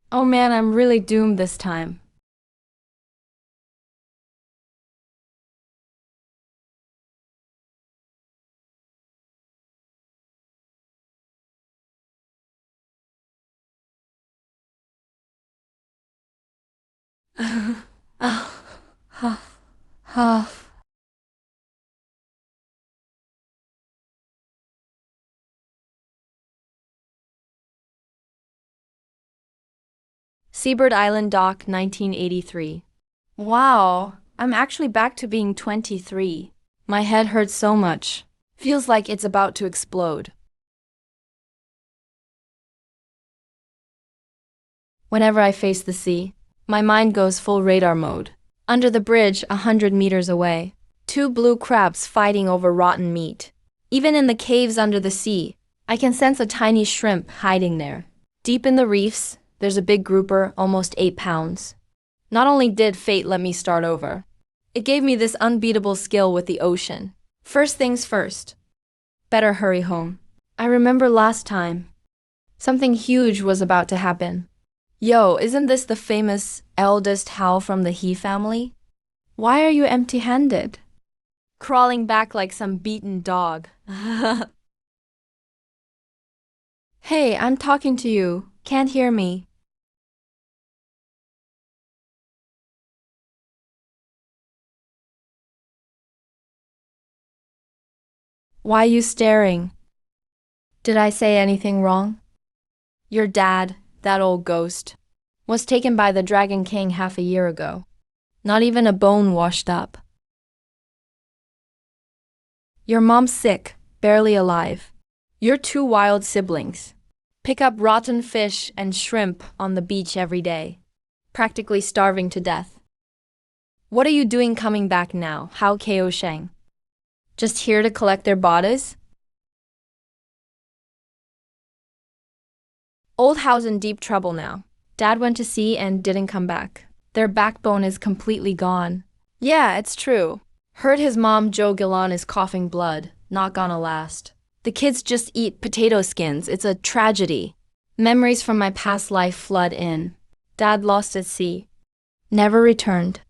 Oh man, I'm really doomed this time. Seabird Island Dock, 1983. Wow, I'm actually back to being 23. My head hurts so much. Feels like it's about to explode. Whenever I face the sea, my mind goes full radar mode. Under the bridge, 100 meters away, two blue crabs fighting over rotten meat. Even in the caves under the sea, I can sense a tiny shrimp hiding there. Deep in the reefs, there's a big grouper, almost 8 pounds. Not only did fate let me start over, it gave me this unbeatable skill with the ocean. First things first. Better hurry home. I remember last time. Something huge was about to happen. Yo, isn't this the famous eldest Hal from the He family? Why are you empty-handed? Crawling back like some beaten dog. Hey, I'm talking to you. Can't hear me. Why you staring? Did I say anything wrong? Your dad, that old ghost, was taken by the Dragon King half a year ago. Not even a bone washed up. Your mom's sick, barely alive. Your two wild siblings pick up rotten fish and shrimp on the beach every day, practically starving to death. What are you doing coming back now, Hao Ko Sheng? Just here to collect their bodies? Old Hao's in deep trouble now. Dad went to sea and didn't come back. Their backbone is completely gone. Yeah, it's true. Heard his mom, Jo Gillan, is coughing blood. Not gonna last. The kids just eat potato skins. It's a tragedy. Memories from my past life flood in. Dad lost at sea. Never returned.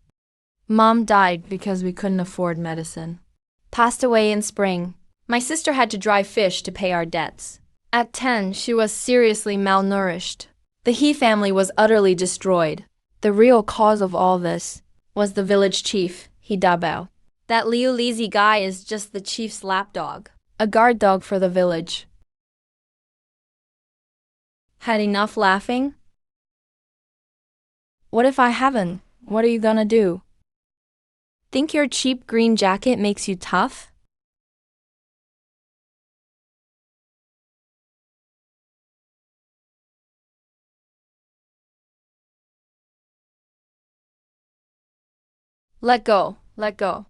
Mom died because we couldn't afford medicine. Passed away in spring. My sister had to dry fish to pay our debts. At 10, she was seriously malnourished. The He family was utterly destroyed. The real cause of all this was the village chief, He Dabao. That Liu Lizi guy is just the chief's lapdog, a guard dog for the village. Had enough laughing? What if I haven't? What are you gonna do? Think your cheap green jacket makes you tough? Let go, let go.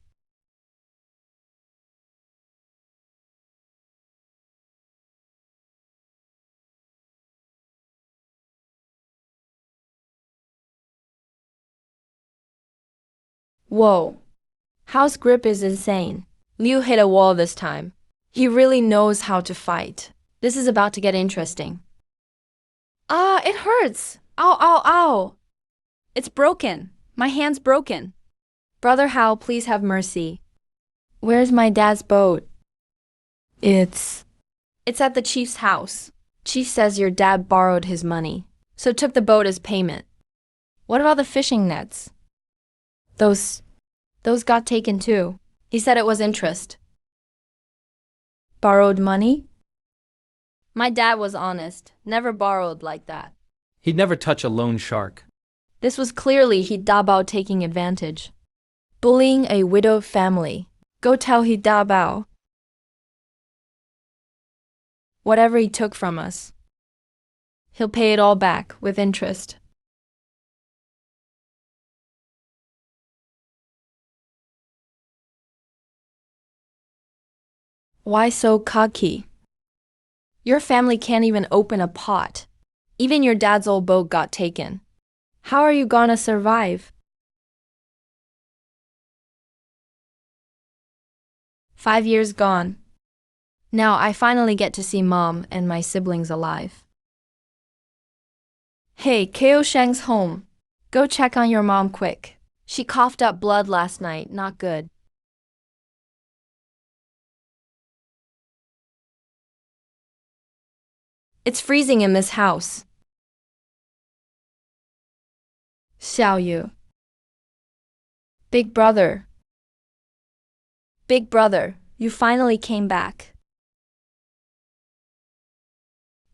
Whoa. Hao's grip is insane. Liu hit a wall this time. He really knows how to fight. This is about to get interesting. Ah, it hurts. Ow, ow, ow. It's broken. My hand's broken. Brother Hao, please have mercy. Where's my dad's boat? It's at the chief's house. Chief says your dad borrowed his money, so took the boat as payment. What about the fishing nets? Those got taken too. He said it was interest. Borrowed money? My dad was honest, never borrowed like that. He'd never touch a lone shark. This was clearly He Dabao taking advantage. Bullying a widowed family. Go tell He Dabao. Whatever he took from us, he'll pay it all back with interest. Why so cocky? Your family can't even open a pot. Even your dad's old boat got taken. How are you gonna survive? 5 years gone. Now I finally get to see mom and my siblings alive. Hey, Ko Sheng's home. Go check on your mom quick. She coughed up blood last night, not good. It's freezing in this house. Xiao Yu. Big brother. Big brother, you finally came back.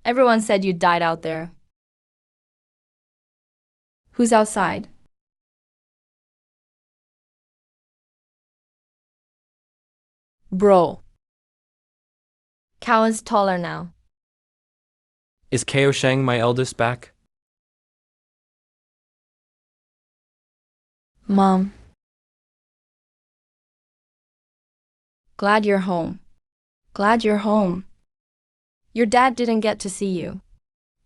Everyone said you died out there. Who's outside? Bro. Kao is taller now. Is Ko Sheng my eldest back? Mom. Glad you're home. Glad you're home. Your dad didn't get to see you.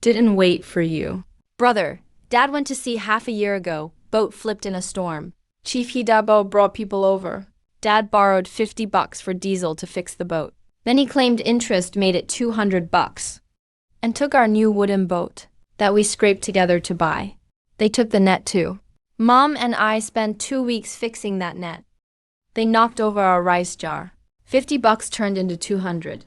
Didn't wait for you. Brother, Dad went to sea half a year ago. Boat flipped in a storm. Chief Hidabo brought people over. Dad borrowed $50 for diesel to fix the boat. Then he claimed interest made it $200 and took our new wooden boat that we scraped together to buy. They took the net too. Mom and I spent 2 weeks fixing that net. They knocked over our rice jar. $50 turned into 200.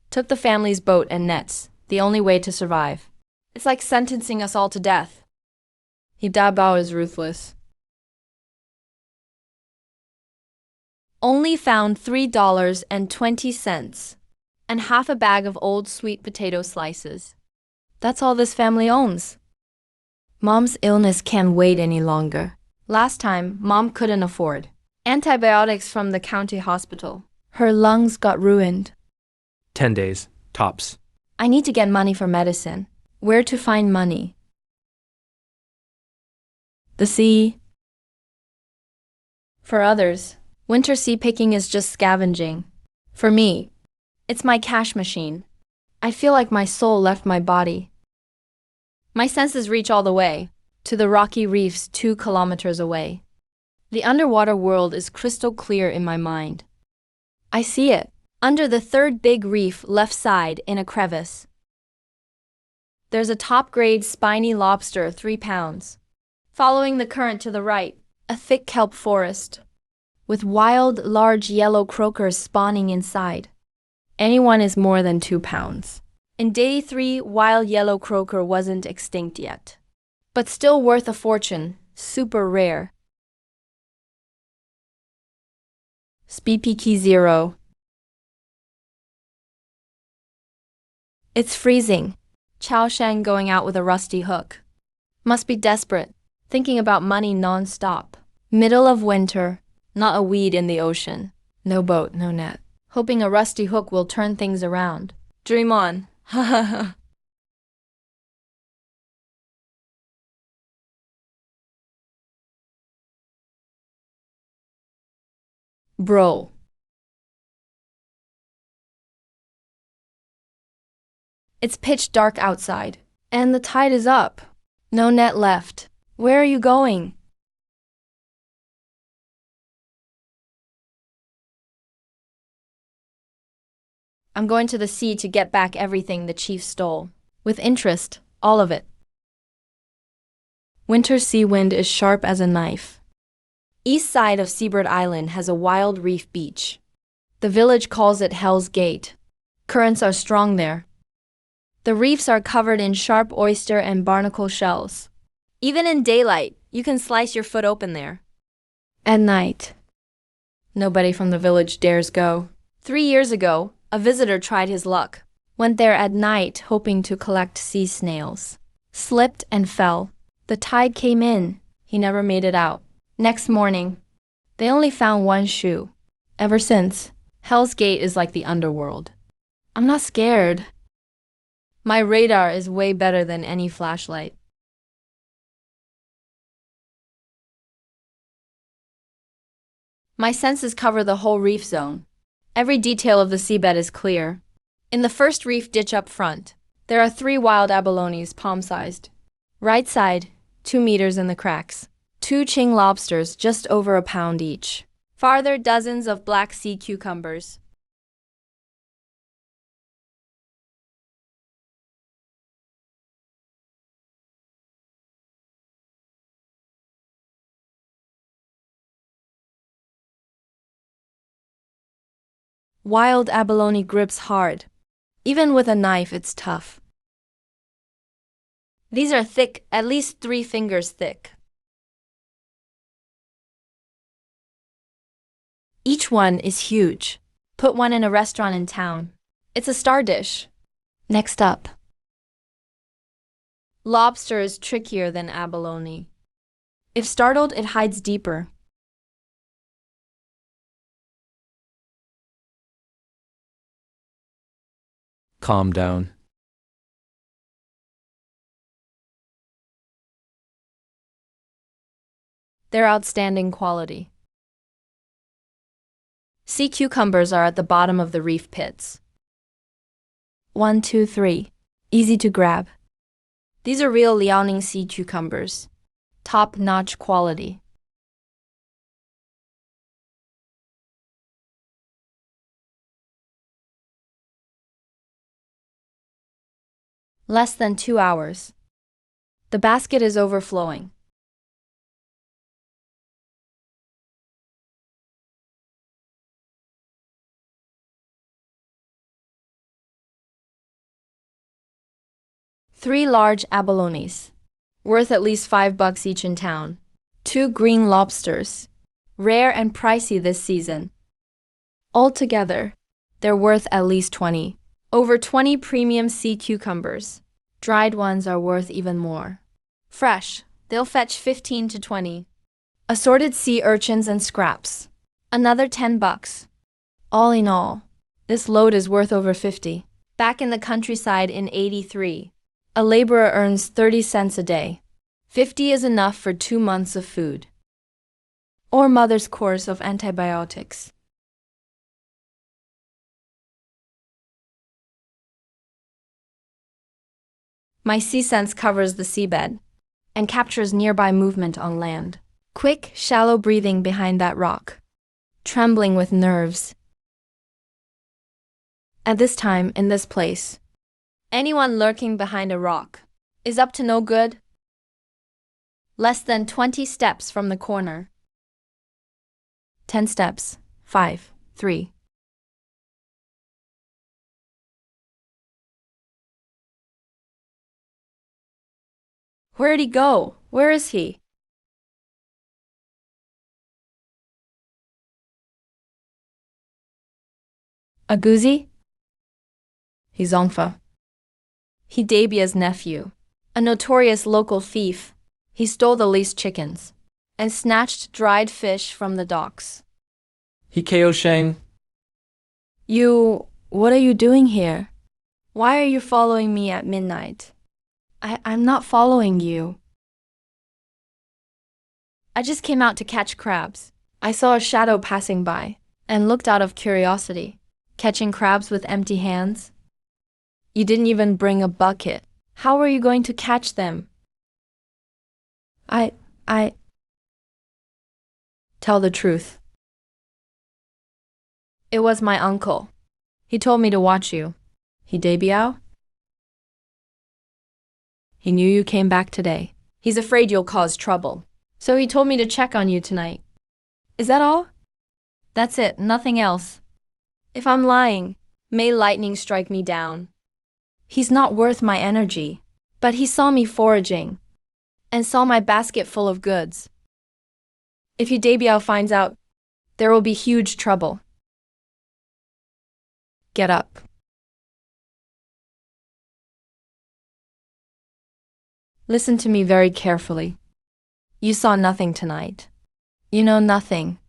Took the family's boat and nets, the only way to survive. It's like sentencing us all to death. Hidabao is ruthless. Only found $3.20 and half a bag of old sweet potato slices. That's all this family owns. Mom's illness can't wait any longer. Last time, Mom couldn't afford antibiotics from the county hospital. Her lungs got ruined. 10 days, tops. I need to get money for medicine. Where to find money? The sea. For others, winter sea picking is just scavenging. For me, it's my cash machine. I feel like my soul left my body. My senses reach all the way to the rocky reefs 2 kilometers away. The underwater world is crystal clear in my mind. I see it, under the 3rd big reef left side in a crevice. There's a top-grade spiny lobster 3 pounds. Following the current to the right, a thick kelp forest, with wild, large yellow croakers spawning inside. Anyone is more than 2 pounds. In day 3, wild yellow croaker wasn't extinct yet, but still worth a fortune, super rare. Speed PK 0. It's freezing. Chao Sheng going out with a rusty hook. Must be desperate, thinking about money non-stop. Middle of winter, not a weed in the ocean. No boat, no net. Hoping a rusty hook will turn things around. Dream on. Ha ha ha. Bro. It's pitch dark outside, and the tide is up. No net left. Where are you going? I'm going to the sea to get back everything the chief stole. With interest, all of it. Winter sea wind is sharp as a knife. East side of Seabird Island has a wild reef beach. The village calls it Hell's Gate. Currents are strong there. The reefs are covered in sharp oyster and barnacle shells. Even in daylight, you can slice your foot open there. At night, nobody from the village dares go. 3 years ago, a visitor tried his luck. Went there at night hoping to collect sea snails. Slipped and fell. The tide came in. He never made it out. Next morning, they only found 1 shoe. Ever since, Hell's Gate is like the underworld. I'm not scared. My radar is way better than any flashlight. My senses cover the whole reef zone. Every detail of the seabed is clear. In the first reef ditch up front, there are 3 wild abalones palm-sized. Right side, 2 meters in the cracks. 2 Ching lobsters just over a pound each. Farther, dozens of black sea cucumbers. Wild abalone grips hard. Even with a knife, it's tough. These are thick, at least 3 fingers thick. Each one is huge. Put one in a restaurant in town. It's a star dish. Next up. Lobster is trickier than abalone. If startled, it hides deeper. Calm down. They're outstanding quality. Sea cucumbers are at the bottom of the reef pits. 1, 2, 3. Easy to grab. These are real Liaoning sea cucumbers. Top-notch quality. Less than 2 hours. The basket is overflowing. Three large abalones, worth at least $5 each in town. 2 green lobsters, rare and pricey this season. Altogether, they're worth at least 20. Over 20 premium sea cucumbers. Dried ones are worth even more. Fresh, they'll fetch 15 to 20. Assorted sea urchins and scraps. Another $10. All in all, this load is worth over 50. Back in the countryside in 83. A laborer earns 30 cents a day. 50 is enough for 2 months of food. Or mother's course of antibiotics. My sea sense covers the seabed and captures nearby movement on land. Quick, shallow breathing behind that rock. Trembling with nerves. At this time, in this place, anyone lurking behind a rock is up to no good. Less than 20 steps from the corner. 10 steps. 5, 3. Where'd he go? Where is he? Aguzi? He's Zongfa. He Dabia's nephew, a notorious local thief. He stole the leased chickens and snatched dried fish from the docks. He KO Sheng. What are you doing here? Why are you following me at midnight? I'm not following you. I just came out to catch crabs. I saw a shadow passing by and looked out of curiosity. Catching crabs with empty hands? You didn't even bring a bucket. How were you going to catch them? I... Tell the truth. It was my uncle. He told me to watch you. He Dabiao? He knew you came back today. He's afraid you'll cause trouble. So he told me to check on you tonight. Is that all? That's it, nothing else. If I'm lying, may lightning strike me down. He's not worth my energy, but he saw me foraging and saw my basket full of goods. If Dabiao finds out, there will be huge trouble. Get up. Listen to me very carefully. You saw nothing tonight. You know nothing.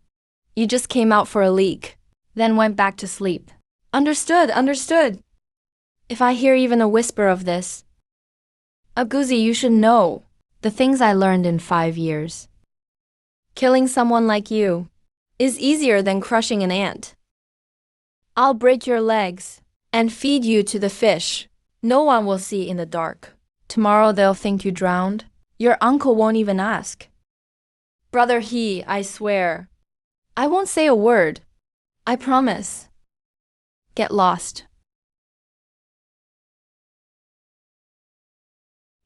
You just came out for a leak, then went back to sleep. Understood, understood. If I hear even a whisper of this, Aguzi, you should know the things I learned in 5 years. Killing someone like you is easier than crushing an ant. I'll break your legs and feed you to the fish. No one will see in the dark. Tomorrow they'll think you drowned. Your uncle won't even ask. Brother He, I swear. I won't say a word. I promise. Get lost.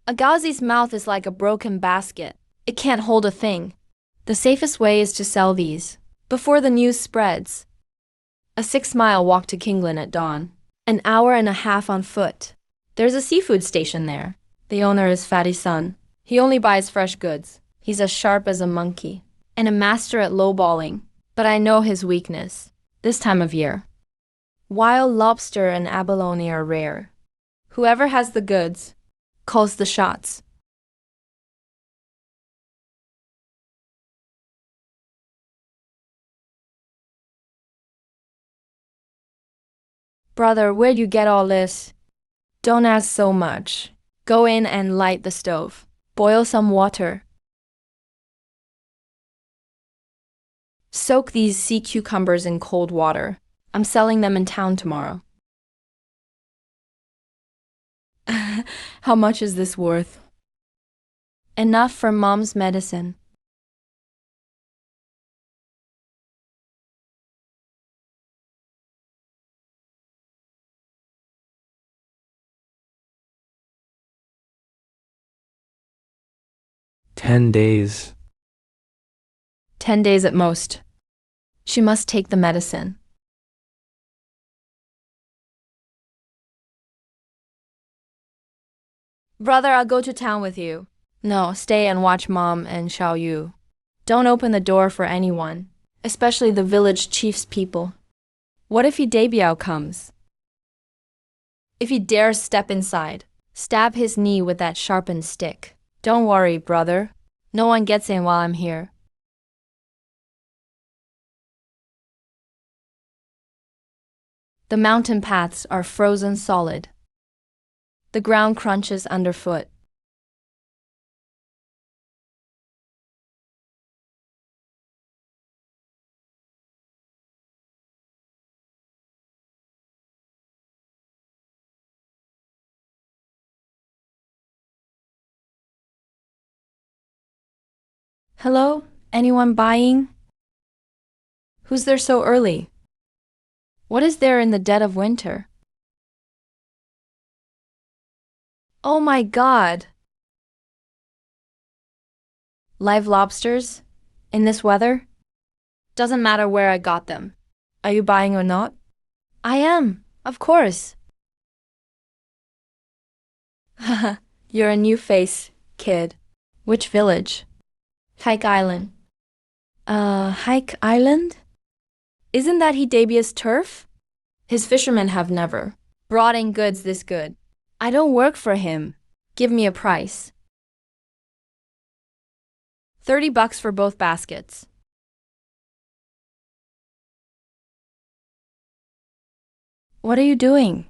Agazi's mouth is like a broken basket. It can't hold a thing. The safest way is to sell these before the news spreads. A 6-mile walk to Kingland at dawn. An hour and a half on foot. There's a seafood station there. The owner is Fatty's son. He only buys fresh goods. He's as sharp as a monkey. And a master at lowballing. But I know his weakness. This time of year. Wild lobster and abalone are rare. Whoever has the goods calls the shots. Brother, where'd you get all this? Don't ask so much. Go in and light the stove. Boil some water. Soak these sea cucumbers in cold water. I'm selling them in town tomorrow. How much is this worth? Enough for Mom's medicine. $10. 10 days at most. She must take the medicine. Brother, I'll go to town with you. No, stay and watch Mom and Xiao Yu. Don't open the door for anyone, especially the village chief's people. What if Dabiao comes? If he dares step inside, stab his knee with that sharpened stick. Don't worry, brother. No one gets in while I'm here. The mountain paths are frozen solid. The ground crunches underfoot. Hello? Anyone buying? Who's there so early? What is there in the dead of winter? Oh my God! Live lobsters? In this weather? Doesn't matter where I got them. Are you buying or not? I am, of course. Haha, you're a new face, kid. Which village? Hike Island. Hike Island? Isn't that Dabia's turf? His fishermen have never brought in goods this good. I don't work for him. Give me a price. $30 for both baskets. What are you doing?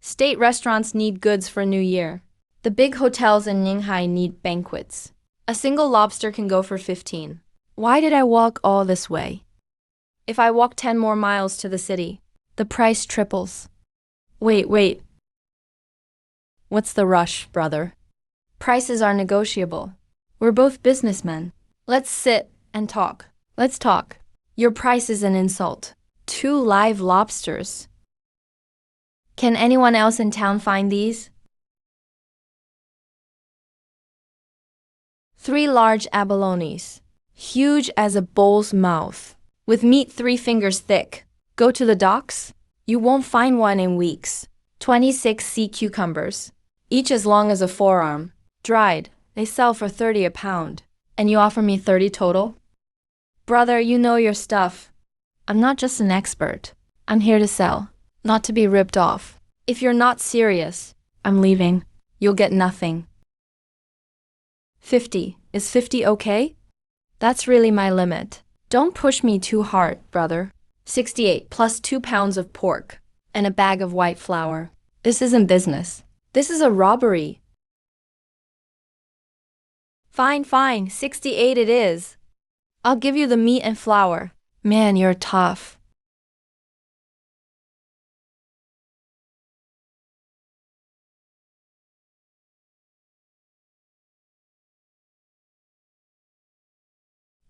State restaurants need goods for New Year. The big hotels in Ninghai need banquets. A single lobster can go for 15. Why did I walk all this way? If I walk 10 more miles to the city, the price triples. Wait. What's the rush, brother? Prices are negotiable. We're both businessmen. Let's sit and talk. Let's talk. Your price is an insult. 2 live lobsters. Can anyone else in town find these? 3 large abalones, huge as a bull's mouth, with meat 3 fingers thick. Go to the docks? You won't find one in weeks. 26 sea cucumbers, each as long as a forearm. Dried, they sell for 30 a pound. And you offer me 30 total? Brother, you know your stuff. I'm not just an expert. I'm here to sell, not to be ripped off. If you're not serious, I'm leaving. You'll get nothing. 50. Is 50 okay? That's really my limit. Don't push me too hard, brother. 68 plus 2 pounds of pork and a bag of white flour. This isn't business. This is a robbery. Fine, 68 it is. I'll give you the meat and flour. Man, you're tough.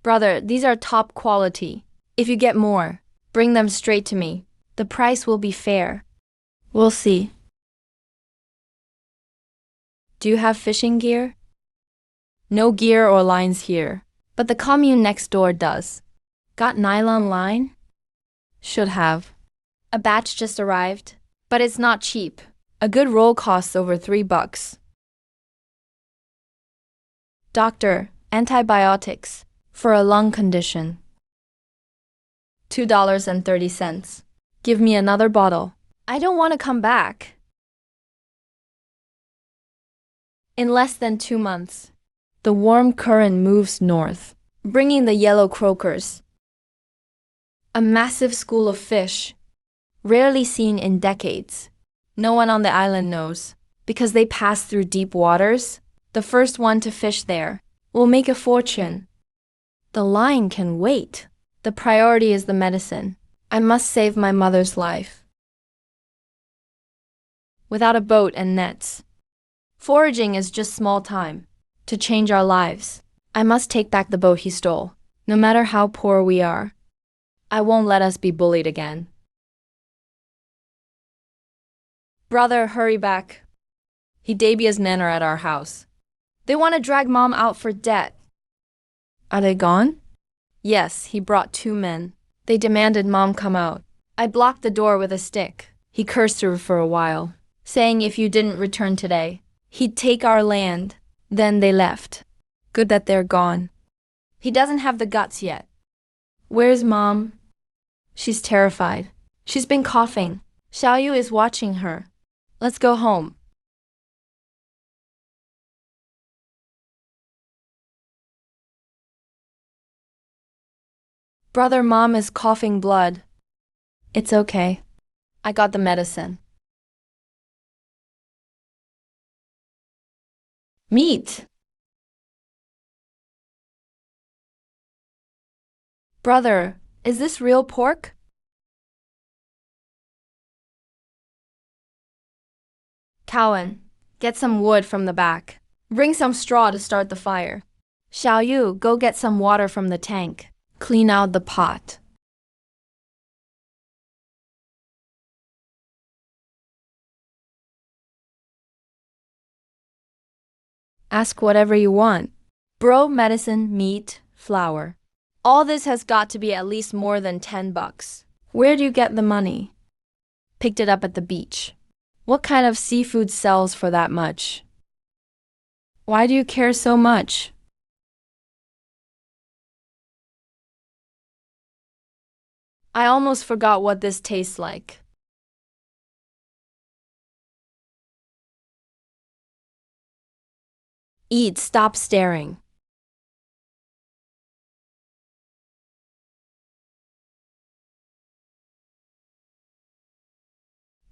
Brother, these are top quality. If you get more, bring them straight to me. The price will be fair. We'll see. Do you have fishing gear? No gear or lines here, but the commune next door does. Got nylon line? Should have. A batch just arrived, but it's not cheap. A good roll costs over $3. Doctor, antibiotics for a lung condition. $2.30. Give me another bottle. I don't want to come back. In less than 2 months, the warm current moves north, bringing the yellow croakers. A massive school of fish, rarely seen in decades. No one on the island knows, because they pass through deep waters. The first one to fish there will make a fortune. The line can wait. The priority is the medicine. I must save my mother's life. Without a boat and nets, foraging is just small time to change our lives. I must take back the boat he stole, no matter how poor we are. I won't let us be bullied again. Brother, hurry back. Hidabia's men are at our house. They want to drag Mom out for debt. Are they gone? Yes, he brought 2 men. They demanded Mom come out. I blocked the door with a stick. He cursed her for a while, saying if you didn't return today, he'd take our land. Then they left. Good that they're gone. He doesn't have the guts yet. Where's Mom? She's terrified. She's been coughing. Xiaoyu is watching her. Let's go home. Brother, Mom is coughing blood. It's okay. I got the medicine. Meat. Brother, is this real pork? Cowan, get some wood from the back. Bring some straw to start the fire. Xiaoyu, go get some water from the tank. Clean out the pot. Ask whatever you want. Bro, medicine, meat, flour. All this has got to be at least more than $10. Where do you get the money? Picked it up at the beach. What kind of seafood sells for that much? Why do you care so much? I almost forgot what this tastes like. Eat, stop staring.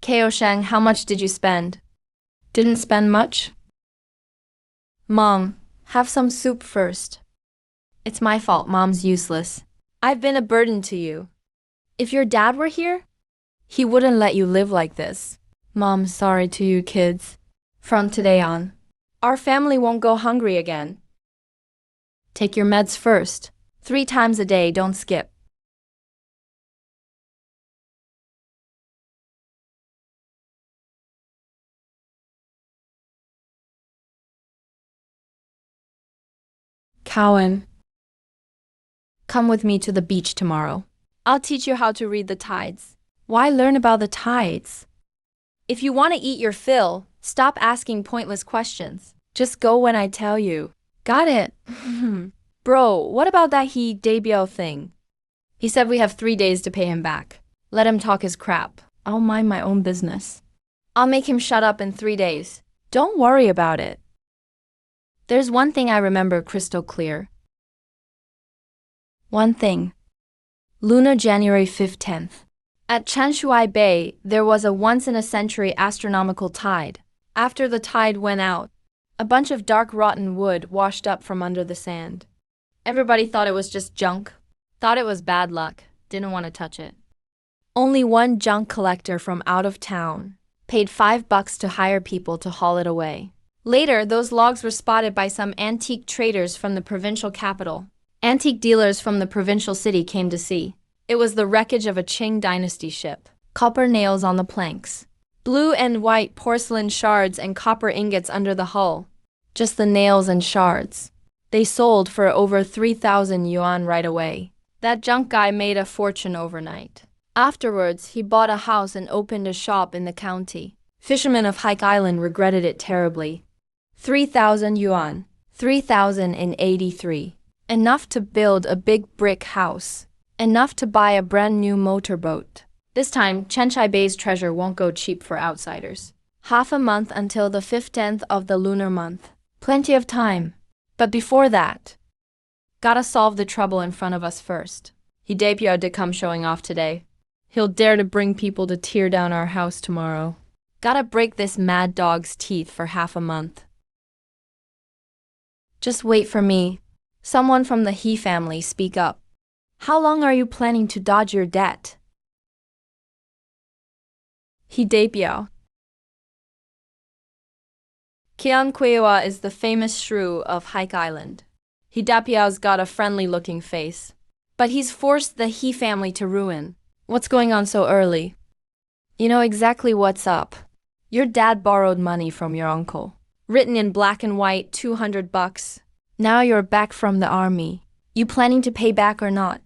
Ko Sheng, how much did you spend? Didn't spend much? Mom, have some soup first. It's my fault Mom's useless. I've been a burden to you. If your dad were here, he wouldn't let you live like this. Mom, sorry to you kids. From today on, our family won't go hungry again. Take your meds first. 3 times a day, don't skip. Cowan, come with me to the beach tomorrow. I'll teach you how to read the tides. Why learn about the tides? If you want to eat your fill, stop asking pointless questions. Just go when I tell you. Got it. Bro, what about that Debio thing? He said we have 3 days to pay him back. Let him talk his crap. I'll mind my own business. I'll make him shut up in 3 days. Don't worry about it. There's one thing I remember crystal clear. One thing. Lunar January 5th, 10th. At Chanshui Bay, there was a once-in-a-century astronomical tide. After the tide went out, a bunch of dark rotten wood washed up from under the sand. Everybody thought it was just junk, thought it was bad luck, didn't want to touch it. Only one junk collector from out of town paid $5 to hire people to haul it away. Later, those logs were spotted by some antique traders from the provincial capital. Antique dealers from the provincial city came to see. It was the wreckage of a Qing dynasty ship. Copper nails on the planks. Blue and white porcelain shards and copper ingots under the hull. Just the nails and shards. They sold for over 3,000 yuan right away. That junk guy made a fortune overnight. Afterwards, he bought a house and opened a shop in the county. Fishermen of Hike Island regretted it terribly. 3,000 yuan. 3,083. Enough to build a big brick house. Enough to buy a brand new motorboat. This time, Chenchai Bay's treasure won't go cheap for outsiders. Half a month until the 15th of the lunar month. Plenty of time. But before that, gotta solve the trouble in front of us first. Hidepyo did come showing off today. He'll dare to bring people to tear down our house tomorrow. Gotta break this mad dog's teeth for half a month. Just wait for me. Someone from the He family speak up. How long are you planning to dodge your debt? Hidepyo. Kian Kwewa is the famous shrew of Hike Island. Hidepyo's got a friendly-looking face. But he's forced the He family to ruin. What's going on so early? You know exactly what's up. Your dad borrowed money from your uncle. Written in black and white, $200. Now you're back from the army. You planning to pay back or not?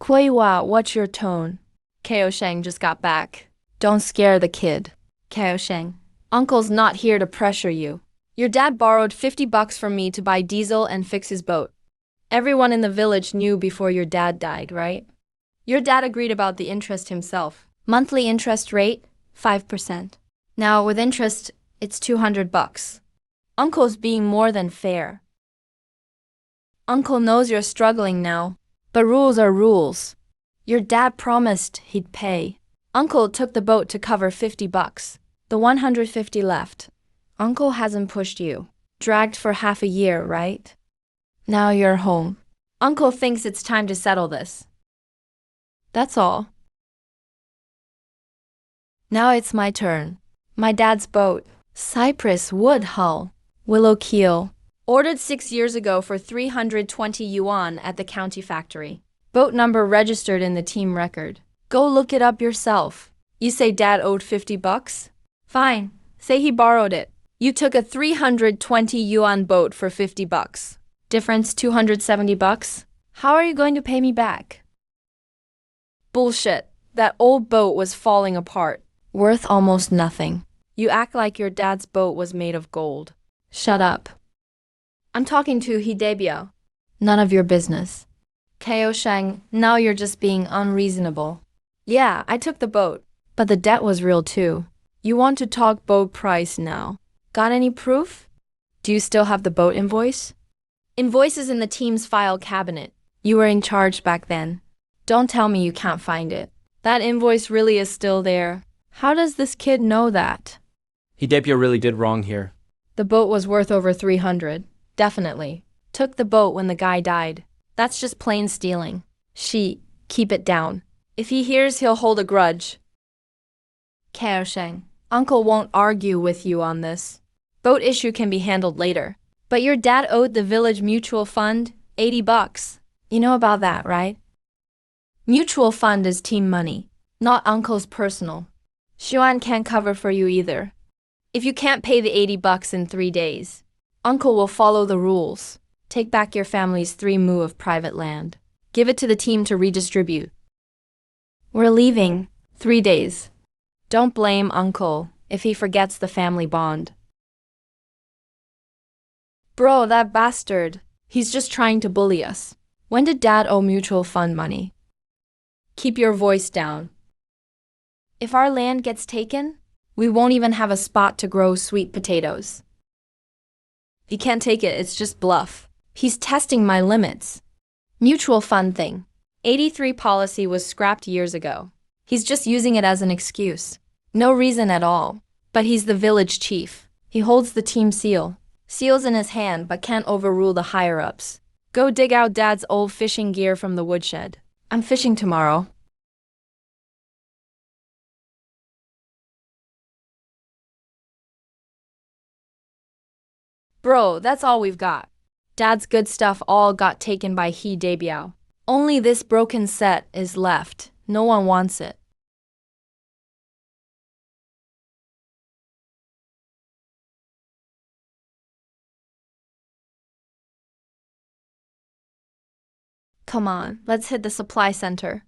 Kwewa, what's your tone? Ko Sheng just got back. Don't scare the kid. Ko Sheng. Uncle's not here to pressure you. Your dad borrowed $50 from me to buy diesel and fix his boat. Everyone in the village knew before your dad died, right? Your dad agreed about the interest himself. Monthly interest rate, 5%. Now with interest, it's $200. Uncle's being more than fair. Uncle knows you're struggling now, but rules are rules. Your dad promised he'd pay. Uncle took the boat to cover $50. The 150 left. Uncle hasn't pushed you. Dragged for half a year, right? Now you're home. Uncle thinks it's time to settle this. That's all. Now it's my turn. My dad's boat, cypress wood hull, willow keel, ordered 6 years ago for 320 yuan at the county factory. Boat number registered in the team record. Go look it up yourself. You say dad owed $50? Fine, say he borrowed it. You took a 320 yuan boat for $50. Difference $270? How are you going to pay me back? Bullshit. That old boat was falling apart. Worth almost nothing. You act like your dad's boat was made of gold. Shut up. I'm talking to Hidepyo. None of your business. Ko Sheng, now you're just being unreasonable. Yeah, I took the boat, but the debt was real too. You want to talk boat price now. Got any proof? Do you still have the boat invoice? Invoice is in the team's file cabinet. You were in charge back then. Don't tell me you can't find it. That invoice really is still there. How does this kid know that? Hidepyo really did wrong here. The boat was worth over 300. Definitely. Took the boat when the guy died. That's just plain stealing. Keep it down. If he hears, he'll hold a grudge. Ko Sheng, Uncle won't argue with you on this. Boat issue can be handled later. But your dad owed the village mutual fund $80. You know about that, right? Mutual fund is team money, not Uncle's personal. Xuan can't cover for you either. If you can't pay the $80 in 3 days, Uncle will follow the rules. Take back your family's 3 mu of private land. Give it to the team to redistribute. We're leaving. 3 days. Don't blame Uncle if he forgets the family bond. Bro, that bastard. He's just trying to bully us. When did Dad owe mutual fund money? Keep your voice down. If our land gets taken, we won't even have a spot to grow sweet potatoes. He can't take it, it's just bluff. He's testing my limits. Mutual fund thing. 83 policy was scrapped years ago. He's just using it as an excuse. No reason at all. But he's the village chief. He holds the team seal. Seal's in his hand, but can't overrule the higher-ups. Go dig out Dad's old fishing gear from the woodshed. I'm fishing tomorrow. Bro, that's all we've got. Dad's good stuff all got taken by Hidepyo. Only this broken set is left. No one wants it. Come on, let's hit the supply center.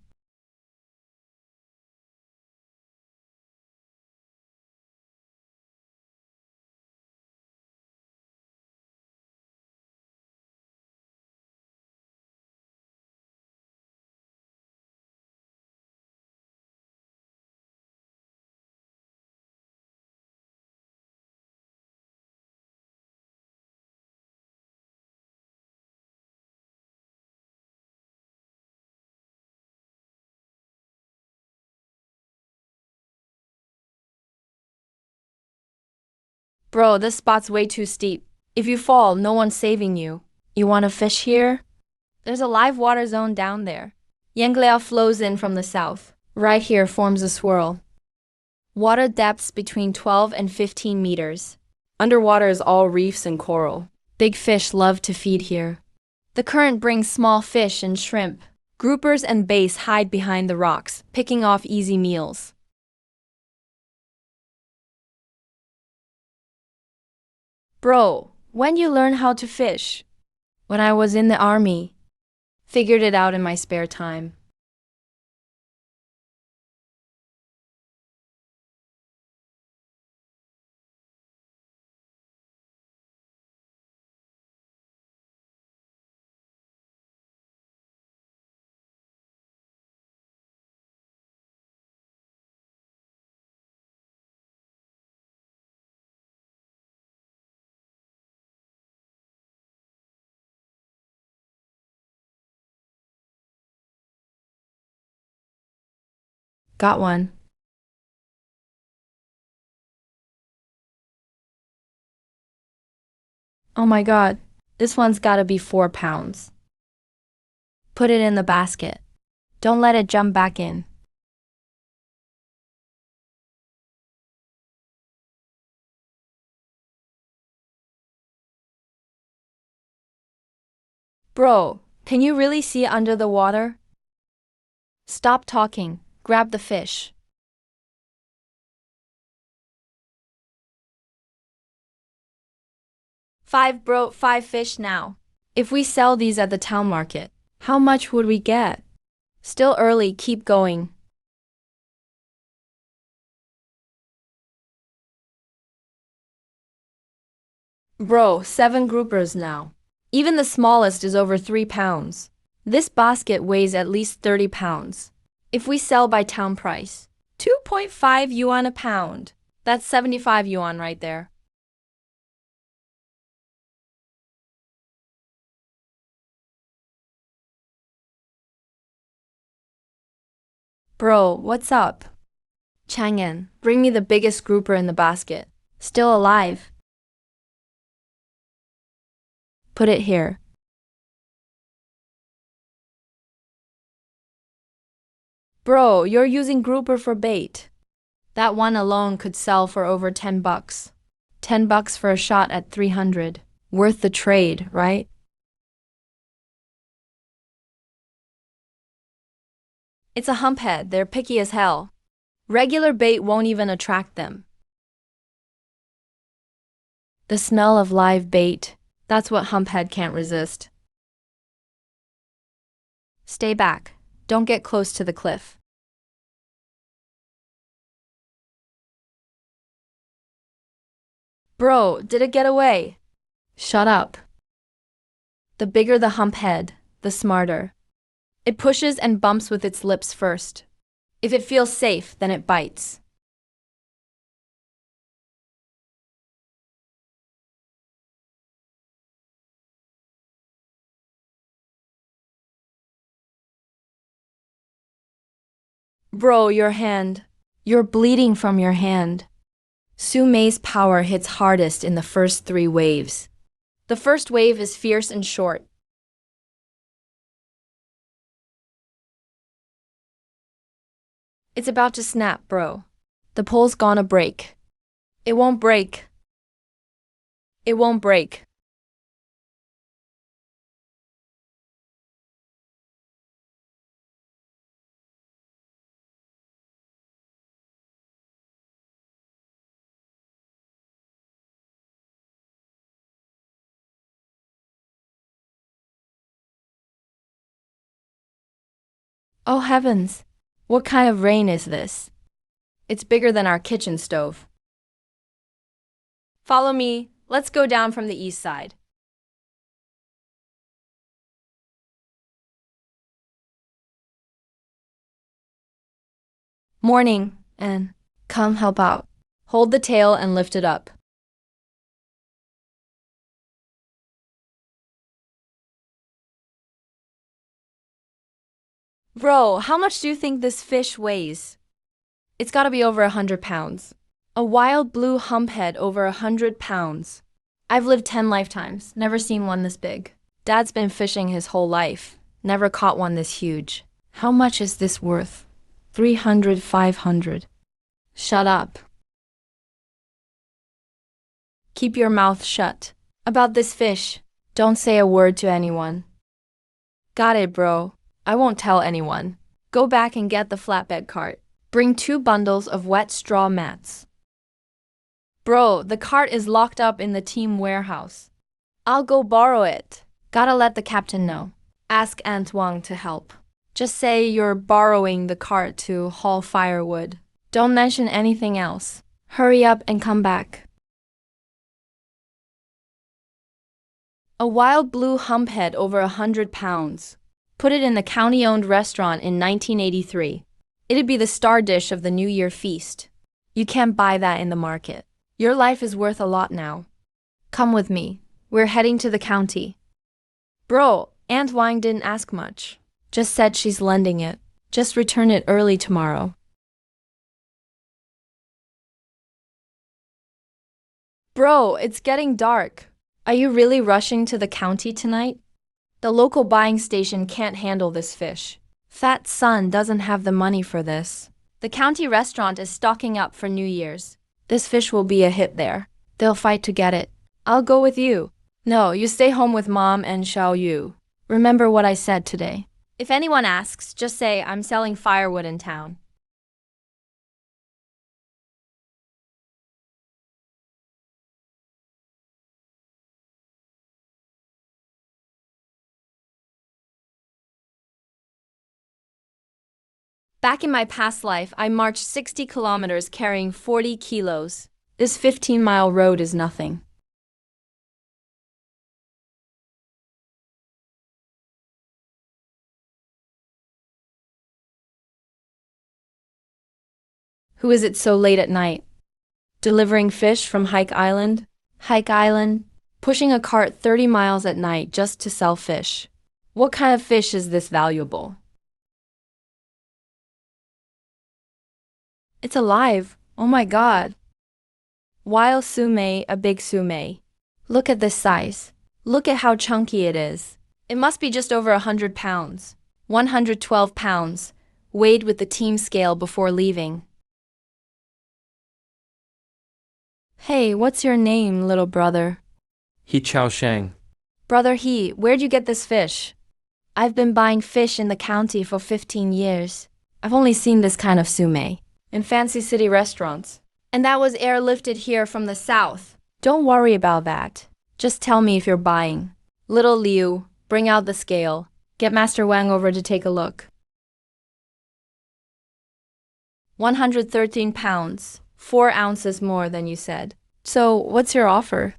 Bro, this spot's way too steep. If you fall, no one's saving you. You want to fish here? There's a live water zone down there. Yanglea flows in from the south. Right here forms a swirl. Water depths between 12 and 15 meters. Underwater is all reefs and coral. Big fish love to feed here. The current brings small fish and shrimp. Groupers and bass hide behind the rocks, picking off easy meals. Bro, when you learn how to fish? When I was in the army. Figured it out in my spare time. Got one. Oh my god, this one's gotta be 4 pounds. Put it in the basket. Don't let it jump back in. Bro, can you really see under the water? Stop talking. Grab the fish. Five fish now. If we sell these at the town market, how much would we get? Still early, keep going. Bro, 7 groupers now. Even the smallest is over 3 pounds. This basket weighs at least 30 pounds. If we sell by town price, 2.5 yuan a pound. That's 75 yuan right there. Bro, what's up? Chang'an, bring me the biggest grouper in the basket. Still alive. Put it here. Bro, you're using grouper for bait. That one alone could sell for over 10 bucks. 10 bucks for a shot at 300. Worth the trade, right? It's a humphead, they're picky as hell. Regular bait won't even attract them. The smell of live bait, that's what humphead can't resist. Stay back, don't get close to the cliff. Bro, did it get away? Shut up. The bigger the humphead, the smarter. It pushes and bumps with its lips first. If it feels safe, then it bites. Bro, your hand. You're bleeding from your hand. Su Mei's power hits hardest in the first 3 waves. The first wave is fierce and short. It's about to snap, bro. The pole's gonna break. It won't break. It won't break. Oh heavens! What kind of rain is this? It's bigger than our kitchen stove. Follow me, let's go down from the east side. Morning, and come help out. Hold the tail and lift it up. Bro, how much do you think this fish weighs? It's gotta be over 100 pounds. A wild blue humphead over 100 pounds. I've lived 10 lifetimes, never seen one this big. Dad's been fishing his whole life, never caught one this huge. How much is this worth? 300, 500. Shut up. Keep your mouth shut. About this fish, don't say a word to anyone. Got it, bro. I won't tell anyone. Go back and get the flatbed cart. Bring 2 bundles of wet straw mats. Bro, the cart is locked up in the team warehouse. I'll go borrow it. Gotta let the captain know. Ask Aunt Wang to help. Just say you're borrowing the cart to haul firewood. Don't mention anything else. Hurry up and come back. A wild blue humphead over 100 pounds. Put it in the county-owned restaurant in 1983. It'd be the star dish of the New Year feast. You can't buy that in the market. Your life is worth a lot now. Come with me. We're heading to the county. Bro, Aunt Wang didn't ask much. Just said she's lending it. Just return it early tomorrow. Bro, it's getting dark. Are you really rushing to the county tonight? The local buying station can't handle this fish. Fat son doesn't have the money for this. The county restaurant is stocking up for New Year's. This fish will be a hit there. They'll fight to get it. I'll go with you. No, you stay home with Mom and Xiao Yu. Remember what I said today. If anyone asks, just say I'm selling firewood in town. Back in my past life, I marched 60 kilometers carrying 40 kilos. This 15-mile road is nothing. Who is it so late at night? Delivering fish from Hike Island? Hike Island? Pushing a cart 30 miles at night just to sell fish. What kind of fish is this valuable? It's alive. Oh my God. Wild sume, a big sume. Look at this size. Look at how chunky it is. It must be just over 100 pounds. 112 pounds. Weighed with the team scale before leaving. Hey, what's your name, little brother? He Chao Sheng. Brother He, where'd you get this fish? I've been buying fish in the county for 15 years. I've only seen this kind of sume in fancy city restaurants. And that was airlifted here from the south. Don't worry about that. Just tell me if you're buying. Little Liu, bring out the scale. Get Master Wang over to take a look. 113 pounds, 4 ounces more than you said. So, what's your offer?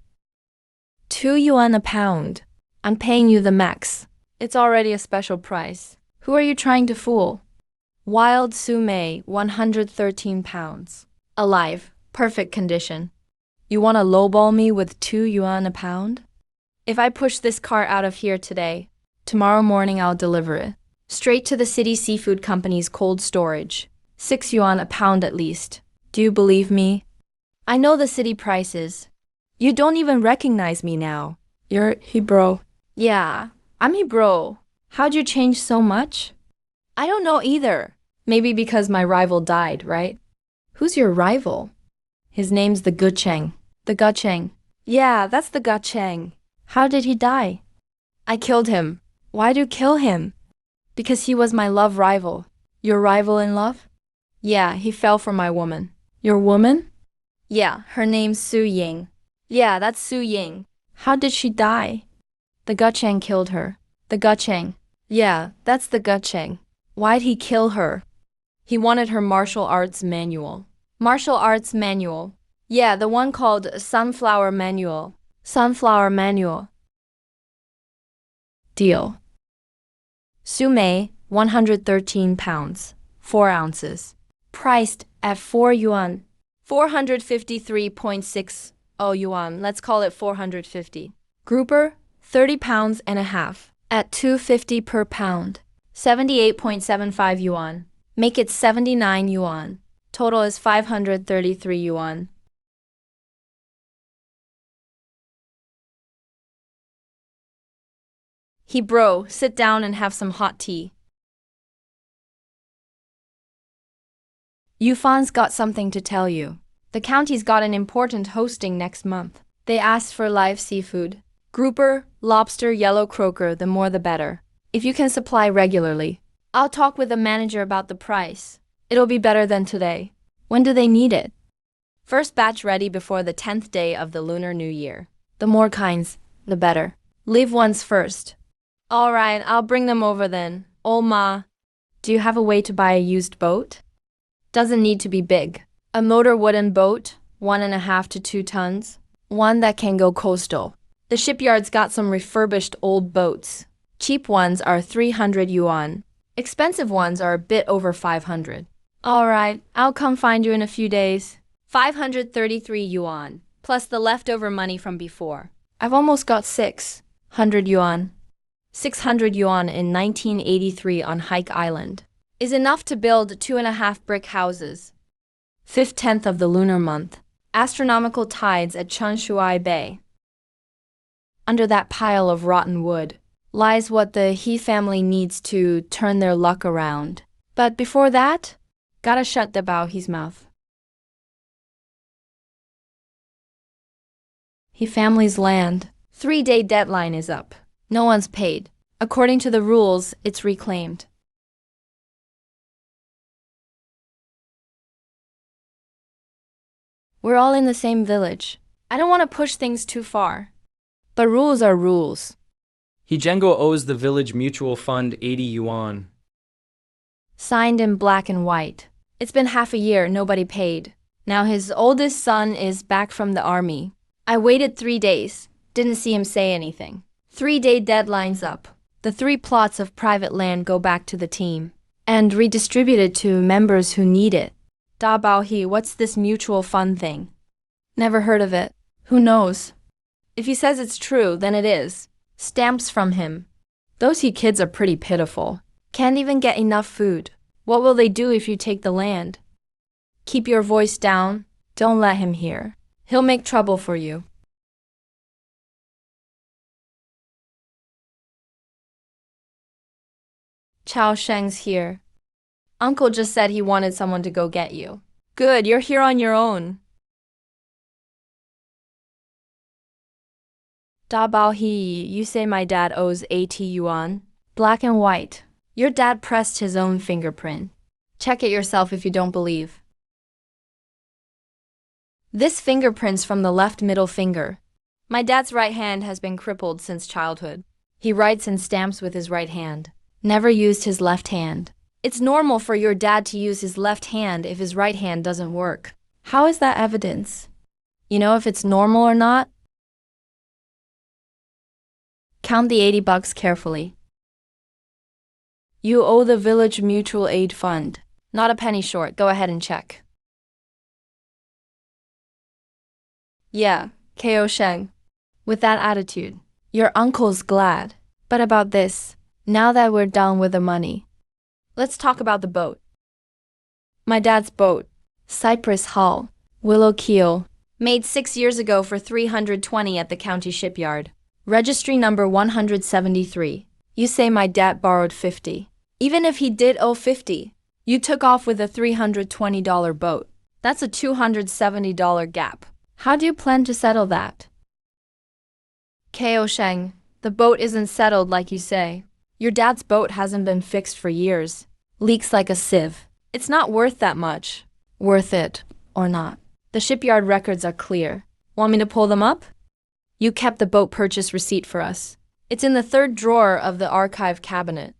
2 yuan a pound. I'm paying you the max. It's already a special price. Who are you trying to fool? Wild sume, 113 pounds. Alive, perfect condition. You want to lowball me with 2 yuan a pound? If I push this cart out of here today, tomorrow morning I'll deliver it. Straight to the city seafood company's cold storage. 6 yuan a pound at least. Do you believe me? I know the city prices. You don't even recognize me now. You're Hebrew. Yeah, I'm Hebrew. How'd you change so much? I don't know either. Maybe because my rival died, right? Who's your rival? His name's the Gucheng. The Gucheng. Yeah, that's the Gucheng. How did he die? I killed him. Why'd you kill him? Because he was my love rival. Your rival in love? Yeah, he fell for my woman. Your woman? Yeah, her name's Su Ying. Yeah, that's Su Ying. How did she die? The Gucheng killed her. The Gucheng. Yeah, that's the Gucheng. Why'd he kill her? He wanted her martial arts manual. Martial arts manual. Yeah, the one called Sunflower Manual. Sunflower Manual. Deal. Sume, 113 pounds, 4 ounces. Priced at 4 yuan. 453.60 yuan. Let's call it 450. Grouper, 30 pounds and a half. At 250 per pound. 78.75 yuan. Make it 79 yuan. Total is 533 yuan. Bro, sit down and have some hot tea. Yufan's got something to tell you. The county's got an important hosting next month. They asked for live seafood. Grouper, lobster, yellow croaker, the more the better. If you can supply regularly. I'll talk with the manager about the price. It'll be better than today. When do they need it? First batch ready before the 10th day of the Lunar New Year. The more kinds, the better. Leave ones first. Alright, I'll bring them over then. Ma, do you have a way to buy a used boat? Doesn't need to be big. A motor wooden boat, 1.5 to 2 tons. One that can go coastal. The shipyard's got some refurbished old boats. Cheap ones are 300 yuan. Expensive ones are a bit over 500. Alright, I'll come find you in a few days. 533 yuan, plus the leftover money from before. I've almost got 600 yuan. 600 yuan in 1983 on Hike Island is enough to build 2.5 brick houses. 5th 10th of the lunar month. Astronomical tides at Chunshui Bay. Under that pile of rotten wood lies what the He family needs to turn their luck around. But before that, gotta shut the Bao He's mouth. He family's land. 3-day deadline is up. No one's paid. According to the rules, it's reclaimed. We're all in the same village. I don't want to push things too far. But rules are rules. Hijengo owes the village mutual fund 80 yuan. Signed in black and white. It's been half a year, nobody paid. Now his oldest son is back from the army. I waited 3 days. Didn't see him say anything. 3-day deadline's up. The 3 plots of private land go back to the team and redistributed to members who need it. Da Bao He, what's this mutual fund thing? Never heard of it. Who knows? If he says it's true, then it is. Stamps from him. Those He kids are pretty pitiful. Can't even get enough food. What will they do if you take the land? Keep your voice down. Don't let him hear. He'll make trouble for you. Chao Sheng's here. Uncle just said he wanted someone to go get you. Good, you're here on your own. Da Bao He, you say my dad owes 80 yuan? Black and white. Your dad pressed his own fingerprint. Check it yourself if you don't believe. This fingerprint's from the left middle finger. My dad's right hand has been crippled since childhood. He writes and stamps with his right hand. Never used his left hand. It's normal for your dad to use his left hand if his right hand doesn't work. How is that evidence? You know if it's normal or not? Count the 80 bucks carefully. You owe the village mutual aid fund. Not a penny short. Go ahead and check. Yeah, Ko Sheng. With that attitude, your uncle's glad. But about this, now that we're done with the money, let's talk about the boat. My dad's boat, Cypress Hull, Willow Keel, made 6 years ago for 320 at the county shipyard. Registry number 173. You say my dad borrowed 50. Even if he did owe 50, you took off with a $320 boat. That's a $270 gap. How do you plan to settle that? Ko Sheng, the boat isn't settled like you say. Your dad's boat hasn't been fixed for years. Leaks like a sieve. It's not worth that much. Worth it, or not. The shipyard records are clear. Want me to pull them up? You kept the boat purchase receipt for us. It's in the 3rd drawer of the archive cabinet.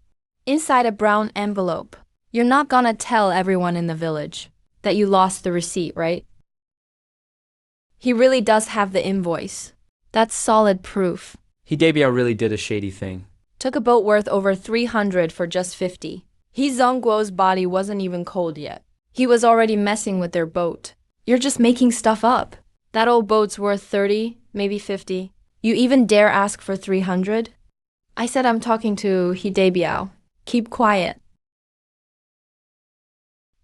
Inside a brown envelope. You're not gonna tell everyone in the village that you lost the receipt, right? He really does have the invoice. That's solid proof. Hidebia really did a shady thing. Took a boat worth over 300 for just 50. Zhongguo's body wasn't even cold yet. He was already messing with their boat. You're just making stuff up. That old boat's worth 30, maybe 50. You even dare ask for 300? I said I'm talking to Hidebiao. Keep quiet.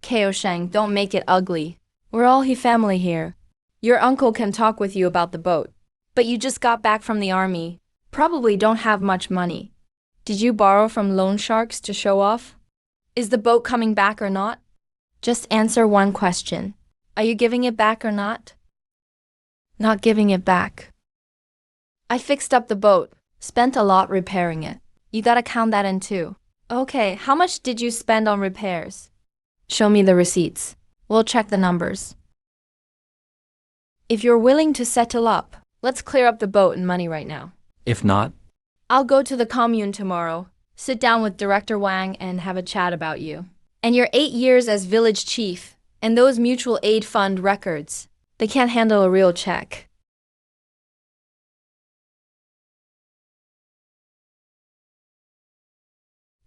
Ko Sheng, don't make it ugly. We're all he family here. Your uncle can talk with you about the boat. But you just got back from the army. Probably don't have much money. Did you borrow from loan sharks to show off? Is the boat coming back or not? Just answer one question. Are you giving it back or not? Not giving it back. I fixed up the boat. Spent a lot repairing it. You gotta count that in too. Okay, how much did you spend on repairs? Show me the receipts. We'll check the numbers. If you're willing to settle up, let's clear up the boat and money right now. If not, I'll go to the commune tomorrow, sit down with Director Wang and have a chat about you. And your 8 years as village chief, and those mutual aid fund records. They can't handle a real check.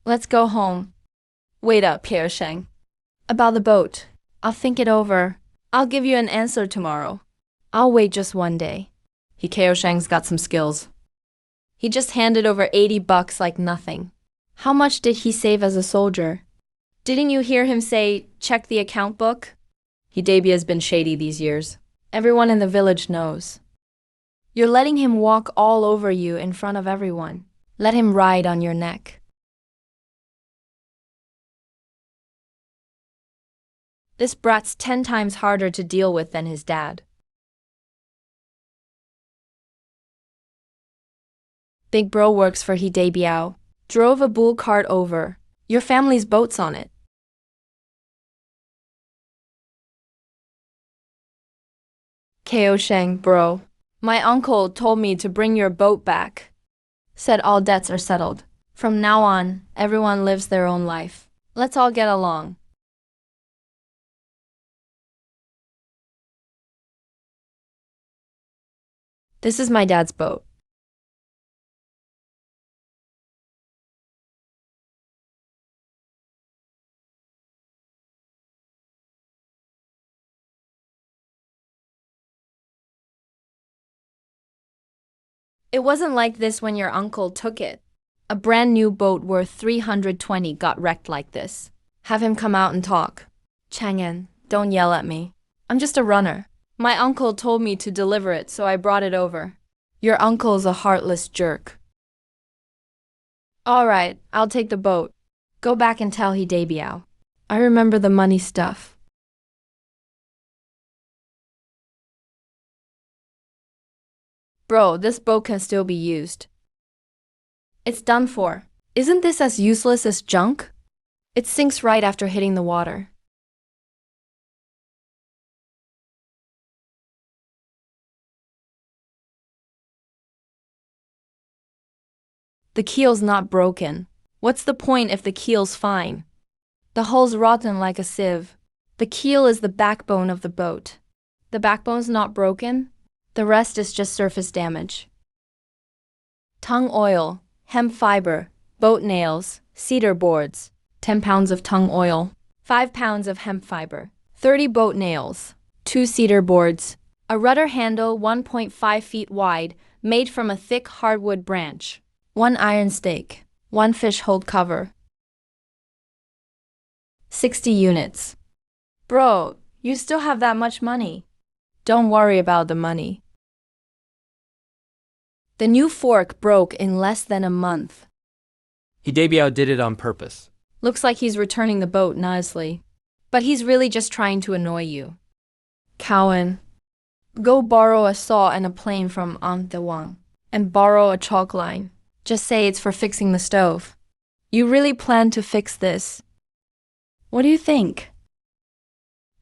Let's go home. Wait up, Ko Sheng. About the boat. I'll think it over. I'll give you an answer tomorrow. I'll wait just one day. Ko Sheng's got some skills. He just handed over $80 like nothing. How much did he save as a soldier? Didn't you hear him say, check the account book? Hidebia's been shady these years. Everyone in the village knows. You're letting him walk all over you in front of everyone. Let him ride on your neck. This brat's 10 times harder to deal with than his dad. Big bro works for Hidebiao. Drove a bull cart over. Your family's boat's on it. Ko Sheng, bro. My uncle told me to bring your boat back. Said all debts are settled. From now on, everyone lives their own life. Let's all get along. This is my dad's boat. It wasn't like this when your uncle took it. A brand new boat worth 320 got wrecked like this. Have him come out and talk. Chang'an, don't yell at me. I'm just a runner. My uncle told me to deliver it, so I brought it over. Your uncle's a heartless jerk. All right, I'll take the boat. Go back and tell Hidebiao. I remember the money stuff. Bro, this boat can still be used. It's done for. Isn't this as useless as junk? It sinks right after hitting the water. The keel's not broken. What's the point if the keel's fine? The hull's rotten like a sieve. The keel is the backbone of the boat. The backbone's not broken. The rest is just surface damage. Tongue oil, hemp fiber, boat nails, cedar boards, 10 pounds of tongue oil, 5 pounds of hemp fiber, 30 boat nails, 2 cedar boards, a rudder handle 1.5 feet wide made from a thick hardwood branch, 1 iron stake, 1 fish hold cover. 60 units. Bro, you still have that much money. Don't worry about the money. The new fork broke in less than a month. Hidebiao did it on purpose. Looks like he's returning the boat nicely. But he's really just trying to annoy you. Cowan, go borrow a saw and a plane from Aunt De Wang. And borrow a chalk line. Just say it's for fixing the stove. You really plan to fix this? What do you think?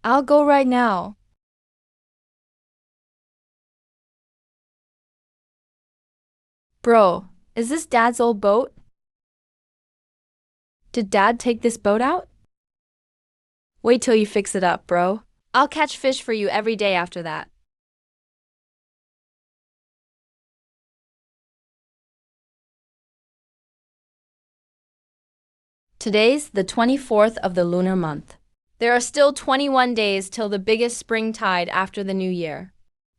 I'll go right now. Bro, is this Dad's old boat? Did Dad take this boat out? Wait till you fix it up, bro. I'll catch fish for you every day after that. Today's the 24th of the lunar month. There are still 21 days till the biggest spring tide after the new year.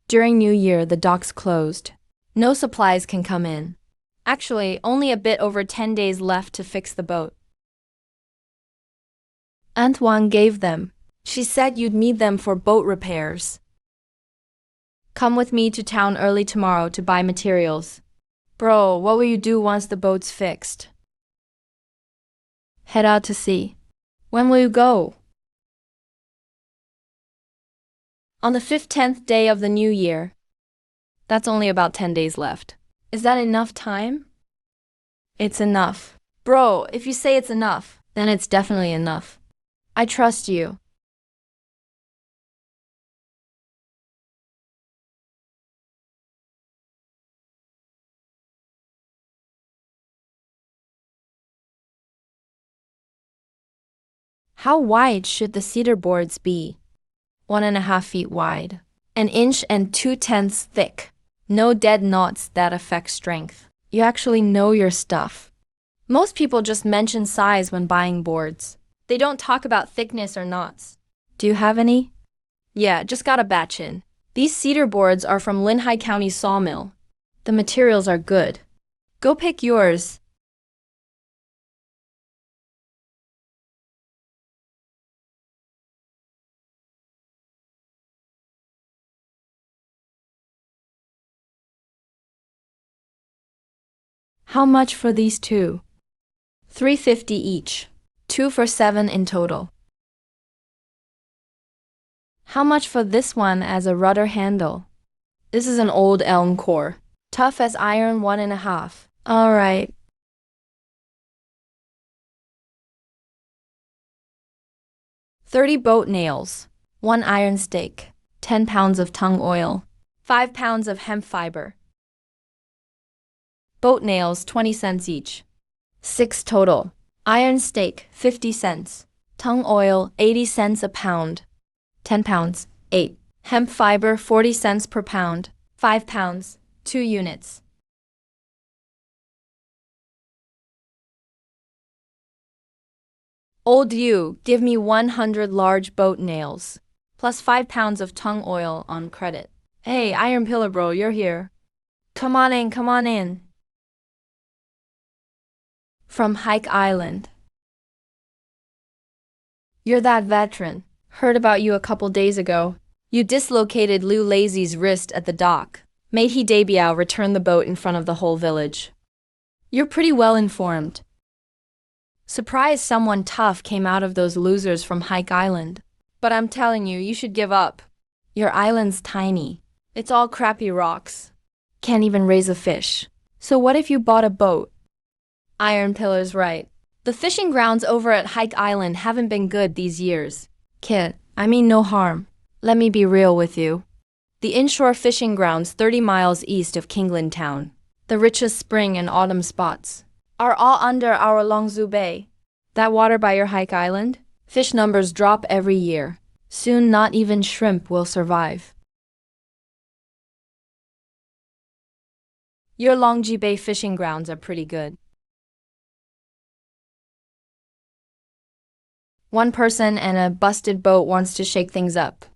During New Year, the docks closed. No supplies can come in. Actually, only a bit over 10 days left to fix the boat. Antoine gave them. She said you'd need them for boat repairs. Come with me to town early tomorrow to buy materials. Bro, what will you do once the boat's fixed? Head out to sea. When will you go? On the 10th day of the new year. That's only about 10 days left. Is that enough time? It's enough. Bro, if you say it's enough, then it's definitely enough. I trust you. How wide should the cedar boards be? 1.5 feet wide. 1 and 2/10 thick. No dead knots that affect strength. You actually know your stuff. Most people just mention size when buying boards. They don't talk about thickness or knots. Do you have any? Yeah, just got a batch in. These cedar boards are from Linhai County sawmill. The materials are good. Go pick yours. How much for these two? $3.50 each. 2 for $7 in total. How much for this one as a rudder handle? This is an old elm core. Tough as iron 1.5. Alright. $30 boat nails. 1 iron stake. 10 pounds of tung oil. 5 pounds of hemp fiber. Boat nails 20 cents each. 6 total. Iron stake 50 cents. Tung oil 80 cents a pound. 10 pounds, 8. Hemp fiber 40 cents per pound. 5 pounds, 2 units. Old you, give me 100 large boat nails. Plus 5 pounds of tung oil on credit. Hey, Iron Pillar bro, you're here. Come on in, come on in. From Hike Island. You're that veteran. Heard about you a couple days ago. You dislocated Liu Lazy's wrist at the dock. Made he Debiao return the boat in front of the whole village. You're pretty well informed. Surprised someone tough came out of those losers from Hike Island. But I'm telling you, you should give up. Your island's tiny. It's all crappy rocks. Can't even raise a fish. So what if you bought a boat? Iron Pillar's right. The fishing grounds over at Hike Island haven't been good these years. Kid, I mean no harm. Let me be real with you. The inshore fishing grounds 30 miles east of Kingland Town, the richest spring and autumn spots, are all under our Longzhou Bay. That water by your Hike Island? Fish numbers drop every year. Soon not even shrimp will survive. Your Longzhou Bay fishing grounds are pretty good. One person and a busted boat wants to shake things up.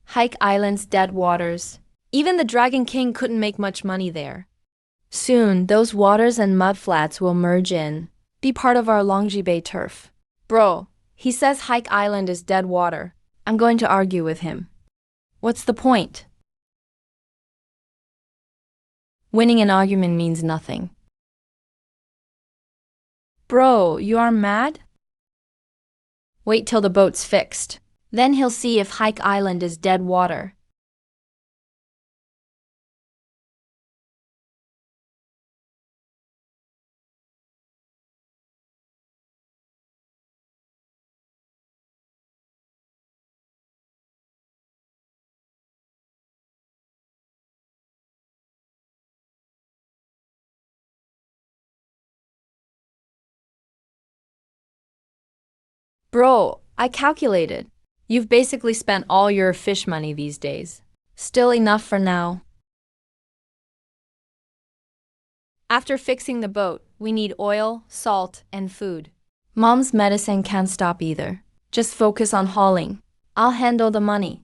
Hike Island's dead waters. Even the Dragon King couldn't make much money there. Soon, those waters and mudflats will merge in, be part of our Longzhou Bay turf. Bro, he says Hike Island is dead water. I'm going to argue with him. What's the point? Winning an argument means nothing. Bro, you are mad? Wait till the boat's fixed. Then he'll see if Hike Island is dead water. Bro, I calculated. You've basically spent all your fish money these days. Still enough for now. After fixing the boat, we need oil, salt, and food. Mom's medicine can't stop either. Just focus on hauling. I'll handle the money.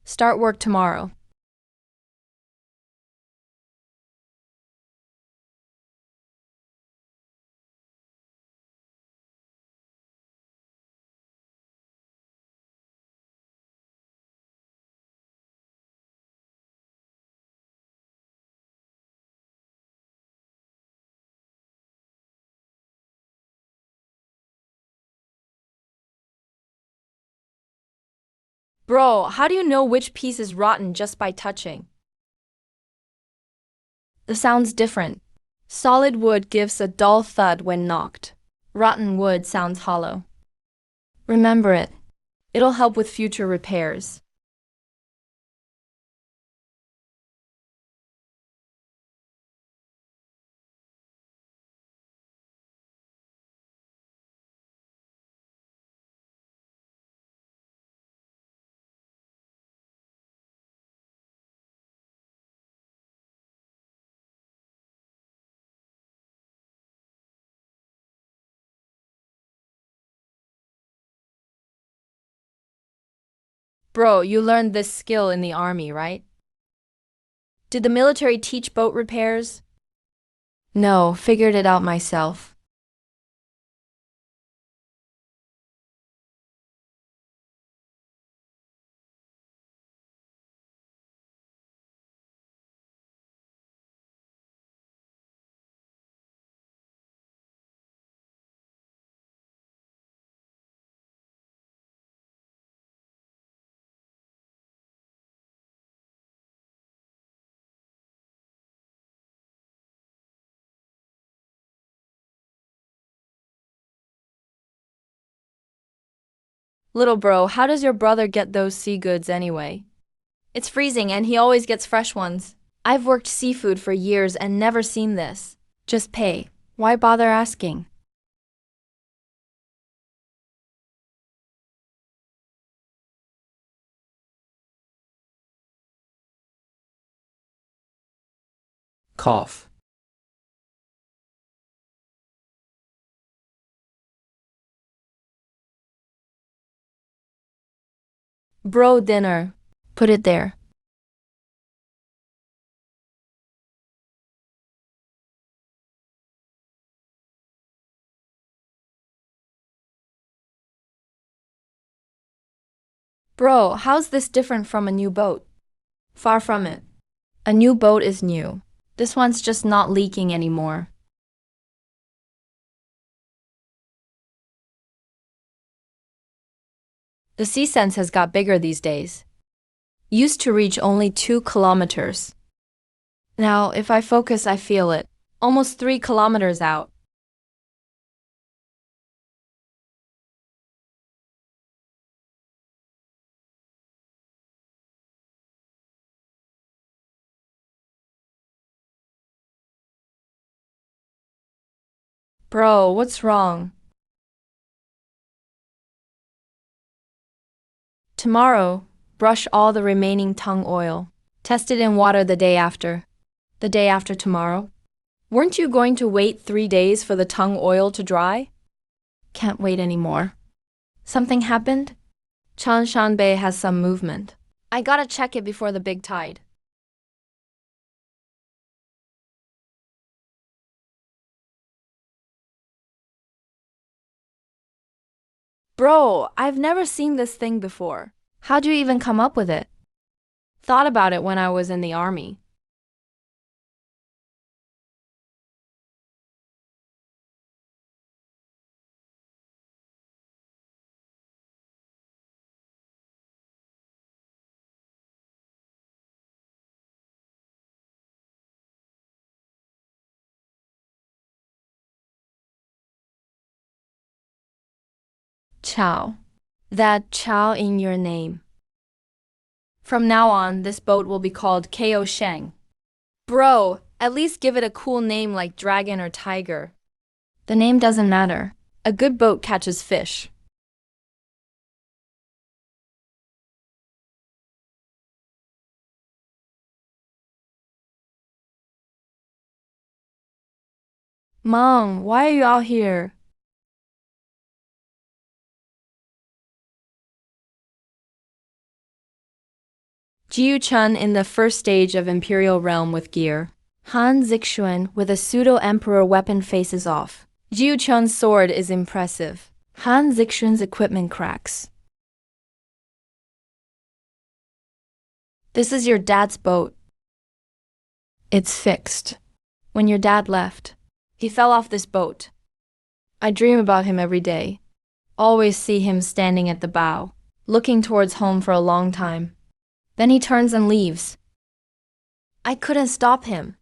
Start work tomorrow. Bro, how do you know which piece is rotten just by touching? The sound's different. Solid wood gives a dull thud when knocked. Rotten wood sounds hollow. Remember it. It'll help with future repairs. Bro, you learned this skill in the army, right? Did the military teach boat repairs? No, figured it out myself. Little bro, how does your brother get those sea goods anyway? It's freezing and he always gets fresh ones. I've worked seafood for years and never seen this. Just pay. Why bother asking? Cough. Bro, dinner. Put it there. Bro, how's this different from a new boat? Far from it. A new boat is new. This one's just not leaking anymore. The sea sense has got bigger these days. Used to reach only 2 kilometers. Now, if I focus, I feel it. Almost 3 kilometers out. Bro, what's wrong? Tomorrow, brush all the remaining tongue oil. Test it in water the day after. The day after tomorrow? Weren't you going to wait 3 days for the tongue oil to dry? Can't wait anymore. Something happened? Chanshan Bay has some movement. I gotta check it before the big tide. Bro, I've never seen this thing before. How'd you even come up with it? Thought about it when I was in the army. Chow. That chow in your name. From now on, this boat will be called Ko Sheng. Bro, at least give it a cool name like dragon or tiger. The name doesn't matter. A good boat catches fish. Mom, why are you out here? Jiu Chun in the first stage of Imperial Realm with gear. Han Zixuan with a pseudo-emperor weapon faces off. Jiu Chun's sword is impressive. Han Zixuan's equipment cracks. This is your dad's boat. It's fixed. When your dad left, he fell off this boat. I dream about him every day. Always see him standing at the bow. looking towards home for a long time. Then he turns and leaves. I couldn't stop him.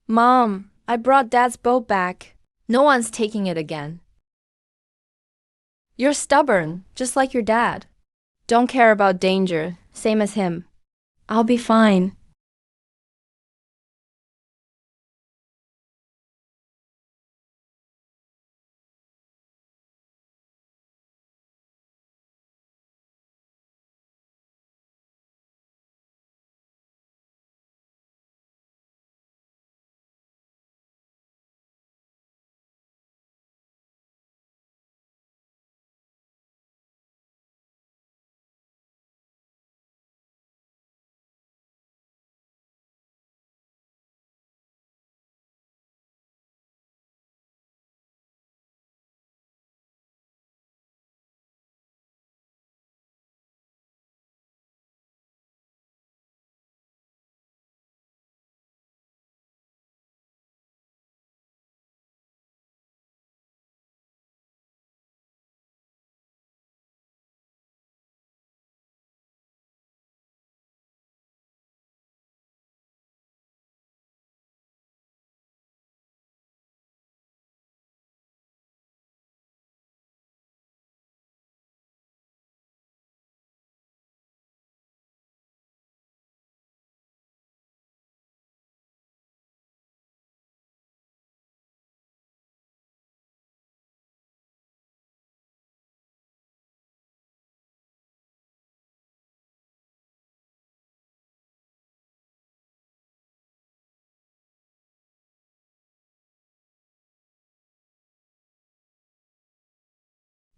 Mom, I brought Dad's boat back. No one's taking it again. You're stubborn, just like your dad. Don't care about danger, same as him. I'll be fine.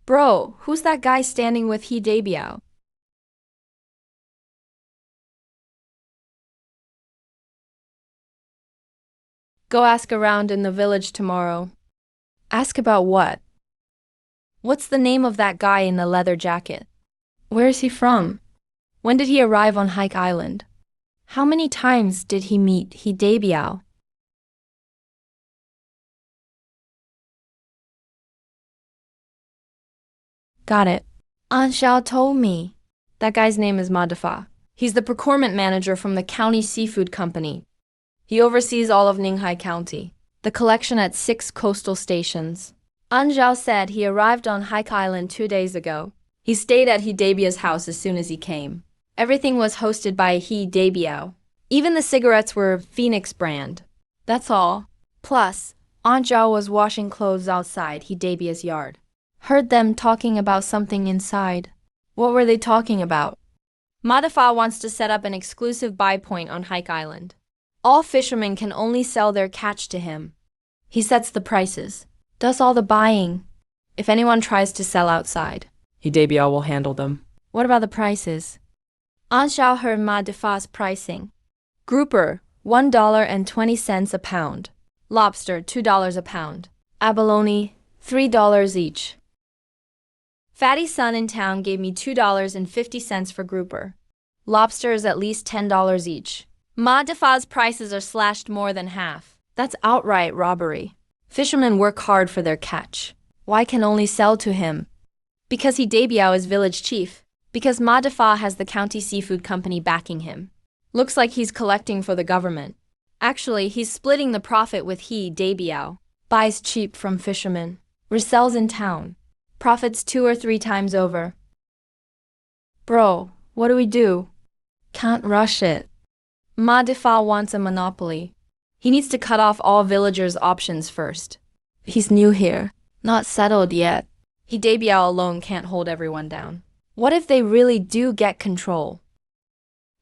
Bro, who's that guy standing with He Debiao? Go ask around in the village tomorrow. Ask about what? What's the name of that guy in the leather jacket? Where is he from? When did he arrive on Hike Island? How many times did he meet He Debiao? Got it. Aunt Xiao told me. That guy's name is Madafa. He's the procurement manager from the county seafood company. He oversees all of Ninghai County, the collection at 6 coastal stations. An Zhao said he arrived on Hike Island 2 days ago. He stayed at He Debia's house as soon as he came. Everything was hosted by He Debiao. Even the cigarettes were Phoenix brand. That's all. Plus, Aunt Zhao was washing clothes outside He Debia's yard. Heard them talking about something inside. What were they talking about? Madafa wants to set up an exclusive buy point on Hike Island. All fishermen can only sell their catch to him. He sets the prices, does all the buying. If anyone tries to sell outside, He Debiao will handle them. what about the prices? An Xiao heard Madafa's pricing. Grouper, $1.20 a pound. Lobster, $2 a pound. Abalone, $3 each. Fatty Son in town gave me $2.50 for grouper. Lobster is at least $10 each. Madafa's prices are slashed more than half. That's outright robbery. Fishermen work hard for their catch. Why can only sell to him? Because He Debiao is village chief. Because Madafa has the county seafood company backing him. Looks like he's collecting for the government. Actually, he's splitting the profit with He Debiao. Buys cheap from fishermen. Resells in town. Profits 2 or 3 times over. Bro, what do we do? Can't rush it. Madafa wants a monopoly. He needs to cut off all villagers' options first. He's new here, not settled yet. He Debiao alone can't hold everyone down. What if they really do get control?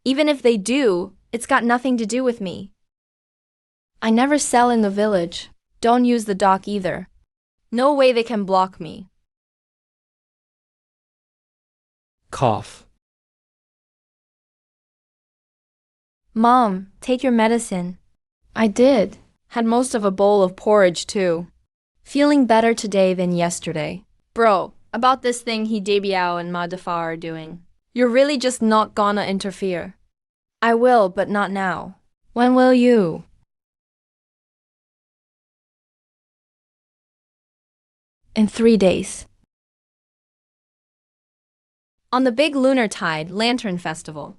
Even if they do, it's got nothing to do with me. I never sell in the village. Don't use the dock either. No way they can block me. Cough. Mom, take your medicine. I did. Had most of a bowl of porridge too. Feeling better today than yesterday. Bro, about this thing He Debiao and Madafa are doing. You're really just not gonna interfere. I will, but not now. When will you? In 3 days. On the big lunar tide lantern festival.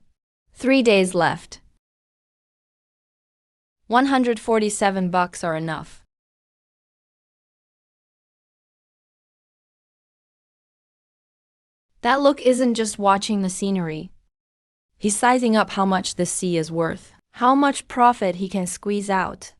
3 days left. $147 are enough. That look isn't just watching the scenery. He's sizing up how much this sea is worth, how much profit he can squeeze out.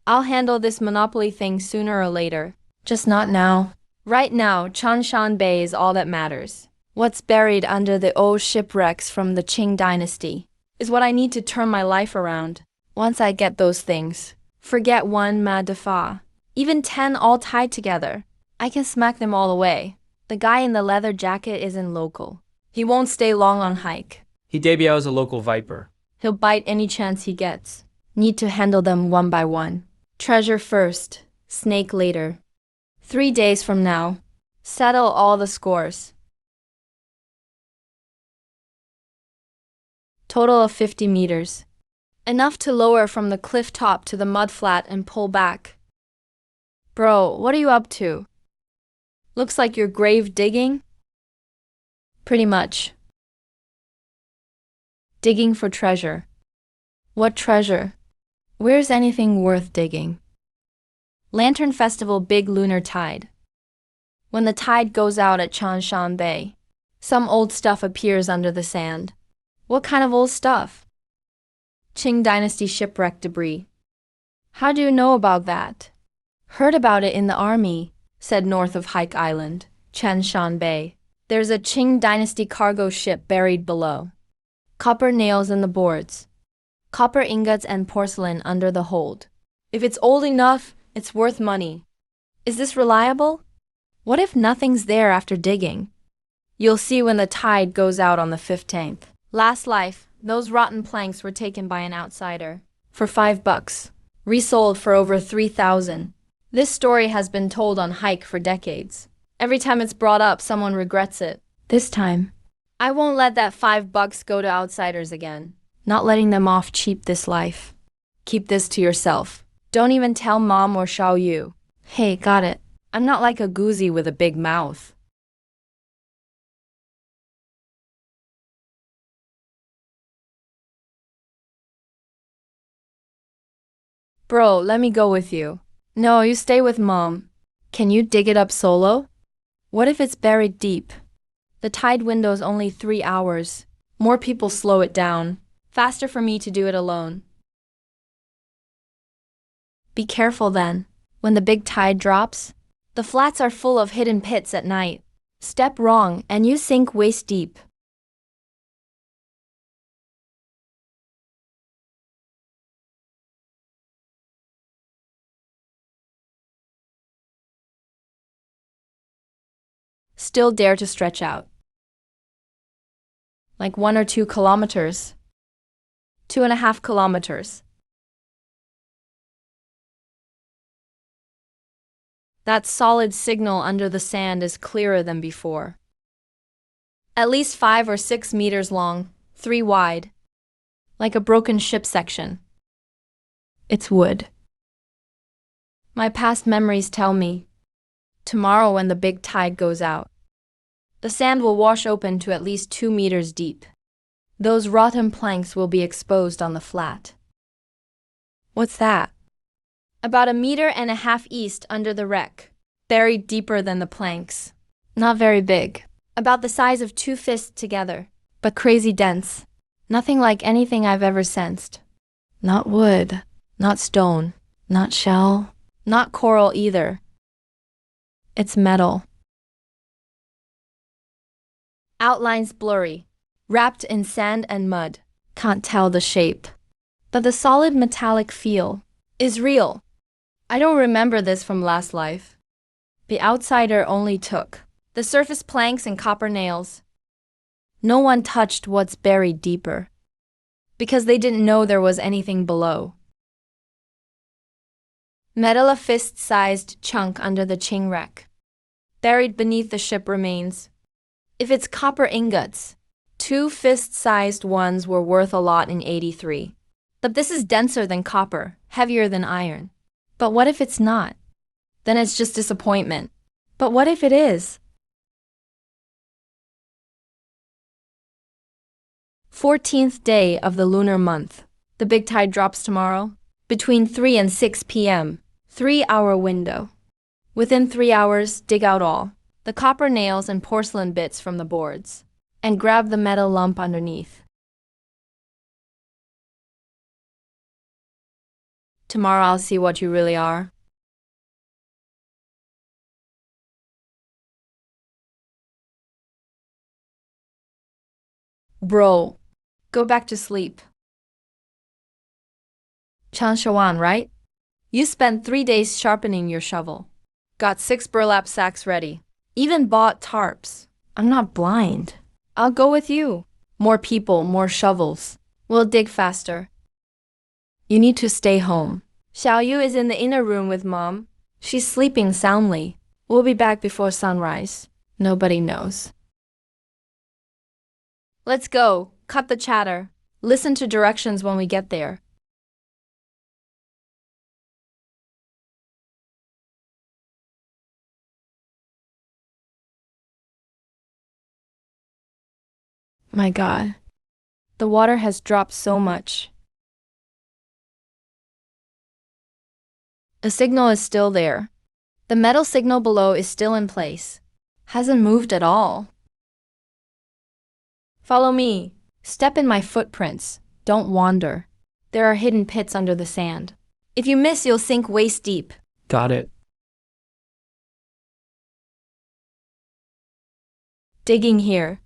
I'll handle this monopoly thing sooner or later, just not now. Right now, Chanshan Bay is all that matters. What's buried under the old shipwrecks from the Qing dynasty is what I need to turn my life around. Once I get those things, forget one ma de fa, even 10 all tied together, I can smack them all away. The guy in the leather jacket isn't local. He won't stay long on hike. He debuts as a local viper. He'll bite any chance he gets. Need to handle them one by one. Treasure first, snake later. 3 days from now, settle all the scores. Total of 50 meters. Enough to lower from the cliff top to the mud flat and pull back. Bro, what are you up to? Looks like you're grave digging? Pretty much. Digging for treasure. What treasure? Where's anything worth digging? Lantern Festival Big Lunar Tide. When the tide goes out at Chanshan Bay, some old stuff appears under the sand. What kind of old stuff? Qing Dynasty shipwreck debris. How do you know about that? Heard about it in the army, said north of Hike Island, Chanshan Bay. There's a Qing Dynasty cargo ship buried below. Copper nails in the boards. Copper ingots and porcelain under the hold. If it's old enough, it's worth money. Is this reliable? What if nothing's there after digging? You'll see when the tide goes out on the 15th. Last life, those rotten planks were taken by an outsider. For $5. Resold for over 3,000. This story has been told on hike for decades. Every time it's brought up, someone regrets it. This time, I won't let that $5 go to outsiders again. Not letting them off cheap this life. Keep this to yourself. Don't even tell mom or Xiao Yu. Hey, got it. I'm not like a goozy with a big mouth. Bro, let me go with you. No, you stay with mom. Can you dig it up solo? What if it's buried deep? The tide window's only 3 hours. More people slow it down. Faster for me to do it alone. Be careful then. When the big tide drops, the flats are full of hidden pits at night. Step wrong and you sink waist deep. Still dare to stretch out. Like 1 or 2 kilometers. 2.5 kilometers. That solid signal under the sand is clearer than before. At least 5 or 6 meters long, 3 wide. Like a broken ship section. It's wood. My past memories tell me, tomorrow when the big tide goes out, the sand will wash open to at least 2 meters deep. Those rotten planks will be exposed on the flat. What's that? About 1.5 meters east under the wreck, buried deeper than the planks. Not very big, about the size of 2 fists together, but crazy dense. Nothing like anything I've ever sensed. Not wood, not stone, not shell, not coral either. It's metal. Outlines blurry, wrapped in sand and mud. Can't tell the shape. But the solid metallic feel is real. I don't remember this from last life. The outsider only took the surface planks and copper nails. No one touched what's buried deeper, because they didn't know there was anything below. Metal a fist-sized chunk under the Qing wreck, buried beneath the ship remains. If it's copper ingots, 2 fist-sized ones were worth a lot in '83. But this is denser than copper, heavier than iron. But what if it's not? Then it's just disappointment. But what if it is? 14th day of the lunar month. The big tide drops tomorrow. Between 3 and 6 p.m. 3-hour window. Within 3 hours, dig out all the copper nails and porcelain bits from the boards, and grab the metal lump underneath. Tomorrow I'll see what you really are. Bro, go back to sleep. Changshawan, right? You spent 3 days sharpening your shovel. Got 6 burlap sacks ready. Even bought tarps. I'm not blind. I'll go with you. More people, more shovels. We'll dig faster. You need to stay home. Xiaoyu is in the inner room with Mom. She's sleeping soundly. We'll be back before sunrise. Nobody knows. Let's go. Cut the chatter. Listen to directions when we get there. My God. The water has dropped so much. The signal is still there. The metal signal below is still in place. Hasn't moved at all. Follow me. Step in my footprints. Don't wander. There are hidden pits under the sand. If you miss, you'll sink waist deep. Got it. Digging here.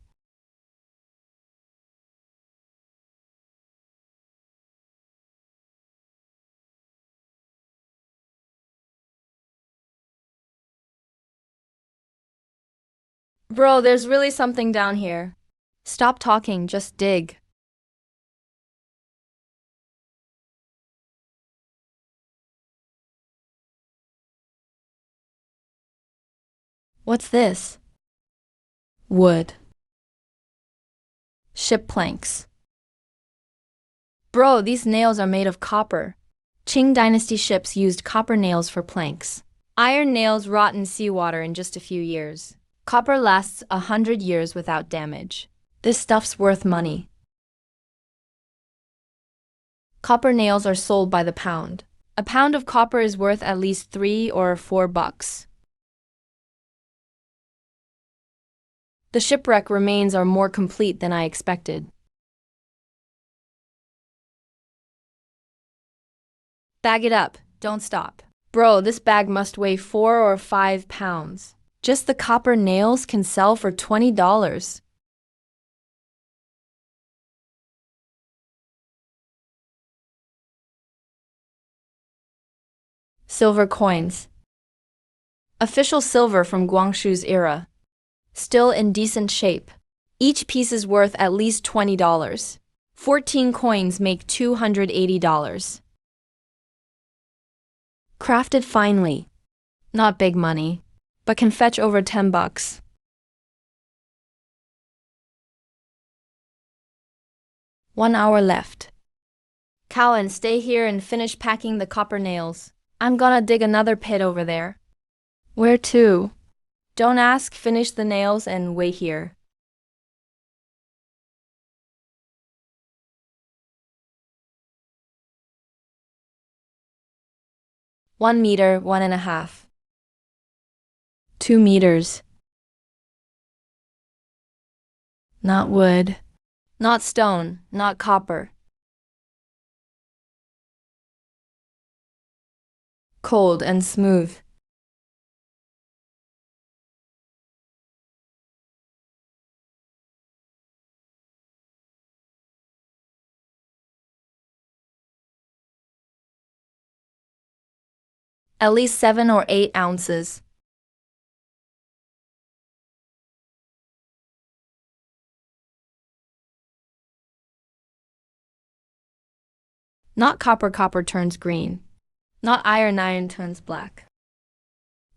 Bro, there's really something down here. Stop talking, just dig. What's this? Wood. Ship planks. Bro, these nails are made of copper. Qing Dynasty ships used copper nails for planks. Iron nails rot in seawater in just a few years. Copper lasts 100 years without damage. This stuff's worth money. Copper nails are sold by the pound. A pound of copper is worth at least $3 or $4. The shipwreck remains are more complete than I expected. Bag it up, don't stop. Bro, this bag must weigh 4 or 5 pounds. Just the copper nails can sell for $20. Silver coins. Official silver from Guangxu's era. Still in decent shape. Each piece is worth at least $20. 14 coins make $280. Crafted finely. Not big money, but can fetch over $10. One hour left. Cowan, stay here and finish packing the copper nails. I'm gonna dig another pit over there. Where to? Don't ask, finish the nails and wait here. One meter, 1.5. 2 meters. Not wood. Not stone, not copper. Cold and smooth. At least 7 or 8 ounces. Not copper turns green. Not iron turns black.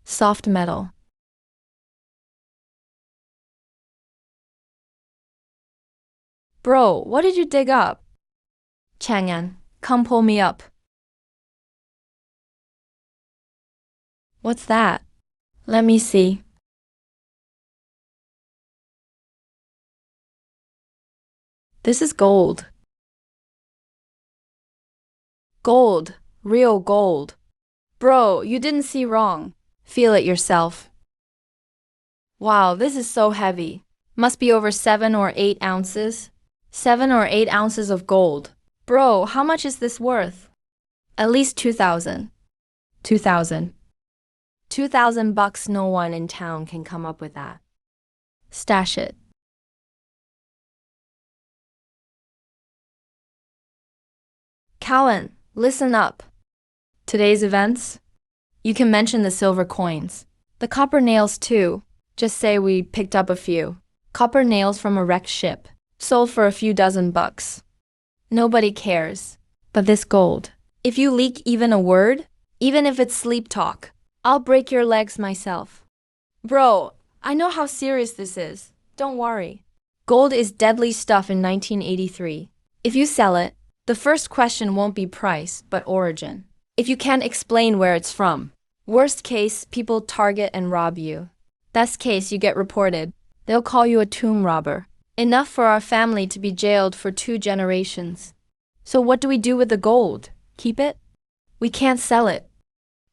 Soft metal. Bro, what did you dig up? Chang'an, come pull me up. What's that? Let me see. This is gold. Gold. Real gold. Bro, you didn't see wrong. Feel it yourself. Wow, this is so heavy. Must be over 7 or 8 ounces. 7 or 8 ounces of gold. Bro, how much is this worth? At least 2,000. 2,000. 2,000 bucks, no one in town can come up with that. Stash it. Callan, listen up. Today's events? You can mention the silver coins. The copper nails too. Just say we picked up a few. Copper nails from a wrecked ship. Sold for a few dozen bucks. Nobody cares. But this gold. If you leak even a word, even if it's sleep talk, I'll break your legs myself. Bro, I know how serious this is. Don't worry. Gold is deadly stuff in 1983. If you sell it, the first question won't be price, but origin. If you can't explain where it's from. Worst case, people target and rob you. Best case, you get reported. They'll call you a tomb robber. Enough for our family to be jailed for 2 generations. So what do we do with the gold? Keep it? We can't sell it.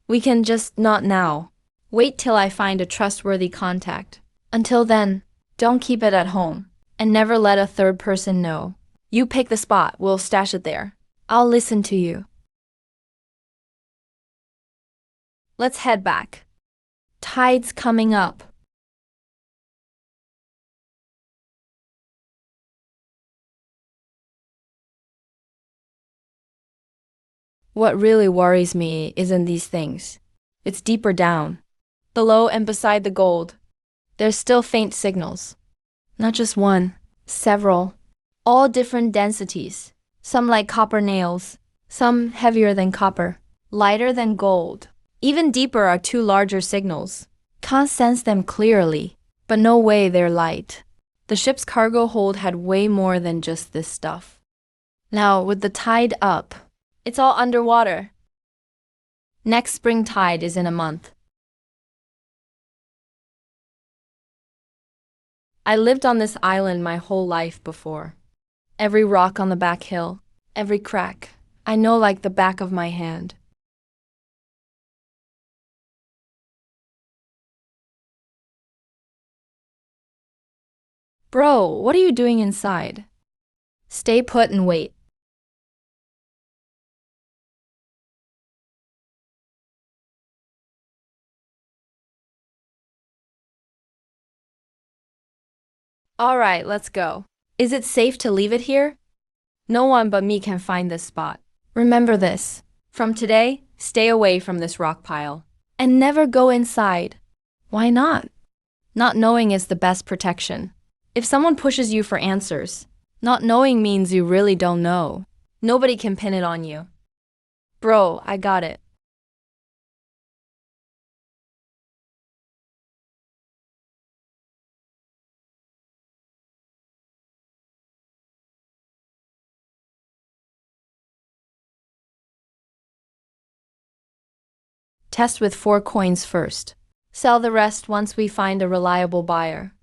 We can just not now. Wait till I find a trustworthy contact. Until then, don't keep it at home. And never let a third person know. You pick the spot, we'll stash it there. I'll listen to you. Let's head back. Tide's coming up. What really worries me isn't these things. It's deeper down. Below and beside the gold. There's still faint signals. Not just one, several. All different densities. Some like copper nails. Some heavier than copper. Lighter than gold. Even deeper are 2 larger signals. Can't sense them clearly, but no way they're light. The ship's cargo hold had way more than just this stuff. Now, with the tide up, it's all underwater. Next spring tide is in a month. I lived on this island my whole life before. Every rock on the back hill, every crack, I know like the back of my hand. Bro, what are you doing inside? Stay put and wait. All right, let's go. Is it safe to leave it here? No one but me can find this spot. Remember this. From today, stay away from this rock pile. And never go inside. Why not? Not knowing is the best protection. If someone pushes you for answers, not knowing means you really don't know. Nobody can pin it on you. Bro, I got it. Test with 4 coins first. Sell the rest once we find a reliable buyer.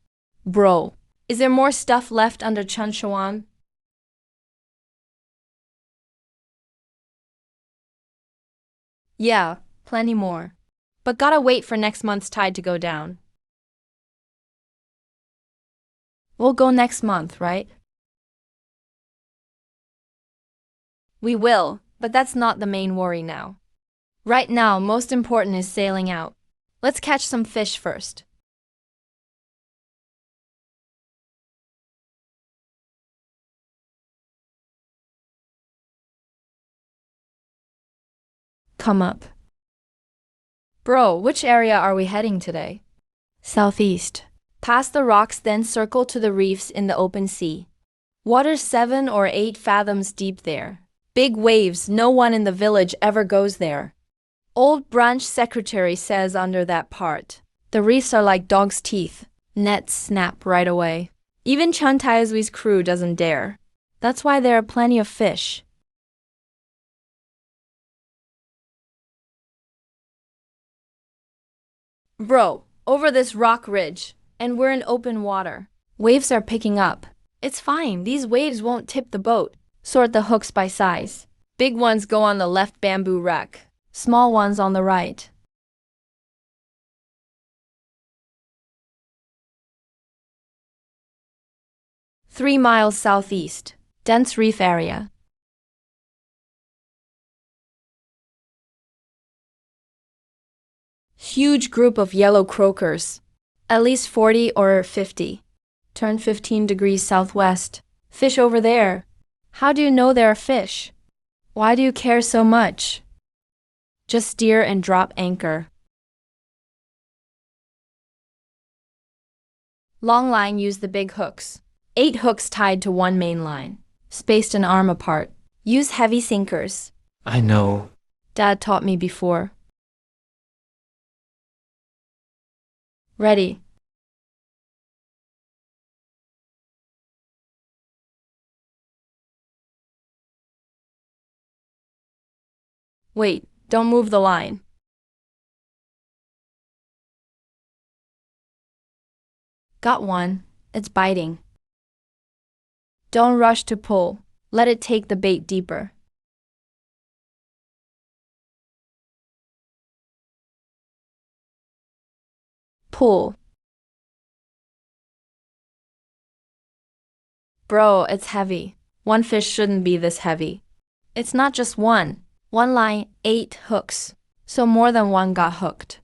Bro, is there more stuff left under Chunchuan? Yeah, plenty more. But gotta wait for next month's tide to go down. We'll go next month, right? We will, but that's not the main worry now. Right now, most important is sailing out. Let's catch some fish first. Come up. Bro, which area are we heading today? Southeast. Past the rocks, then circle to the reefs in the open sea. Water's 7 or 8 fathoms deep there. Big waves, no one in the village ever goes there. Old branch secretary says under that part. The reefs are like dog's teeth. Nets snap right away. Even Chantaizui's crew doesn't dare. That's why there are plenty of fish. Bro, over this rock ridge, and we're in open water. Waves are picking up. It's fine, these waves won't tip the boat. Sort the hooks by size. Big ones go on the left bamboo rack, small ones on the right. Three miles southeast, dense reef area. Huge group of yellow croakers, at least 40 or 50. Turn 15 degrees southwest. Fish over there. How do you know there are fish? Why do you care so much? Just steer and drop anchor. Long line, use the big hooks. 8 hooks tied to one main line, spaced an arm apart. Use heavy sinkers. I know. Dad taught me before. Ready. Wait, don't move the line. Got one. It's biting. Don't rush to pull. Let it take the bait deeper. Pull. Bro, it's heavy. One fish shouldn't be this heavy. It's not just one. One line, 8 hooks. So more than one got hooked.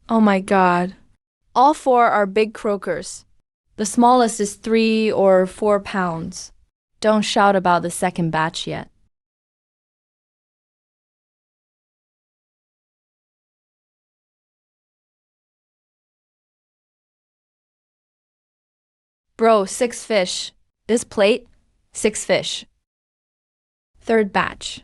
Oh my God. All 4 are big croakers. The smallest is 3 or 4 pounds. Don't shout about the second batch yet. Bro, 6 fish. This plate, 6 fish. Third batch.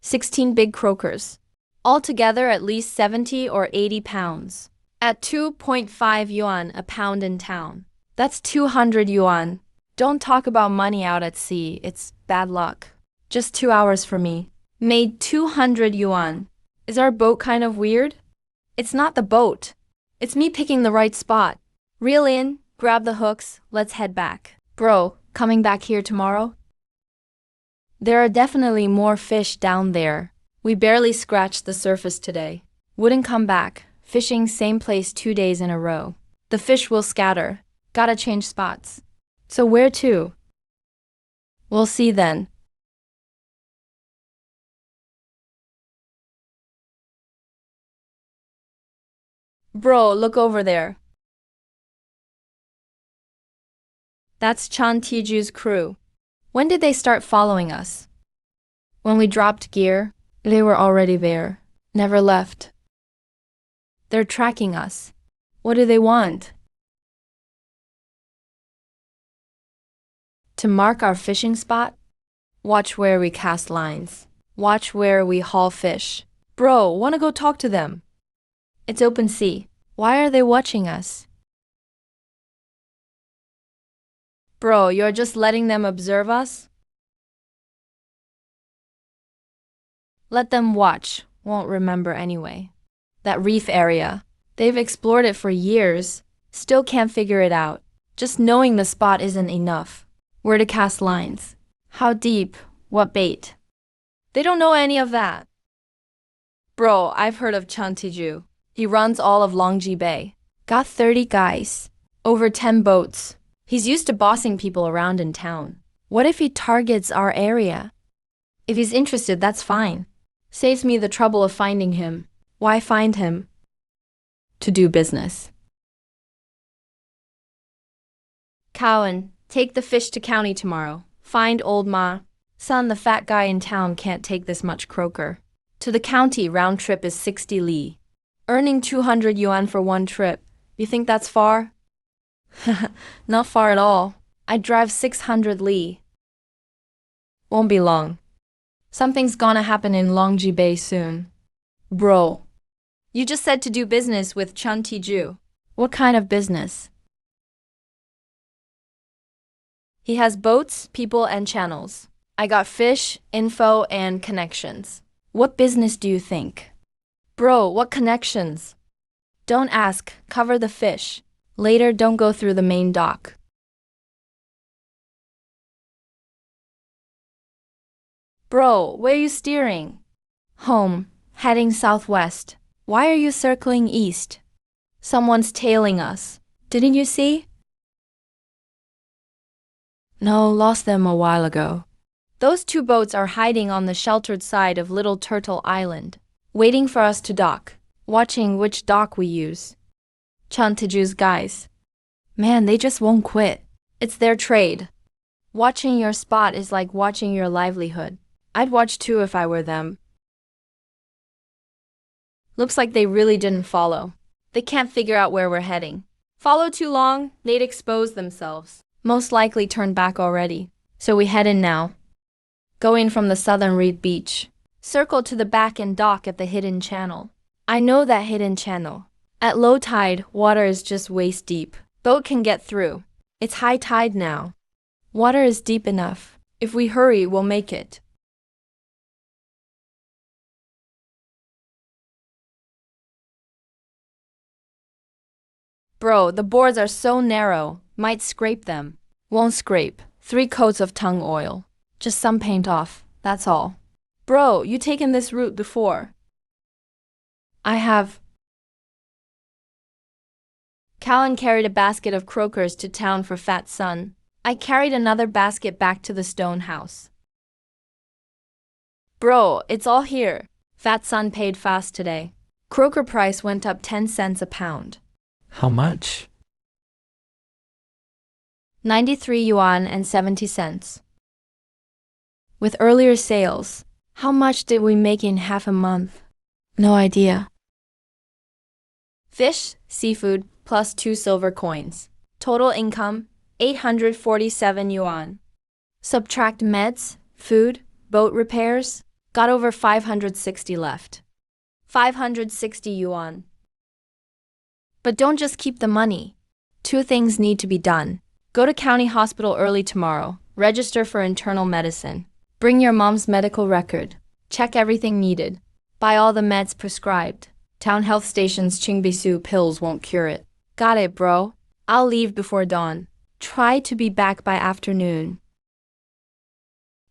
$16 big croakers. Altogether at least 70 or 80 pounds. At 2.5 yuan a pound in town. That's 200 yuan. Don't talk about money out at sea, it's bad luck. Just 2 hours for me. Made 200 yuan. Is our boat kind of weird? It's not the boat. It's me picking the right spot. Reel in, grab the hooks, let's head back. Bro, coming back here tomorrow? There are definitely more fish down there. We barely scratched the surface today. Wouldn't come back. Fishing same place 2 days in a row. The fish will scatter. Gotta change spots. So where to? We'll see then. Bro, look over there. That's Chan Tiju's crew. When did they start following us? When we dropped gear, they were already there. Never left. They're tracking us. What do they want? To mark our fishing spot? Watch where we cast lines. Watch where we haul fish. Bro, wanna go talk to them? It's open sea. Why are they watching us? Bro, you're just letting them observe us? Let them watch. Won't remember anyway. That reef area. They've explored it for years. Still can't figure it out. Just knowing the spot isn't enough. Where to cast lines. How deep. What bait. They don't know any of that. Bro, I've heard of Chan Tiju. He runs all of Longji Bay. Got 30 guys. Over 10 boats. He's used to bossing people around in town. What if he targets our area? If he's interested, that's fine. Saves me the trouble of finding him. Why find him? To do business. Cowan, take the fish to county tomorrow. Find old Ma. Son, the fat guy in town can't take this much croaker. To the county, round trip is 60 li. Earning 200 yuan for one trip. You think that's far? Not far at all. I drive 600 li. Won't be long. Something's gonna happen in Longji Bay soon. Bro, you just said to do business with Chun Tiju. What kind of business? He has boats, people, and channels. I got fish, info, and connections. What business do you think? Bro, what connections? Don't ask, cover the fish. Later, don't go through the main dock. Bro, where are you steering? Home, heading southwest. Why are you circling east? Someone's tailing us. Didn't you see? No, lost them a while ago. Those two boats are hiding on the sheltered side of Little Turtle Island, waiting for us to dock, watching which dock we use. Chun Tiju's guys. Man, they just won't quit. It's their trade. Watching your spot is like watching your livelihood. I'd watch too if I were them. Looks like they really didn't follow. They can't figure out where we're heading. Follow too long, they'd expose themselves. Most likely turn back already. So we head in now. Go in from the southern reed beach. Circle to the back and dock at the hidden channel. I know that hidden channel. At low tide, water is just waist deep. Boat can get through. It's high tide now. Water is deep enough. If we hurry, we'll make it. Bro, the boards are so narrow, might scrape them. Won't scrape. 3 coats of tung oil. Just some paint off, that's all. Bro, you taken this route before. I have. Callan carried a basket of croakers to town for Fat Son. I carried another basket back to the stone house. Bro, it's all here. Fat Son paid fast today. Croaker price went up 10 cents a pound. How much? 93 yuan and 70 cents. With earlier sales, how much did we make in half a month? No idea. Fish, seafood, plus 2 silver coins. Total income, 847 yuan. Subtract meds, food, boat repairs, got over 560 left. 560 yuan. But don't just keep the money. 2 things need to be done. Go to county hospital early tomorrow. Register for internal medicine. Bring your mom's medical record. Check everything needed. Buy all the meds prescribed. Town health station's Qingbisu pills won't cure it. Got it, bro. I'll leave before dawn. Try to be back by afternoon.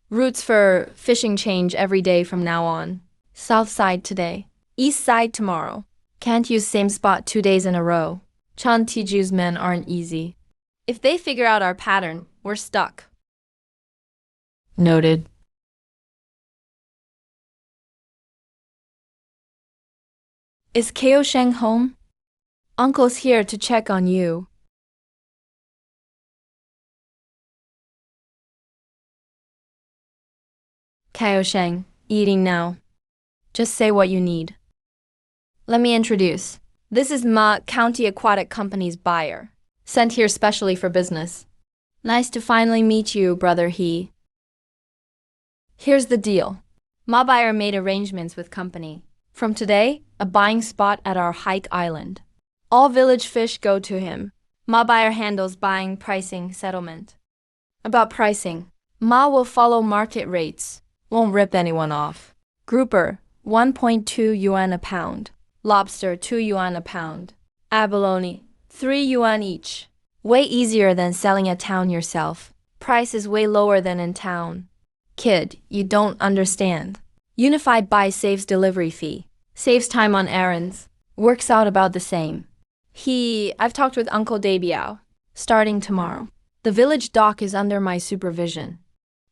Routes for fishing change every day from now on. South side today. East side tomorrow. Can't use same spot 2 days in a row. Chun Tiju's men aren't easy. If they figure out our pattern, we're stuck. Noted. Is Kao Sheng home? Uncle's here to check on you. Kao Sheng, eating now. Just say what you need. Let me introduce. This is Ma, County Aquatic Company's buyer. Sent here specially for business. Nice to finally meet you, brother he. Here's the deal. Ma buyer made arrangements with company. From today, a buying spot at our hike island. All village fish go to him. Ma buyer handles buying, pricing, settlement. About pricing, Ma will follow market rates. Won't rip anyone off. Grouper, 1.2 yuan a pound. Lobster, 2 yuan a pound. Abalone, 3 yuan each. Way easier than selling at town yourself. Price is way lower than in town. Kid, you don't understand. Unified buy saves delivery fee. Saves time on errands. Works out about the same. I've talked with Uncle Dabiao. Starting tomorrow. The village dock is under my supervision.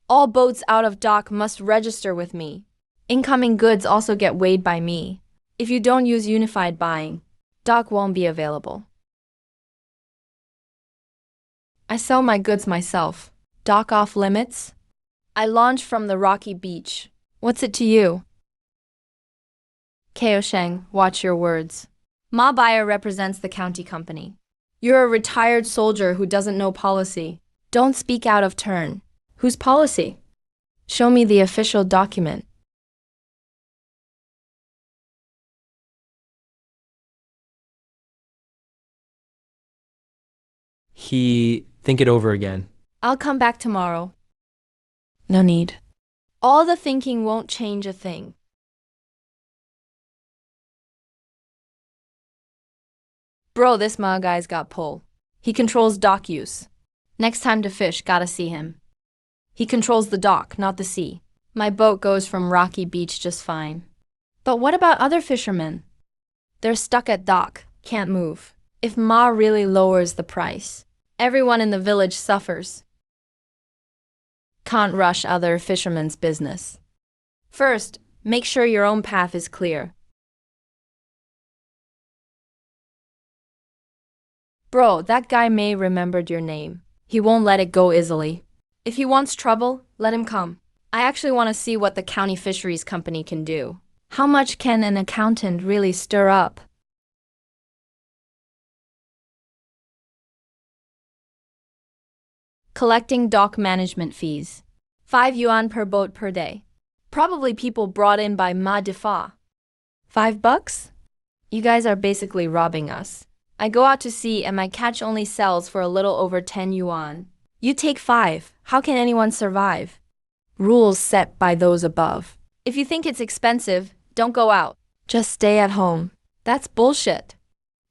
All boats out of dock must register with me. Incoming goods also get weighed by me. If you don't use unified buying, dock won't be available. I sell my goods myself. Dock off limits? I launch from the rocky beach. What's it to you? Kao Sheng, watch your words. Ma buyer represents the county company. You're a retired soldier who doesn't know policy. Don't speak out of turn. Whose policy? Show me the official document. Think it over again. I'll come back tomorrow. No need. All the thinking won't change a thing. Bro, this Ma guy's got pull. He controls dock use. Next time to fish, gotta see him. He controls the dock, not the sea. My boat goes from Rocky Beach just fine. But what about other fishermen? They're stuck at dock, can't move. If Ma really lowers the price, everyone in the village suffers. Can't rush other fishermen's business. First, make sure your own path is clear. Bro, that guy may remembered your name. He won't let it go easily. If he wants trouble, let him come. I actually want to see what the county fisheries company can do. How much can an accountant really stir up? Collecting dock management fees. 5 yuan per boat per day. Probably people brought in by Ma Defa. $5? You guys are basically robbing us. I go out to sea and my catch only sells for a little over 10 yuan. You take 5. How can anyone survive? Rules set by those above. If you think it's expensive, don't go out. Just stay at home. That's bullshit.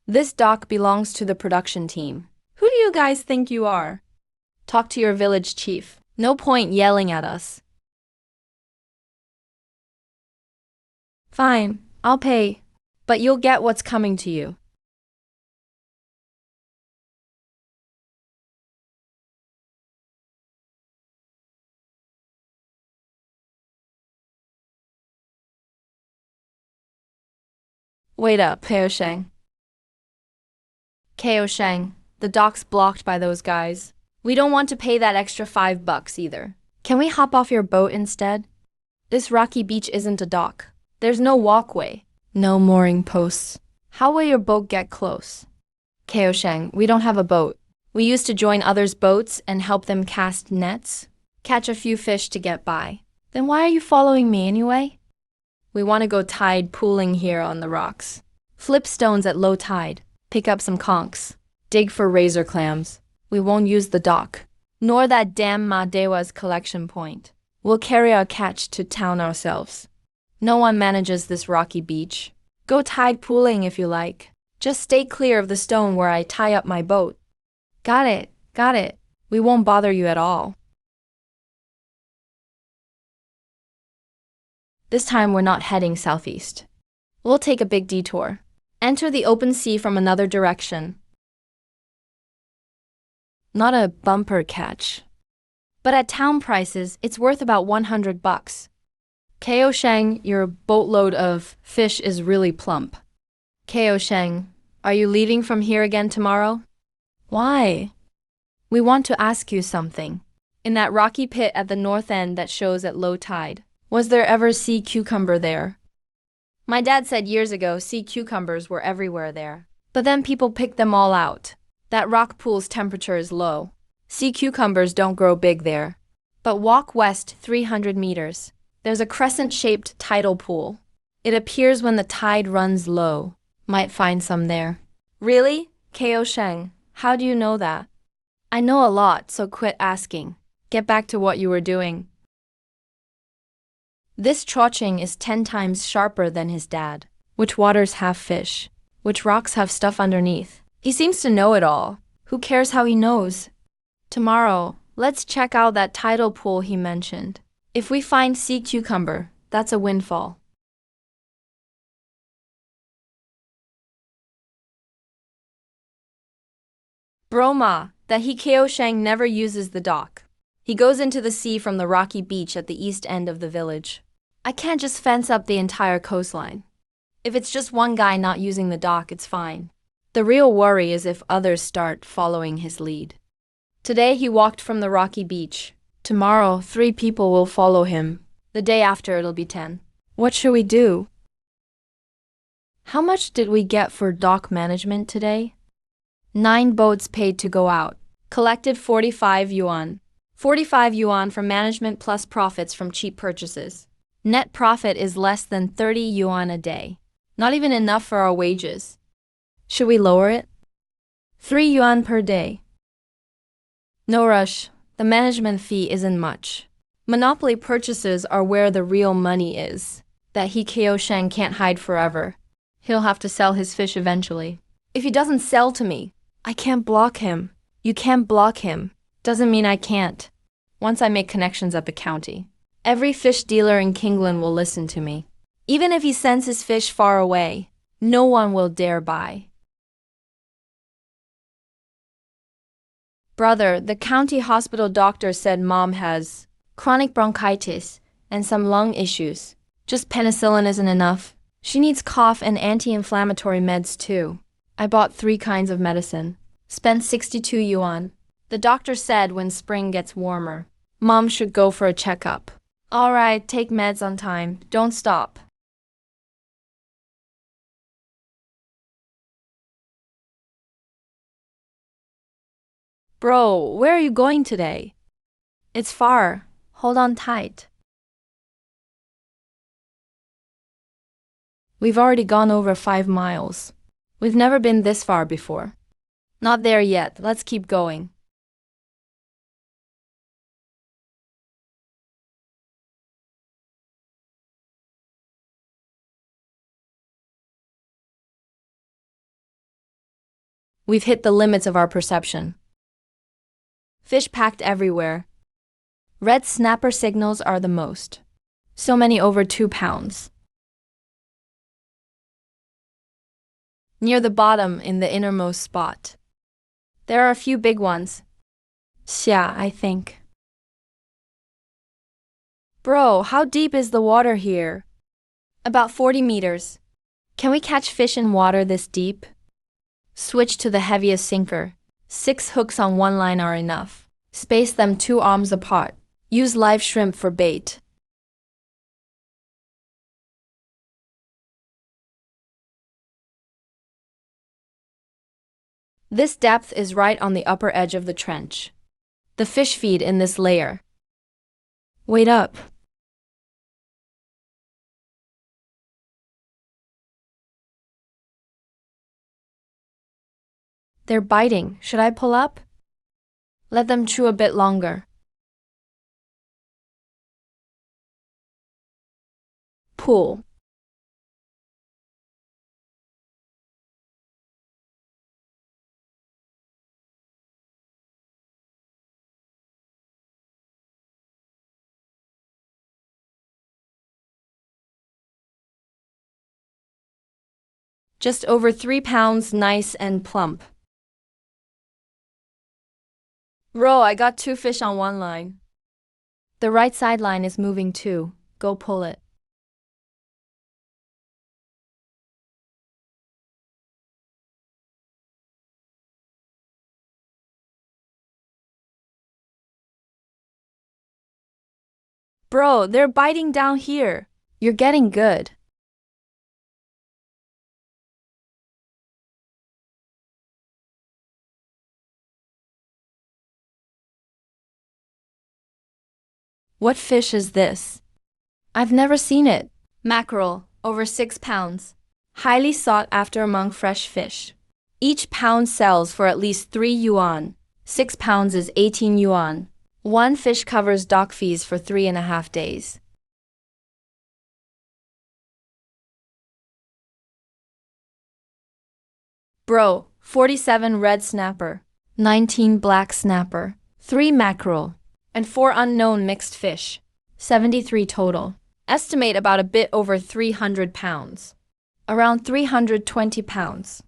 This dock belongs to the production team. Who do you guys think you are? Talk to your village chief. No point yelling at us. Fine, I'll pay. But you'll get what's coming to you. Wait up, Kao Sheng. Kao Sheng, the dock's blocked by those guys. We don't want to pay that extra $5 either. Can we hop off your boat instead? This rocky beach isn't a dock. There's no walkway, no mooring posts. How will your boat get close? Kao Sheng, we don't have a boat. We used to join others' boats and help them cast nets, catch a few fish to get by. Then why are you following me anyway? We want to go tide pooling here on the rocks. Flip stones at low tide, pick up some conchs, dig for razor clams. We won't use the dock, nor that damn Ma Dewa's collection point. We'll carry our catch to town ourselves. No one manages this rocky beach. Go tide pooling if you like. Just stay clear of the stone where I tie up my boat. Got it, got it. We won't bother you at all. This time we're not heading southeast. We'll take a big detour. Enter the open sea from another direction. Not a bumper catch. But at town prices, it's worth about $100. Kao Sheng, your boatload of fish is really plump. Kao Sheng, are you leaving from here again tomorrow? Why? We want to ask you something. In that rocky pit at the north end that shows at low tide, was there ever sea cucumber there? My dad said years ago sea cucumbers were everywhere there. But then people picked them all out. That rock pool's temperature is low. Sea cucumbers don't grow big there. But walk west 300 meters. There's a crescent-shaped tidal pool. It appears when the tide runs low. Might find some there. Really? Kao Sheng, how do you know that? I know a lot, so quit asking. Get back to what you were doing. This Choching is 10 times sharper than his dad. Which waters have fish? Which rocks have stuff underneath? He seems to know it all. Who cares how he knows? Tomorrow, let's check out that tidal pool he mentioned. If we find sea cucumber, that's a windfall. Broma, that Kao Sheng never uses the dock. He goes into the sea from the rocky beach at the east end of the village. I can't just fence up the entire coastline. If it's just one guy not using the dock, it's fine. The real worry is if others start following his lead. Today he walked from the rocky beach. Tomorrow, 3 people will follow him. The day after, it'll be 10. What should we do? How much did we get for dock management today? 9 boats paid to go out. Collected 45 yuan. 45 yuan from management plus profits from cheap purchases. Net profit is less than 30 yuan a day. Not even enough for our wages. Should we lower it? 3 yuan per day. No rush. The management fee isn't much. Monopoly purchases are where the real money is. That he Sheng can't hide forever. He'll have to sell his fish eventually. If he doesn't sell to me, I can't block him. You can't block him. Doesn't mean I can't. Once I make connections at the county, every fish dealer in Kingland will listen to me. Even if he sends his fish far away, no one will dare buy. Brother, the county hospital doctor said mom has chronic bronchitis and some lung issues. Just penicillin isn't enough. She needs cough and anti-inflammatory meds too. I bought 3 kinds of medicine. Spent 62 yuan. The doctor said when spring gets warmer, mom should go for a checkup. Alright, take meds on time. Don't stop. Bro, where are you going today? It's far. Hold on tight. We've already gone over 5 miles. We've never been this far before. Not there yet. Let's keep going. We've hit the limits of our perception. Fish packed everywhere. Red snapper signals are the most. So many over 2 pounds. Near the bottom in the innermost spot. There are a few big ones. Xia, I think. Bro, how deep is the water here? About 40 meters. Can we catch fish in water this deep? Switch to the heaviest sinker. 6 hooks on one line are enough. Space them 2 arms apart. Use live shrimp for bait. This depth is right on the upper edge of the trench. The fish feed in this layer. Wait up. They're biting. Should I pull up? Let them chew a bit longer. Pull. Just over 3 pounds, nice and plump. Bro, I got 2 fish on one line. The right sideline is moving too. Go pull it. Bro, they're biting down here. You're getting good. What fish is this? I've never seen it. Mackerel, over 6 pounds. Highly sought after among fresh fish. Each pound sells for at least 3 yuan. 6 pounds is 18 yuan. One fish covers dock fees for 3.5 days. Bro, 47 red snapper, 19 black snapper, 3 mackerel, and 4 unknown mixed fish. 73 total. Estimate about a bit over 300 pounds. Around 320 pounds.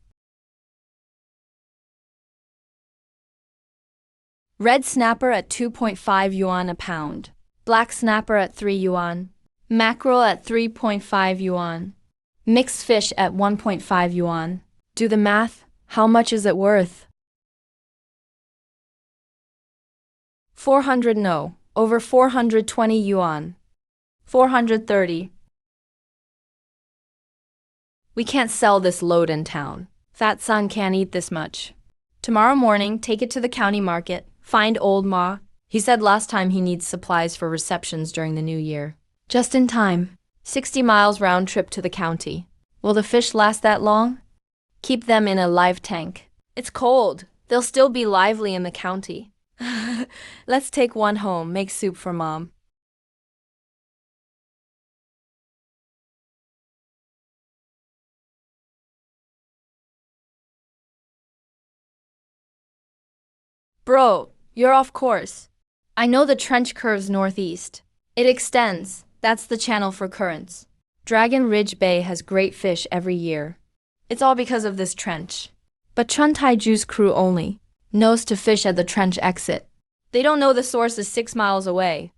Red snapper at 2.5 yuan a pound. Black snapper at 3 yuan. Mackerel at 3.5 yuan. Mixed fish at 1.5 yuan. Do the math. How much is it worth? 400 no. Over 420 yuan. 430. We can't sell this load in town. Fat son can't eat this much. Tomorrow morning, take it to the county market. Find old Ma. He said last time he needs supplies for receptions during the new year. Just in time. 60 miles round trip to the county. Will the fish last that long? Keep them in a live tank. It's cold. They'll still be lively in the county. Let's take one home, make soup for Mom. Bro, you're off course. I know the trench curves northeast. It extends. That's the channel for currents. Dragon Ridge Bay has great fish every year. It's all because of this trench. But Chun Tai-ju's crew only knows to fish at the trench exit. They don't know the source is 6 miles away.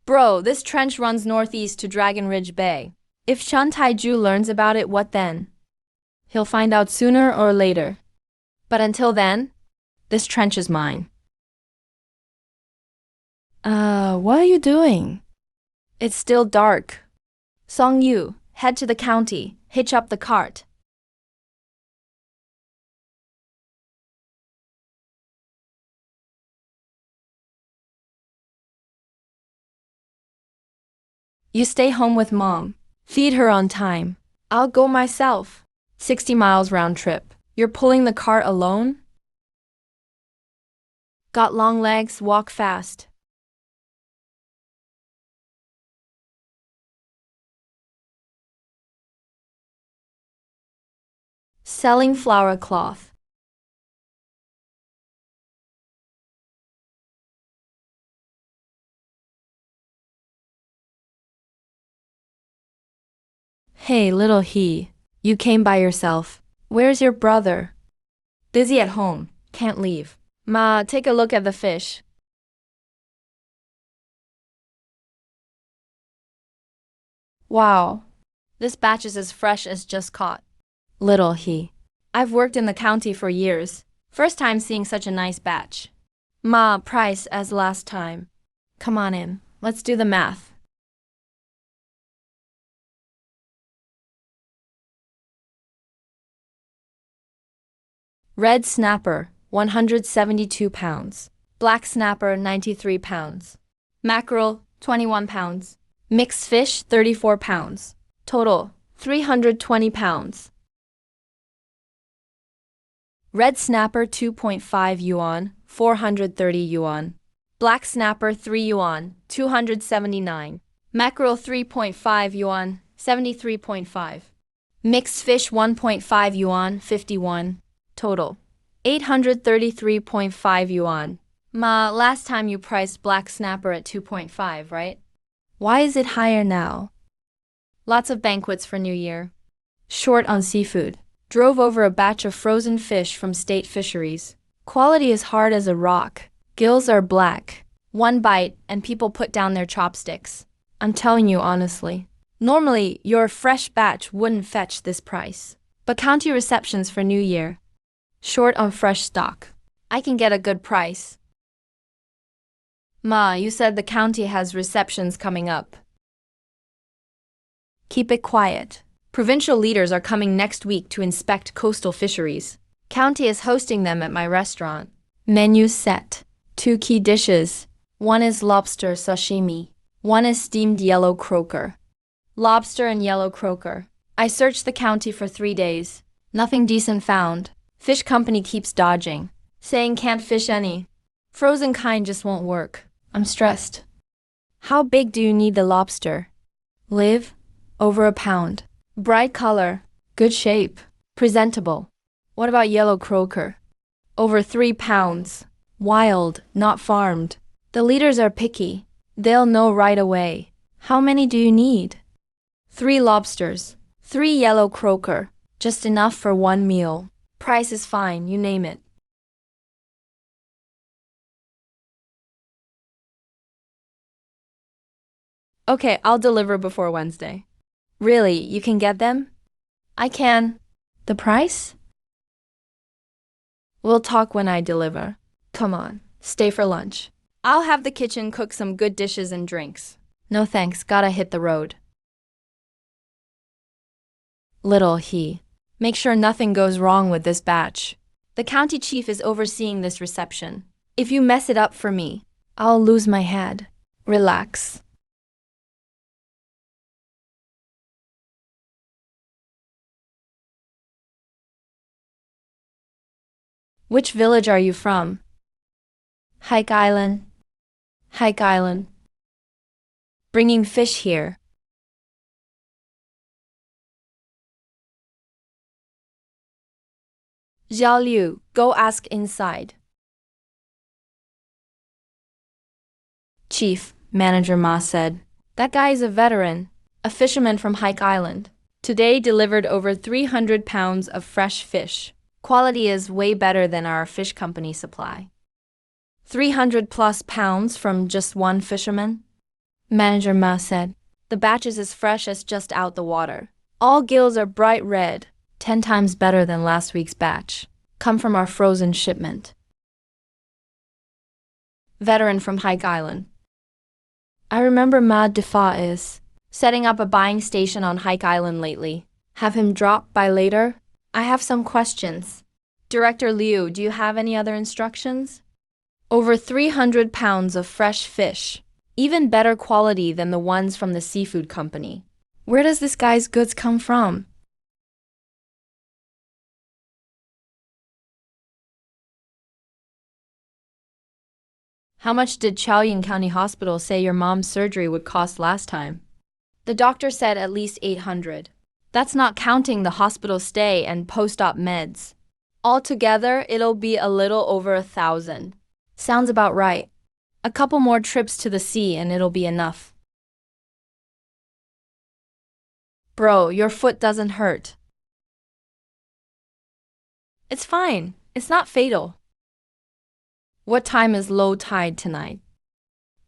Bro, this trench runs northeast to Dragon Ridge Bay. If Chun Tai-ju learns about it, what then? He'll find out sooner or later. But until then, this trench is mine. What are you doing? It's still dark. Song Yu, head to the county, hitch up the cart. You stay home with Mom. Feed her on time. I'll go myself. 60 miles round trip. You're pulling the cart alone? Got long legs, walk fast. Selling flower cloth. Hey, little he. You came by yourself. Where's your brother? Busy at home. Can't leave. Ma, take a look at the fish. Wow. This batch is as fresh as just caught. Little he. I've worked in the county for years. First time seeing such a nice batch. Ma, price as last time. Come on in. Let's do the math. Red snapper, 172 pounds. Black snapper, 93 pounds. Mackerel, 21 pounds. Mixed fish, 34 pounds. Total, 320 pounds. Red snapper, 2.5 yuan, 430 yuan. Black snapper, 3 yuan, 279. Mackerel, 3.5 yuan, 73.5. Mixed fish, 1.5 yuan, 51. Total, 833.5 yuan. Ma, last time you priced black snapper at 2.5, right? Why is it higher now? Lots of banquets for New Year. Short on seafood. Drove over a batch of frozen fish from state fisheries. Quality is hard as a rock. Gills are black. One bite and people put down their chopsticks. I'm telling you honestly. Normally, your fresh batch wouldn't fetch this price. But county receptions for New Year. Short on fresh stock. I can get a good price. Ma, you said the county has receptions coming up. Keep it quiet. Provincial leaders are coming next week to inspect coastal fisheries. County is hosting them at my restaurant. Menu set. 2 key dishes. One is lobster sashimi. One is steamed yellow croaker. Lobster and yellow croaker. I searched the county for 3 days. Nothing decent found. Fish company keeps dodging, saying can't fish any. Frozen kind just won't work. I'm stressed. How big do you need the lobster? Live? Over a pound. Bright color. Good shape. Presentable. What about yellow croaker? Over 3 pounds. Wild, not farmed. The leaders are picky. They'll know right away. How many do you need? 3 lobsters. 3 yellow croaker. Just enough for 1 meal. Price is fine, you name it. Okay, I'll deliver before Wednesday. Really, you can get them? I can. The price? We'll talk when I deliver. Come on, stay for lunch. I'll have the kitchen cook some good dishes and drinks. No thanks, gotta hit the road. Little he. Make sure nothing goes wrong with this batch. The county chief is overseeing this reception. If you mess it up for me, I'll lose my head. Relax. Which village are you from? Hike Island. Hike Island. Bringing fish here. Xiao Liu, go ask inside. Chief, Manager Ma said. That guy is a veteran, a fisherman from Hike Island. Today delivered over 300 pounds of fresh fish. Quality is way better than our fish company supply. 300 plus pounds from just one fisherman? Manager Ma said. The batch is as fresh as just out the water. All gills are bright red, 10 times better than last week's batch. Come from our frozen shipment. Veteran from Hike Island. I remember Ma Defa is setting up a buying station on Hike Island lately. Have him drop by later? I have some questions. Director Liu, do you have any other instructions? Over 300 pounds of fresh fish. Even better quality than the ones from the seafood company. Where does this guy's goods come from? How much did Chaoying County Hospital say your mom's surgery would cost last time? The doctor said at least 800. That's not counting the hospital stay and post-op meds. Altogether, it'll be a little over 1,000. Sounds about right. A couple more trips to the sea and it'll be enough. Bro, your foot doesn't hurt. It's fine. It's not fatal. What time is low tide tonight?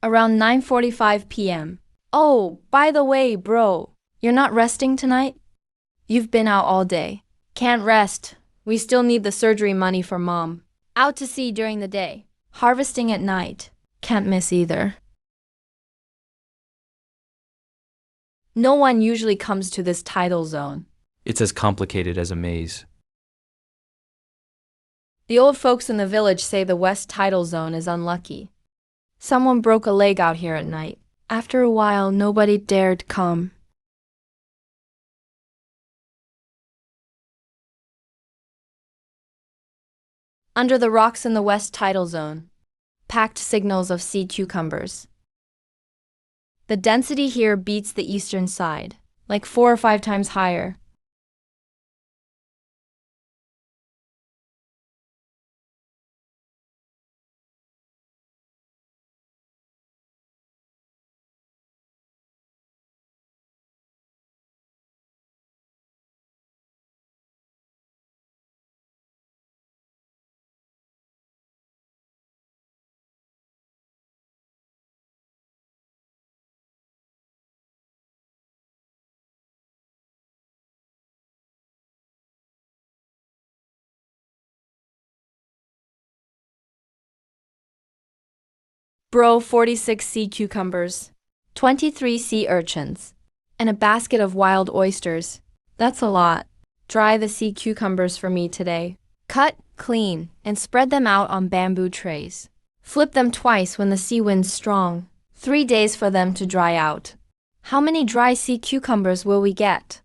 Around 9:45 p.m. Oh, by the way, bro, you're not resting tonight? You've been out all day. Can't rest. We still need the surgery money for mom. Out to sea during the day. Harvesting at night. Can't miss either. No one usually comes to this tidal zone. It's as complicated as a maze. The old folks in the village say the west tidal zone is unlucky. Someone broke a leg out here at night. After a while, nobody dared come. Under the rocks in the west tidal zone, packed signals of sea cucumbers. The density here beats the eastern side, like 4 or 5 times higher. Bro, 46 sea cucumbers, 23 sea urchins, and a basket of wild oysters. That's a lot. Dry the sea cucumbers for me today. Cut, clean, and spread them out on bamboo trays. Flip them twice when the sea wind's strong. 3 days for them to dry out. How many dry sea cucumbers will we get?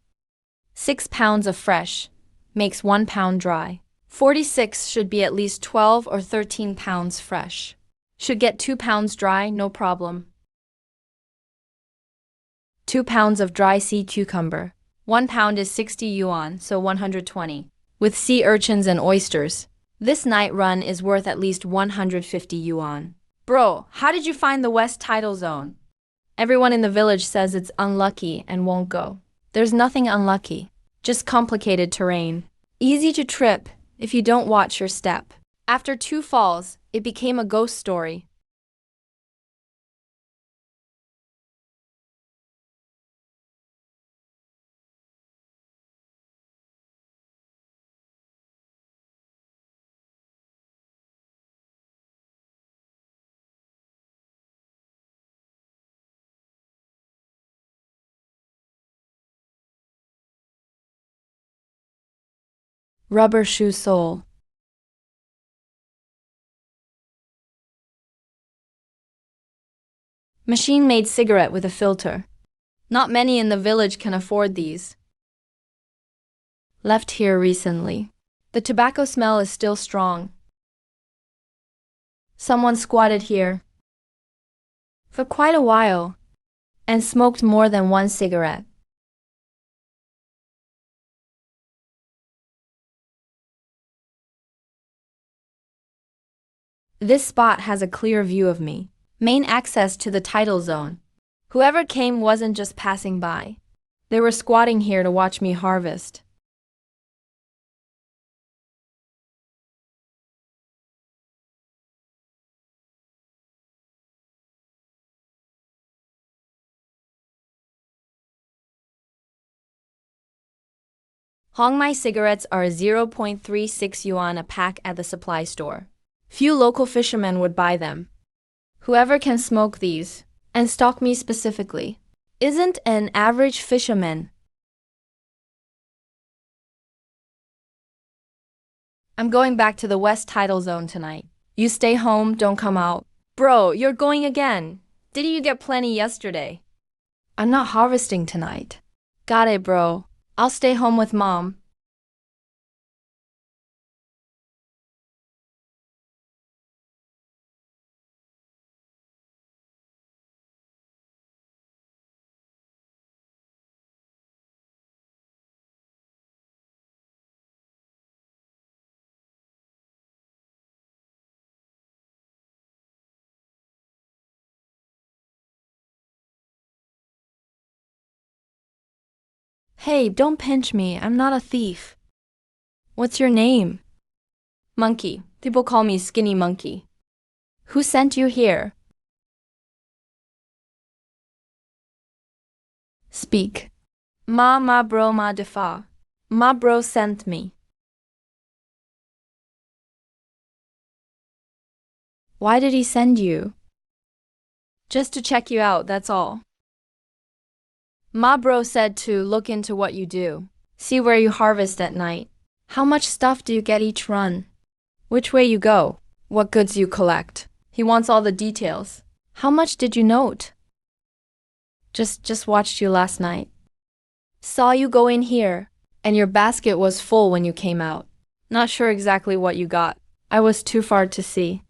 6 pounds of fresh. Makes 1 pound dry. 46 should be at least 12 or 13 pounds fresh. Should get 2 pounds dry, no problem. 2 pounds of dry sea cucumber. 1 pound is 60 yuan, so 120. With sea urchins and oysters, this night run is worth at least 150 yuan. Bro, how did you find the west tidal zone? Everyone in the village says it's unlucky and won't go. There's nothing unlucky, just complicated terrain. Easy to trip if you don't watch your step. After 2 falls, it became a ghost story. Rubber shoe sole. Machine-made cigarette with a filter. Not many in the village can afford these. Left here recently. The tobacco smell is still strong. Someone squatted here for quite a while and smoked more than one cigarette. This spot has a clear view of me. Main access to the tidal zone. Whoever came wasn't just passing by. They were squatting here to watch me harvest. Hongmai cigarettes are 0.36 yuan a pack at the supply store. Few local fishermen would buy them. Whoever can smoke these, and stalk me specifically, isn't an average fisherman. I'm going back to the west tidal zone tonight. You stay home, don't come out. Bro, you're going again. Didn't you get plenty yesterday? I'm not harvesting tonight. Got it, bro. I'll stay home with mom. Hey, don't pinch me. I'm not a thief. What's your name? Monkey. People call me Skinny Monkey. Who sent you here? Speak. Ma bro ma defa. Ma bro sent me. Why did he send you? Just to check you out, that's all. Ma bro said to look into what you do. See where you harvest at night. How much stuff do you get each run? Which way you go? What goods you collect? He wants all the details. How much did you note? Just watched you last night. Saw you go in here, and your basket was full when you came out. Not sure exactly what you got. I was too far to see.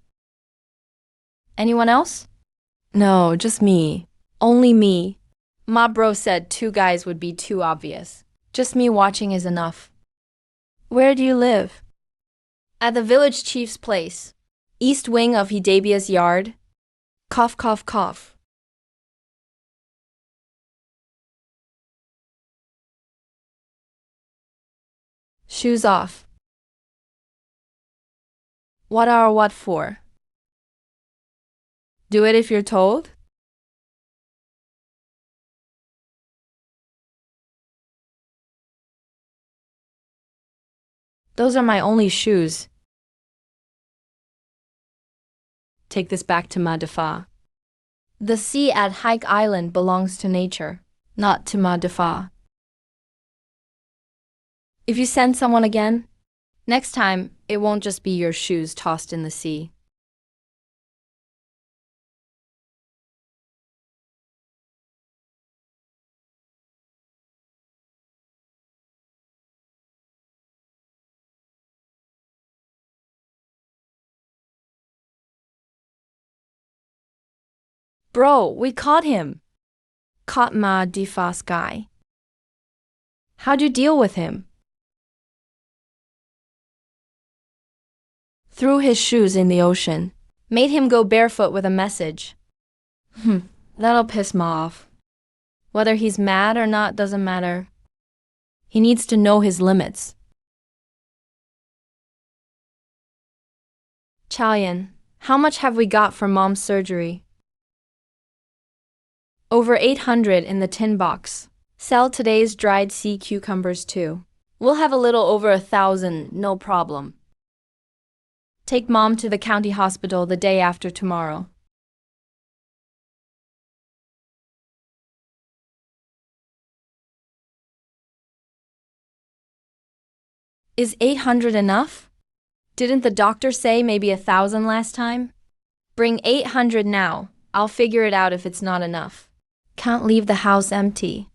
Anyone else? No, just me. Only me. Ma bro said 2 guys would be too obvious. Just me watching is enough. Where do you live? At the village chief's place. East wing of Hidabia's yard. Cough, cough, cough. Shoes off. What are what for? Do it if you're told? Those are my only shoes. Take this back to Ma Defa. The sea at Hike Island belongs to nature, not to Ma Defa. If you send someone again, next time it won't just be your shoes tossed in the sea. Bro, we caught him. Caught Ma Defa's guy. How'd you deal with him? Threw his shoes in the ocean. Made him go barefoot with a message. That'll piss Ma off. Whether he's mad or not doesn't matter. He needs to know his limits. Chaoyan, how much have we got for Mom's surgery? Over 800 in the tin box. Sell today's dried sea cucumbers too. We'll have a little over 1,000, no problem. Take Mom to the county hospital the day after tomorrow. Is 800 enough? Didn't the doctor say maybe 1,000 last time? Bring 800 now. I'll figure it out if it's not enough. Can't leave the house empty.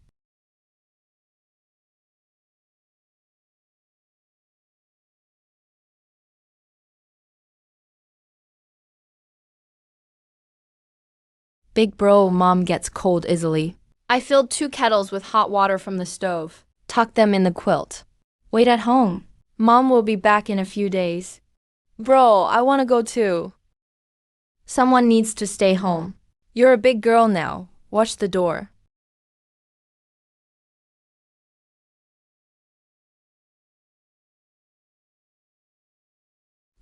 Big bro, mom gets cold easily. I filled 2 kettles with hot water from the stove. Tucked them in the quilt. Wait at home. Mom will be back in a few days. Bro, I want to go too. Someone needs to stay home. You're a big girl now. Watch the door.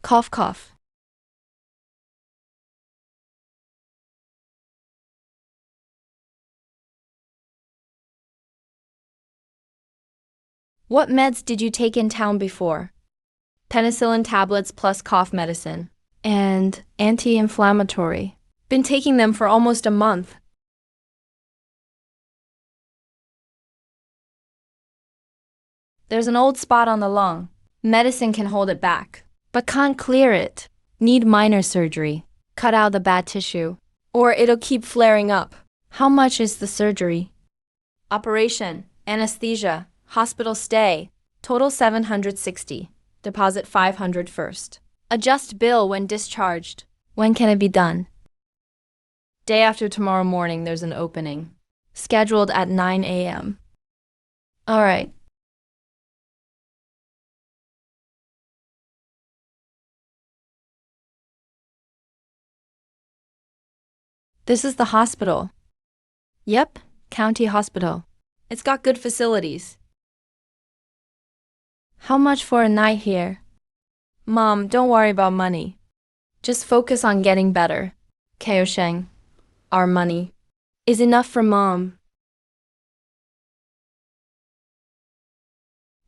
Cough, cough. What meds did you take in town before? Penicillin tablets plus cough medicine. And anti-inflammatory. Been taking them for almost a month. There's an old spot on the lung. Medicine can hold it back, but can't clear it. Need minor surgery. Cut out the bad tissue, or it'll keep flaring up. How much is the surgery? Operation, anesthesia, hospital stay. Total 760. Deposit 500 first. Adjust bill when discharged. When can it be done? Day after tomorrow morning there's an opening. Scheduled at 9 a.m. All right. This is the hospital. Yep, county hospital. It's got good facilities. How much for a night here? Mom, don't worry about money. Just focus on getting better. Kaosheng, our money is enough for Mom.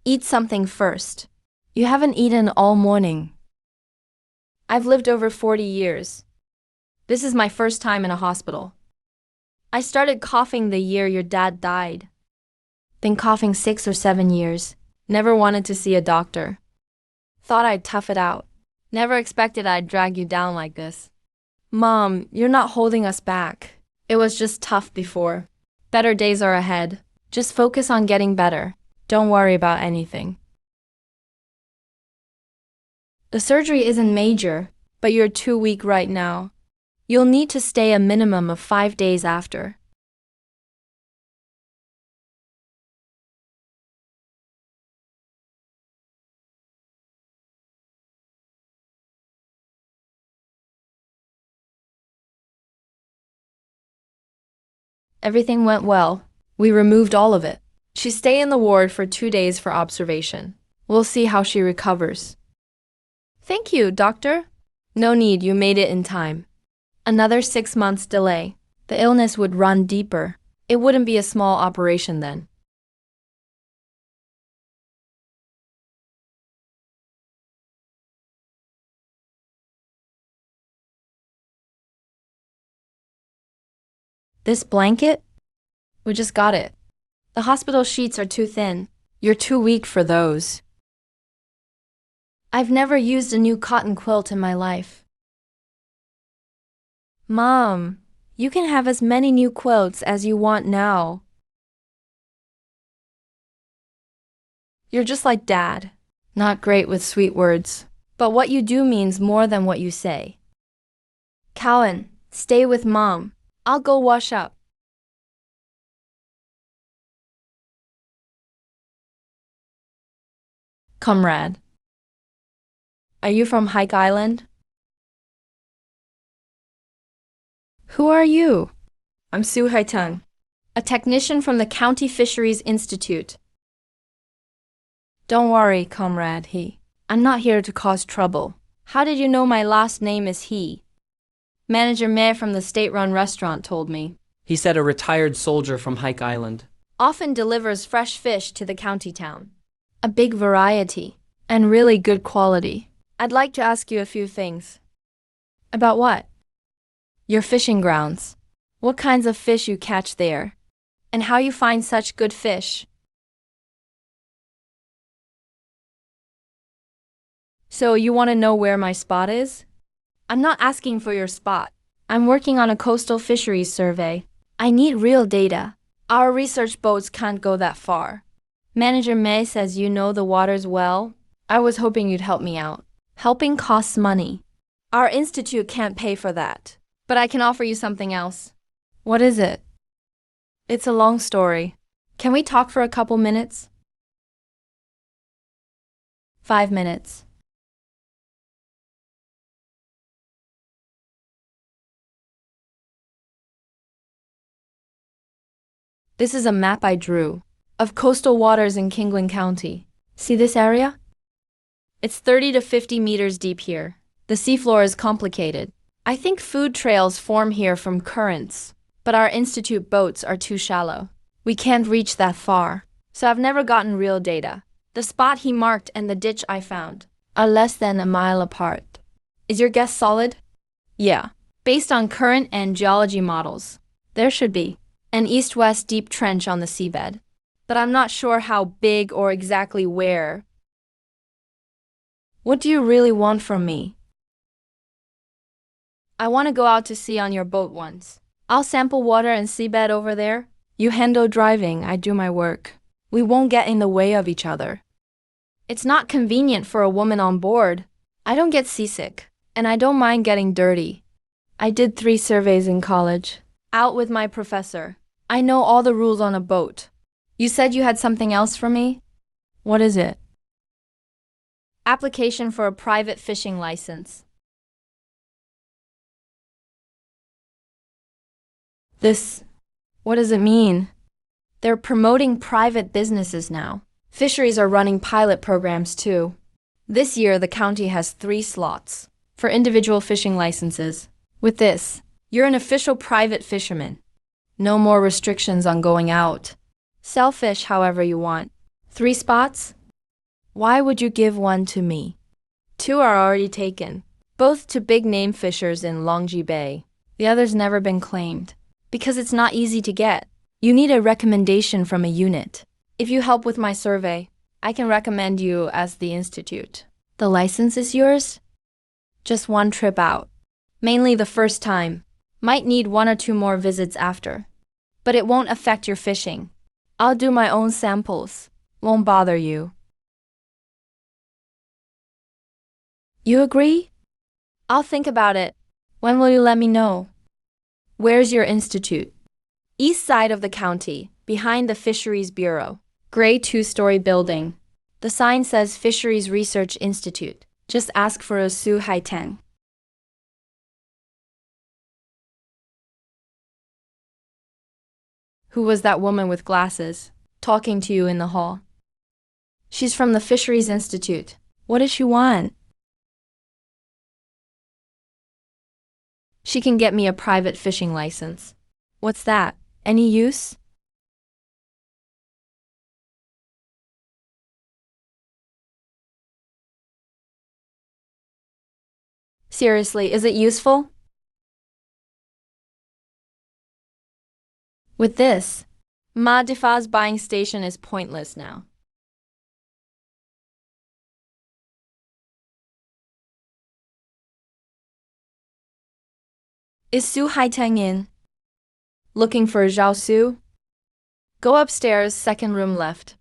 Eat something first. You haven't eaten all morning. I've lived over 40 years. This is my first time in a hospital. I started coughing the year your dad died. Been coughing 6 or 7 years. Never wanted to see a doctor. Thought I'd tough it out. Never expected I'd drag you down like this. Mom, you're not holding us back. It was just tough before. Better days are ahead. Just focus on getting better. Don't worry about anything. The surgery isn't major, but you're too weak right now. You'll need to stay a minimum of 5 days after. Everything went well. We removed all of it. She stay in the ward for 2 days for observation. We'll see how she recovers. Thank you, doctor. No need, you made it in time. Another 6 months delay. The illness would run deeper. It wouldn't be a small operation then. This blanket? We just got it. The hospital sheets are too thin. You're too weak for those. I've never used a new cotton quilt in my life. Mom, you can have as many new quilts as you want now. You're just like Dad. Not great with sweet words. But what you do means more than what you say. Cowan, stay with Mom. I'll go wash up. Comrade. Are you from Hike Island? Who are you? I'm Su Haitang, a technician from the County Fisheries Institute. Don't worry, comrade, I'm not here to cause trouble. How did you know my last name is He? Manager May from the state-run restaurant told me. He said a retired soldier from Hike Island. Often delivers fresh fish to the county town. A big variety, and really good quality. I'd like to ask you a few things. About what? Your fishing grounds. What kinds of fish you catch there, and how you find such good fish. So you want to know where my spot is? I'm not asking for your spot. I'm working on a coastal fisheries survey. I need real data. Our research boats can't go that far. Manager May says you know the waters well. I was hoping you'd help me out. Helping costs money. Our institute can't pay for that. But I can offer you something else. What is it? It's a long story. Can we talk for a couple minutes? 5 minutes. This is a map I drew of coastal waters in Kingland County. See this area? It's 30 to 50 meters deep here. The seafloor is complicated. I think food trails form here from currents, but our institute boats are too shallow. We can't reach that far, so I've never gotten real data. The spot he marked and the ditch I found are less than a mile apart. Is your guess solid? Yeah. Based on current and geology models, there should be an east-west deep trench on the seabed, but I'm not sure how big or exactly where. What do you really want from me? I want to go out to sea on your boat once. I'll sample water and seabed over there. You handle driving, I do my work. We won't get in the way of each other. It's not convenient for a woman on board. I don't get seasick, and I don't mind getting dirty. I did 3 surveys in college. Out with my professor. I know all the rules on a boat. You said you had something else for me? What is it? Application for a private fishing license. What does it mean? They're promoting private businesses now. Fisheries are running pilot programs too. This year, the county has 3 slots for individual fishing licenses. With this, you're an official private fisherman. No more restrictions on going out. Sell fish however you want. 3 spots? Why would you give one to me? 2 are already taken, both to big-name fishers in Longji Bay. The other's never been claimed, because it's not easy to get. You need a recommendation from a unit. If you help with my survey, I can recommend you as the institute. The license is yours? Just 1 trip out. Mainly the first time. Might need 1 or 2 more visits after. But it won't affect your fishing. I'll do my own samples. Won't bother you. You agree? I'll think about it. When will you let me know? Where's your institute? East side of the county, behind the Fisheries Bureau. Gray 2-story building. The sign says Fisheries Research Institute. Just ask for a Su Haiteng. Who was that woman with glasses, talking to you in the hall? She's from the Fisheries Institute. What does she want? She can get me a private fishing license. What's that? Any use? Seriously, is it useful? With this, Ma Difa's buying station is pointless now. Is Su Haiteng in? Looking for Zhao Su? Go upstairs, 2nd room left.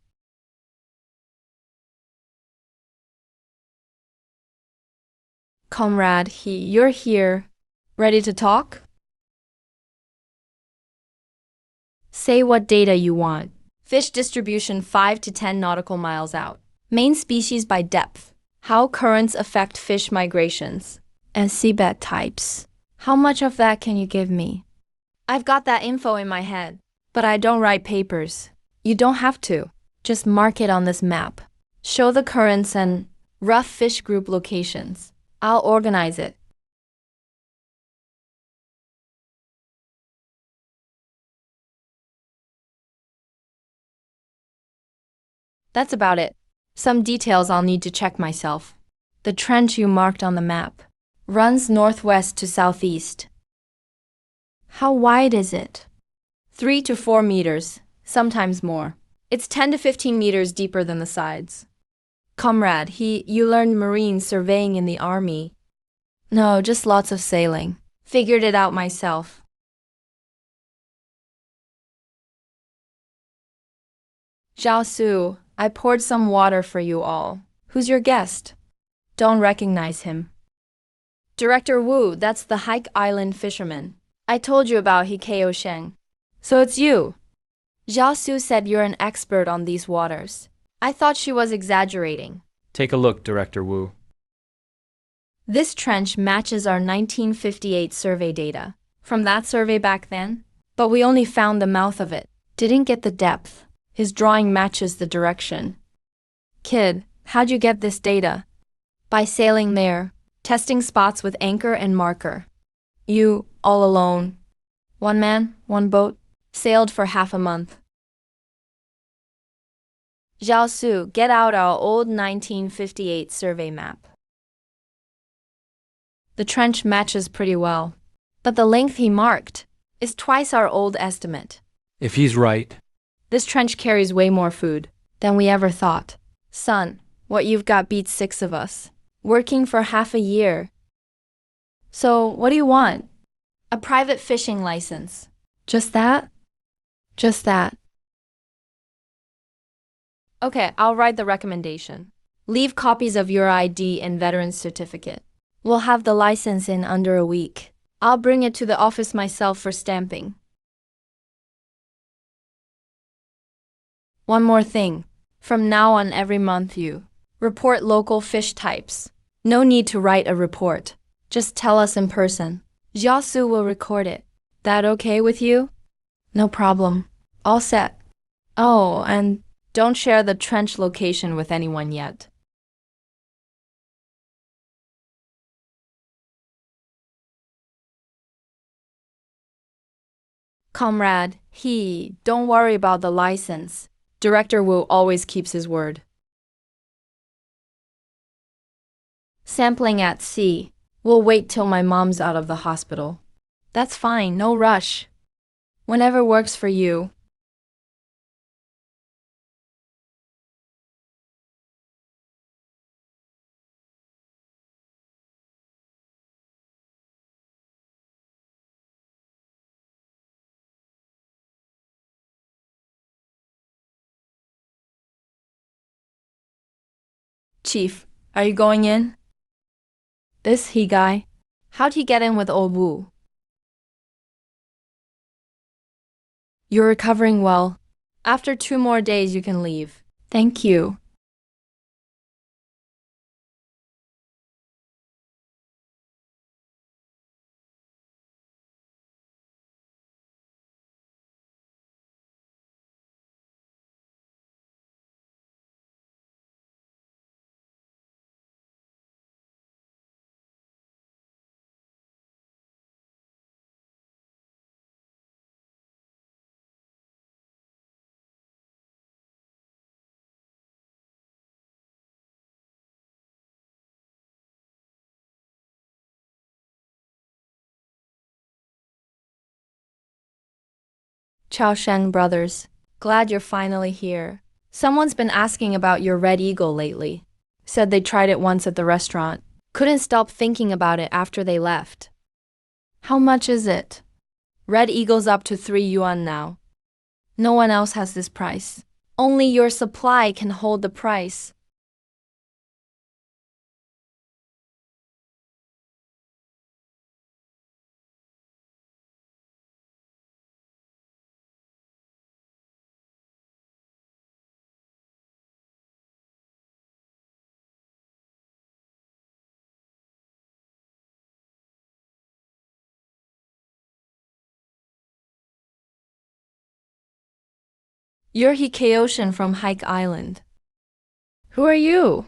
Comrade, you're here. Ready to talk? Say what data you want. Fish distribution 5 to 10 nautical miles out. Main species by depth. How currents affect fish migrations. And seabed types. How much of that can you give me? I've got that info in my head, but I don't write papers. You don't have to. Just mark it on this map. Show the currents and rough fish group locations. I'll organize it. That's about it. Some details I'll need to check myself. The trench you marked on the map runs northwest to southeast. How wide is it? 3 to 4 meters, sometimes more. It's 10 to 15 meters deeper than the sides. Comrade, you learned marine surveying in the army. No, just lots of sailing. Figured it out myself. Zhao Su, I poured some water for you all. Who's your guest? Don't recognize him. Director Wu, that's the Hike Island fisherman. I told you about Hikeo Sheng. So it's you. Zhao Su said you're an expert on these waters. I thought she was exaggerating. Take a look, Director Wu. This trench matches our 1958 survey data. From that survey back then? But we only found the mouth of it. Didn't get the depth. His drawing matches the direction. Kid, how'd you get this data? By sailing there, testing spots with anchor and marker. You, all alone. One man, one boat, sailed for half a month. Zhao Su, get out our old 1958 survey map. The trench matches pretty well, but the length he marked is twice our old estimate. If he's right, This trench carries way more food than we ever thought. Son, what you've got beats 6 of us. Working for half a year. So, what do you want? A private fishing license. Just that? Just that. Okay, I'll write the recommendation. Leave copies of your ID and veteran's certificate. We'll have the license in under a week. I'll bring it to the office myself for stamping. One more thing. From now on, every month you report local fish types. No need to write a report. Just tell us in person. Zhao Su will record it. That okay with you? No problem. All set. Oh, and don't share the trench location with anyone yet. Comrade, don't worry about the license. Director Wu always keeps his word. Sampling at sea. We'll wait till my mom's out of the hospital. That's fine, no rush. Whenever works for you. Chief, are you going in? This he guy. How'd he get in with old Wu? You're recovering well. After 2 more days you can leave. Thank you. Chao Sheng brothers. Glad you're finally here. Someone's been asking about your Red Eagle lately. Said they tried it once at the restaurant. Couldn't stop thinking about it after they left. How much is it? Red Eagle's up to 3 yuan now. No one else has this price. Only your supply can hold the price. You're Hikeoshin from Hike Island. Who are you?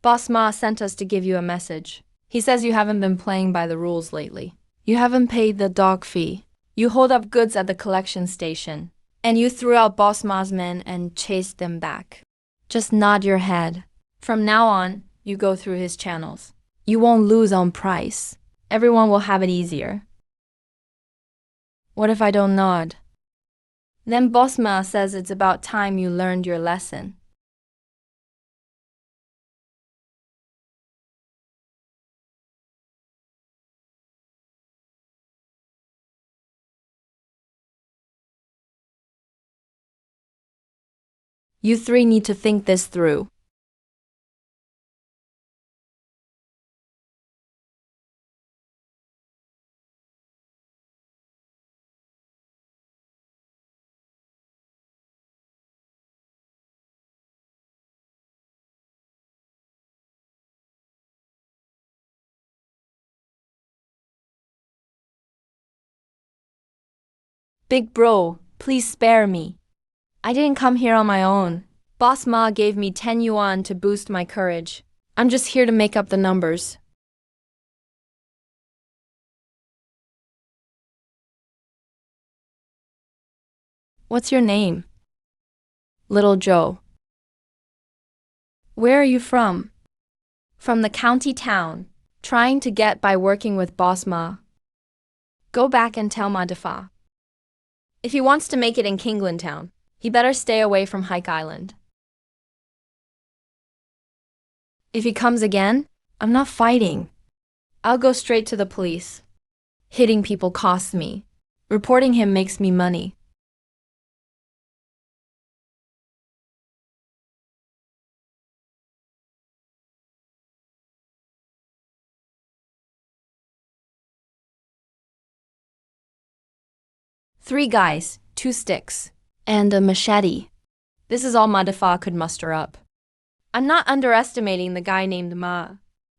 Boss Ma sent us to give you a message. He says you haven't been playing by the rules lately. You haven't paid the dog fee. You hold up goods at the collection station. And you threw out Boss Ma's men and chased them back. Just nod your head. From now on, you go through his channels. You won't lose on price. Everyone will have it easier. What if I don't nod? Then Boss Ma says it's about time you learned your lesson. You three need to think this through. Big bro, please spare me. I didn't come here on my own. Boss Ma gave me 10 yuan to boost my courage. I'm just here to make up the numbers. What's your name? Little Joe. Where are you from? From the county town. Trying to get by working with Boss Ma. Go back and tell Ma Defa. If he wants to make it in Kingland Town, he better stay away from Hike Island. If he comes again, I'm not fighting. I'll go straight to the police. Hitting people costs me. Reporting him makes me money. Three guys, 2 sticks, and a machete. This is all Ma Defa could muster up. I'm not underestimating the guy named Ma.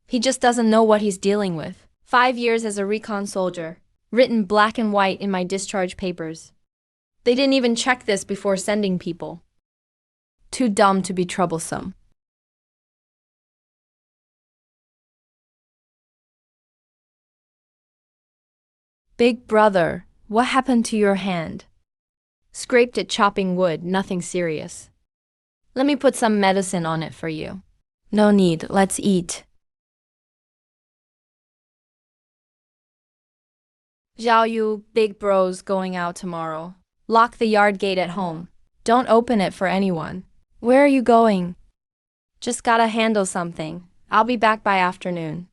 He just doesn't know what he's dealing with. 5 years as a recon soldier, written black and white in my discharge papers. They didn't even check this before sending people. Too dumb to be troublesome. Big brother, what happened to your hand? Scraped it chopping wood, nothing serious. Let me put some medicine on it for you. No need, let's eat. Zhao Yu, big bro's going out tomorrow. Lock the yard gate at home. Don't open it for anyone. Where are you going? Just gotta handle something. I'll be back by afternoon.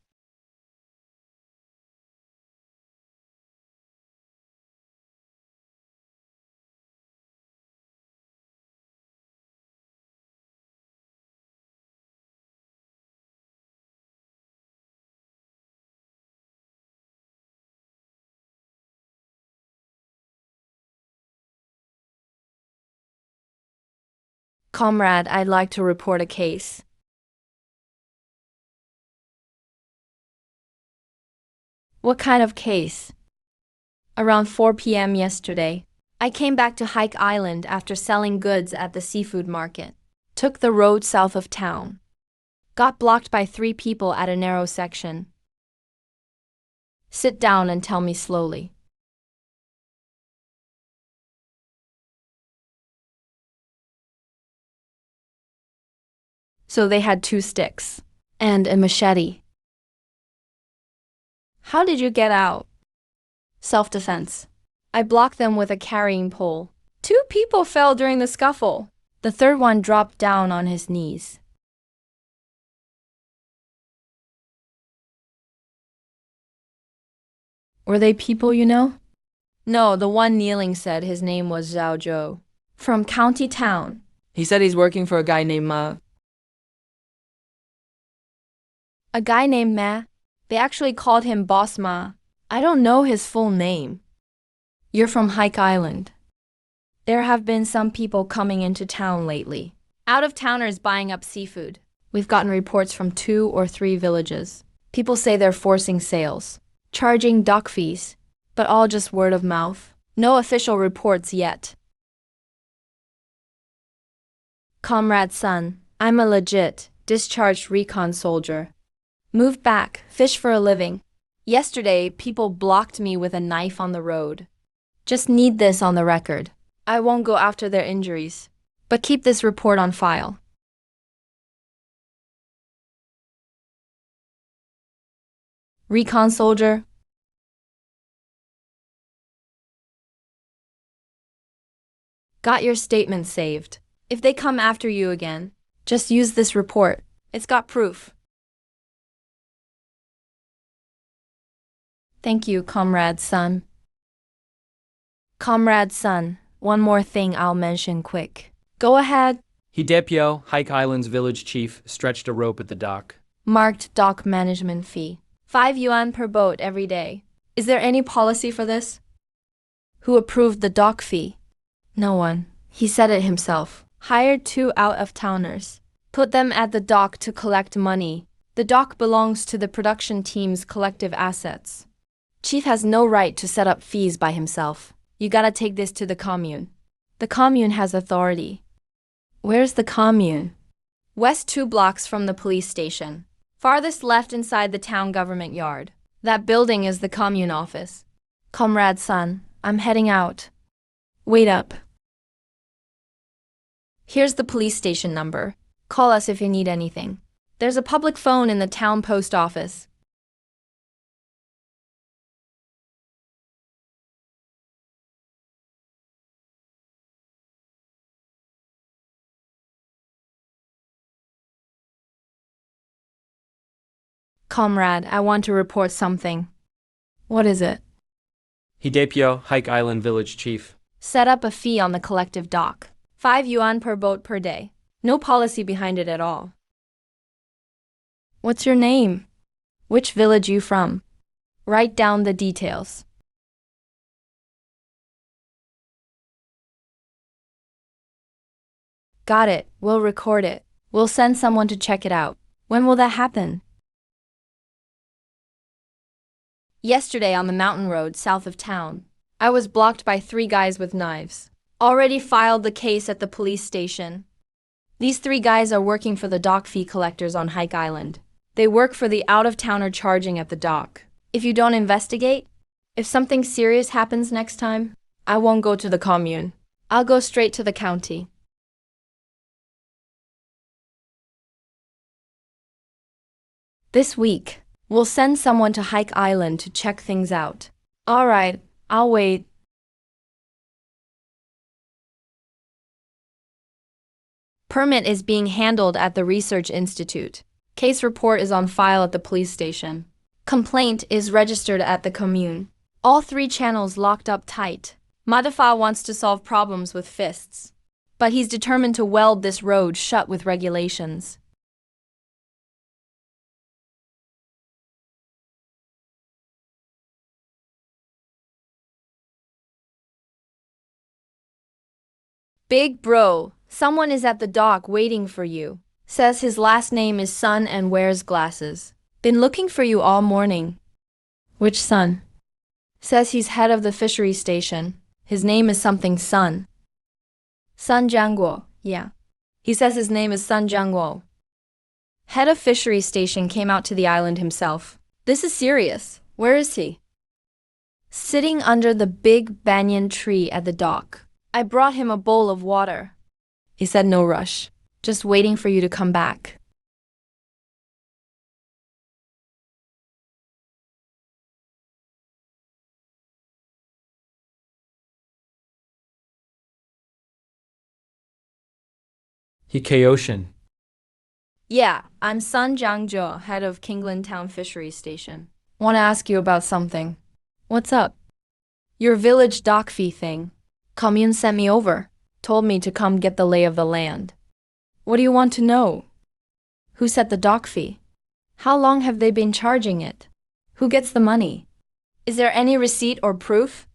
Comrade, I'd like to report a case. What kind of case? Around 4 p.m. yesterday, I came back to Hike Island after selling goods at the seafood market. Took the road south of town. Got blocked by 3 people at a narrow section. Sit down and tell me slowly. So they had 2 sticks and a machete. How did you get out? Self-defense. I blocked them with a carrying pole. 2 people fell during the scuffle. The third one dropped down on his knees. Were they people you know? No, the one kneeling said his name was Zhao Zhou. From county town. He said he's working for a guy named Ma. A guy named Ma? They actually called him Boss Ma. I don't know his full name. You're from Hike Island. There have been some people coming into town lately. Out-of-towners buying up seafood. We've gotten reports from 2 or 3 villages. People say they're forcing sales, charging dock fees, but all just word of mouth. No official reports yet. Comrade son, I'm a legit, discharged recon soldier. Moved back, fish for a living. Yesterday, people blocked me with a knife on the road. Just need this on the record. I won't go after their injuries, but keep this report on file. Recon soldier. Got your statement saved. If they come after you again, just use this report. It's got proof. Thank you, comrade son. Comrade son, one more thing I'll mention quick. Go ahead. Hidepyo, Hike Island's village chief, stretched a rope at the dock. Marked dock management fee. 5 yuan per boat every day. Is there any policy for this? Who approved the dock fee? No one. He said it himself. Hired 2 out-of-towners. Put them at the dock to collect money. The dock belongs to the production team's collective assets. Chief has no right to set up fees by himself. You gotta take this to the commune. The commune has authority. Where's the commune? West 2 blocks from the police station. Farthest left inside the town government yard. That building is the commune office. Comrade son, I'm heading out. Wait up. Here's the police station number. Call us if you need anything. There's a public phone in the town post office. Comrade, I want to report something. What is it? Hidepyo, Hike Island village chief. Set up a fee on the collective dock. 5 yuan per boat per day. No policy behind it at all. What's your name? Which village you from? Write down the details. Got it. We'll record it. We'll send someone to check it out. When will that happen? Yesterday on the mountain road south of town. I was blocked by 3 guys with knives. Already filed the case at the police station. These 3 guys are working for the dock fee collectors on Hike Island. They work for the out-of-towner charging at the dock. If you don't investigate, if something serious happens next time, I won't go to the commune. I'll go straight to the county. This week, we'll send someone to Hike Island to check things out. All right, I'll wait. Permit is being handled at the Research Institute. Case report is on file at the police station. Complaint is registered at the commune. All 3 channels locked up tight. Madafa wants to solve problems with fists. But he's determined to weld this road shut with regulations. Big bro, someone is at the dock waiting for you. Says his last name is Sun and wears glasses. Been looking for you all morning. Which Sun? Says he's head of the fishery station. His name is something Sun. Sun Jiangguo, yeah. He says his name is Sun Jiangguo. Head of fishery station came out to the island himself. This is serious. Where is he? Sitting under the big banyan tree at the dock. I brought him a bowl of water. He said no rush. Just waiting for you to come back. Hikaoshin. Yeah, I'm Sun Jiangzhou, head of Kingland Town Fishery Station. Want to ask you about something. What's up? Your village dock fee thing. Commune sent me over. Told me to come get the lay of the land. What do you want to know? Who set the dock fee? How long have they been charging it? Who gets the money? Is there any receipt or proof?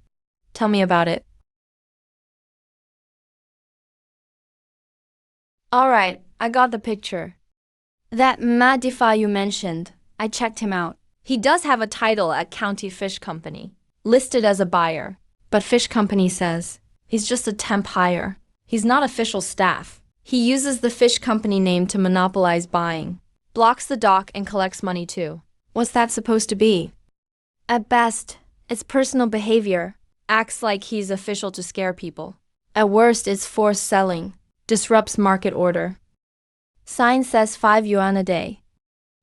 Tell me about it. Alright, I got the picture. That Madifa you mentioned, I checked him out. He does have a title at County Fish Company, listed as a buyer. But Fish Company says he's just a temp hire. He's not official staff. He uses the Fish Company name to monopolize buying. Blocks the dock and collects money too. What's that supposed to be? At best, it's personal behavior. Acts like he's official to scare people. At worst, it's forced selling. Disrupts market order. Sign says 5 yuan a day.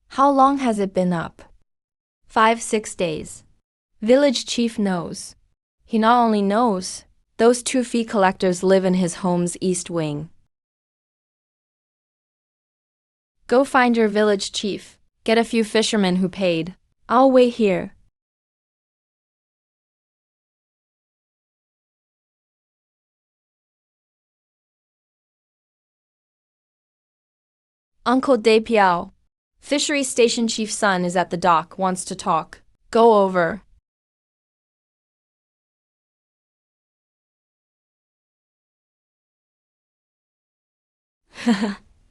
How long has it been up? 5-6 days. Village chief knows. He not only knows, those 2 fee collectors live in his home's east wing. Go find your village chief. Get a few fishermen who paid. I'll wait here. Uncle De Piao. Fishery Station Chief's son is at the dock, wants to talk. Go over.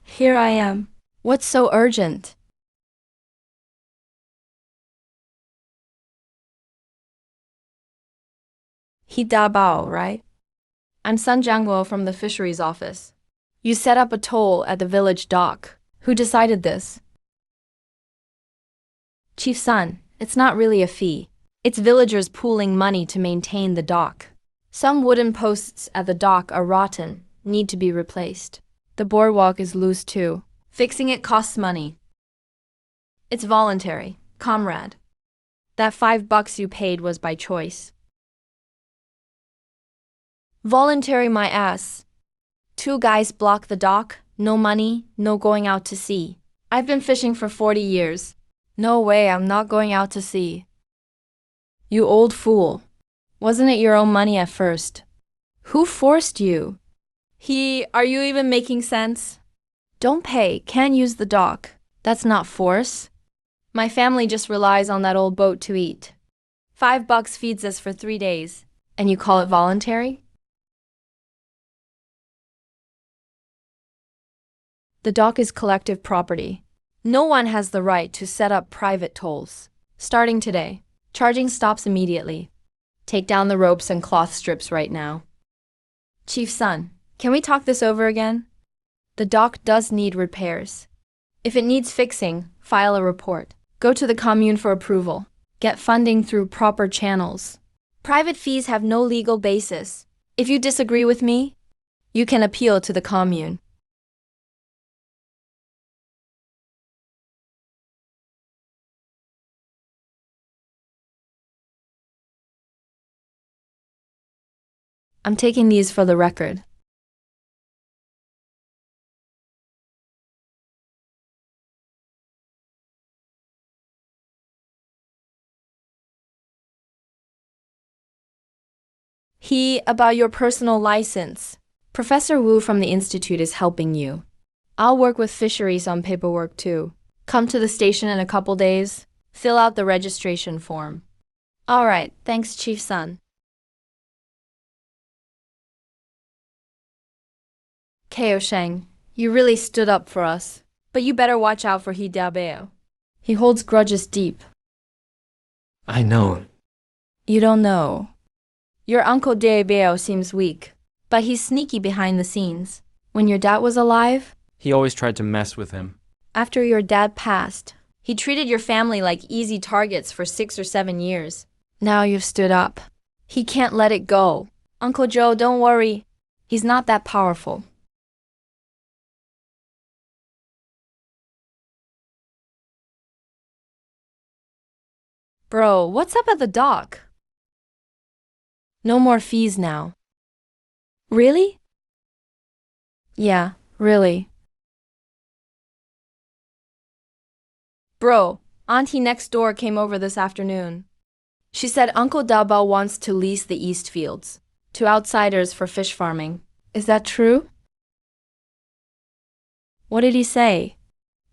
Here I am. What's so urgent? He Da Bao, right? I'm Sun Jiangguo from the fisheries office. You set up a toll at the village dock. Who decided this? Chief Sun, it's not really a fee. It's villagers pooling money to maintain the dock. Some wooden posts at the dock are rotten, need to be replaced. The boardwalk is loose too. Fixing it costs money. It's voluntary, comrade. That $5 you paid was by choice. Voluntary my ass. 2 guys block the dock, no money, no going out to sea. I've been fishing for 40 years. No way, I'm not going out to sea. You old fool. Wasn't it your own money at first? Who forced you? Are you even making sense? Don't pay, can't use the dock. That's not force. My family just relies on that old boat to eat. $5 feeds us for 3 days. And you call it voluntary? The dock is collective property. No one has the right to set up private tolls. Starting today, charging stops immediately. Take down the ropes and cloth strips right now. Chief Sun, can we talk this over again? The dock does need repairs. If it needs fixing, file a report. Go to the commune for approval. Get funding through proper channels. Private fees have no legal basis. If you disagree with me, you can appeal to the commune. I'm taking these for the record. About your personal license. Professor Wu from the Institute is helping you. I'll work with fisheries on paperwork too. Come to the station in a couple days. Fill out the registration form. All right, thanks, Chief Sun. Ko Sheng, you really stood up for us. But you better watch out for He Dabao. He holds grudges deep. I know. You don't know. Your uncle Dabao seems weak, but he's sneaky behind the scenes. When your dad was alive, He always tried to mess with him. after your dad passed, he treated your family like easy targets for 6 or 7 years. Now you've stood up. He can't let it go. Uncle Joe, don't worry. He's not that powerful. Bro, what's up at the dock? No more fees now. Really? Yeah, really. Bro, Auntie next door came over this afternoon. She said Uncle Dabao wants to lease the East Fields to outsiders for fish farming. Is that true? What did he say?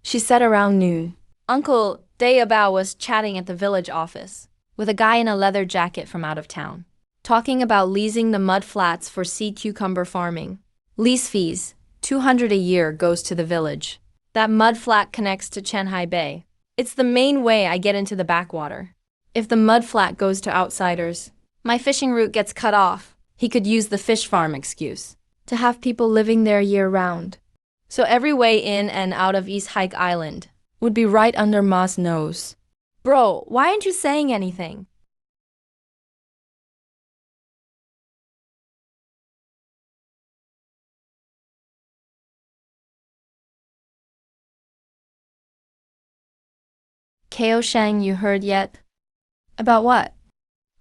She said around noon. Uncle Dabao was chatting at the village office with a guy in a leather jacket from out of town, talking about leasing the mud flats for sea cucumber farming. Lease fees, $200 a year, goes to the village. That mud flat connects to Chenhai Bay. It's the main way I get into the backwater. If the mud flat goes to outsiders, my fishing route gets cut off. He could use the fish farm excuse to have people living there year-round. So every way in and out of East Hike Island would be right under Ma's nose. Bro, why aren't you saying anything? Ko Sheng, you heard yet? About what?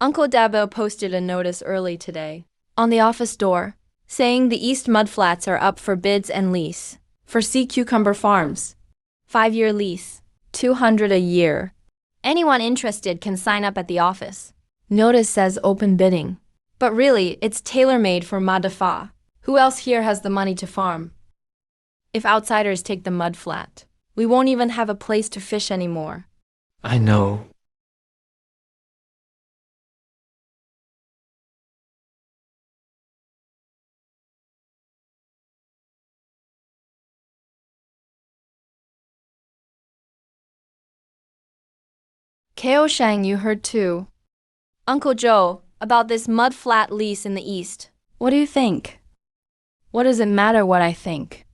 Uncle Dabao posted a notice early today on the office door saying the East Mudflats are up for bids and lease for sea cucumber farms. 5-year lease, $200 a year. Anyone interested can sign up at the office. Notice says open bidding. But really, it's tailor-made for Ma Dafa. Who else here has the money to farm? if outsiders take the mud flat. We won't even have a place to fish anymore. I know. Ko Shang, you heard too. Uncle Joe, about this mud flat lease in the east. What do you think? What does it matter what I think?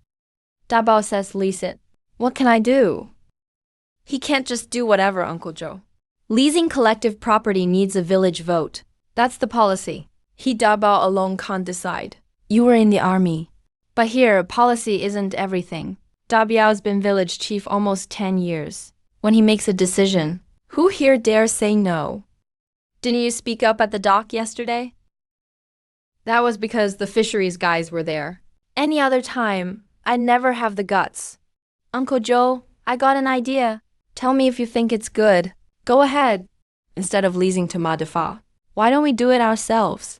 Dabao says lease it. What can I do? He can't just do whatever, Uncle Joe. Leasing collective property needs a village vote. That's the policy. He Dabao alone can't decide. You were in the army. But here, policy isn't everything. Dabiao's been village chief almost 10 years. When he makes a decision, who here dares say no? Didn't you speak up at the dock yesterday? That was because the fisheries guys were there. Any other time, I'd never have the guts. Uncle Joe, I got an idea. Tell me if you think it's good. Go ahead. Instead of leasing to Madifa, why don't we do it ourselves?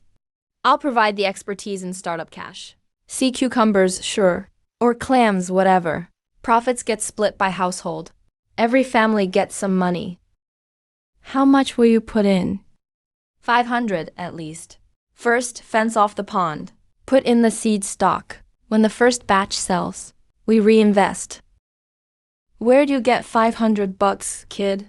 I'll provide the expertise and startup cash. Sea cucumbers, sure. Or clams, whatever. Profits get split by household. Every family gets some money. How much will you put in? 500 at least. First, fence off the pond. Put in the seed stock. When the first batch sells, we reinvest. Where'd you get $500, kid?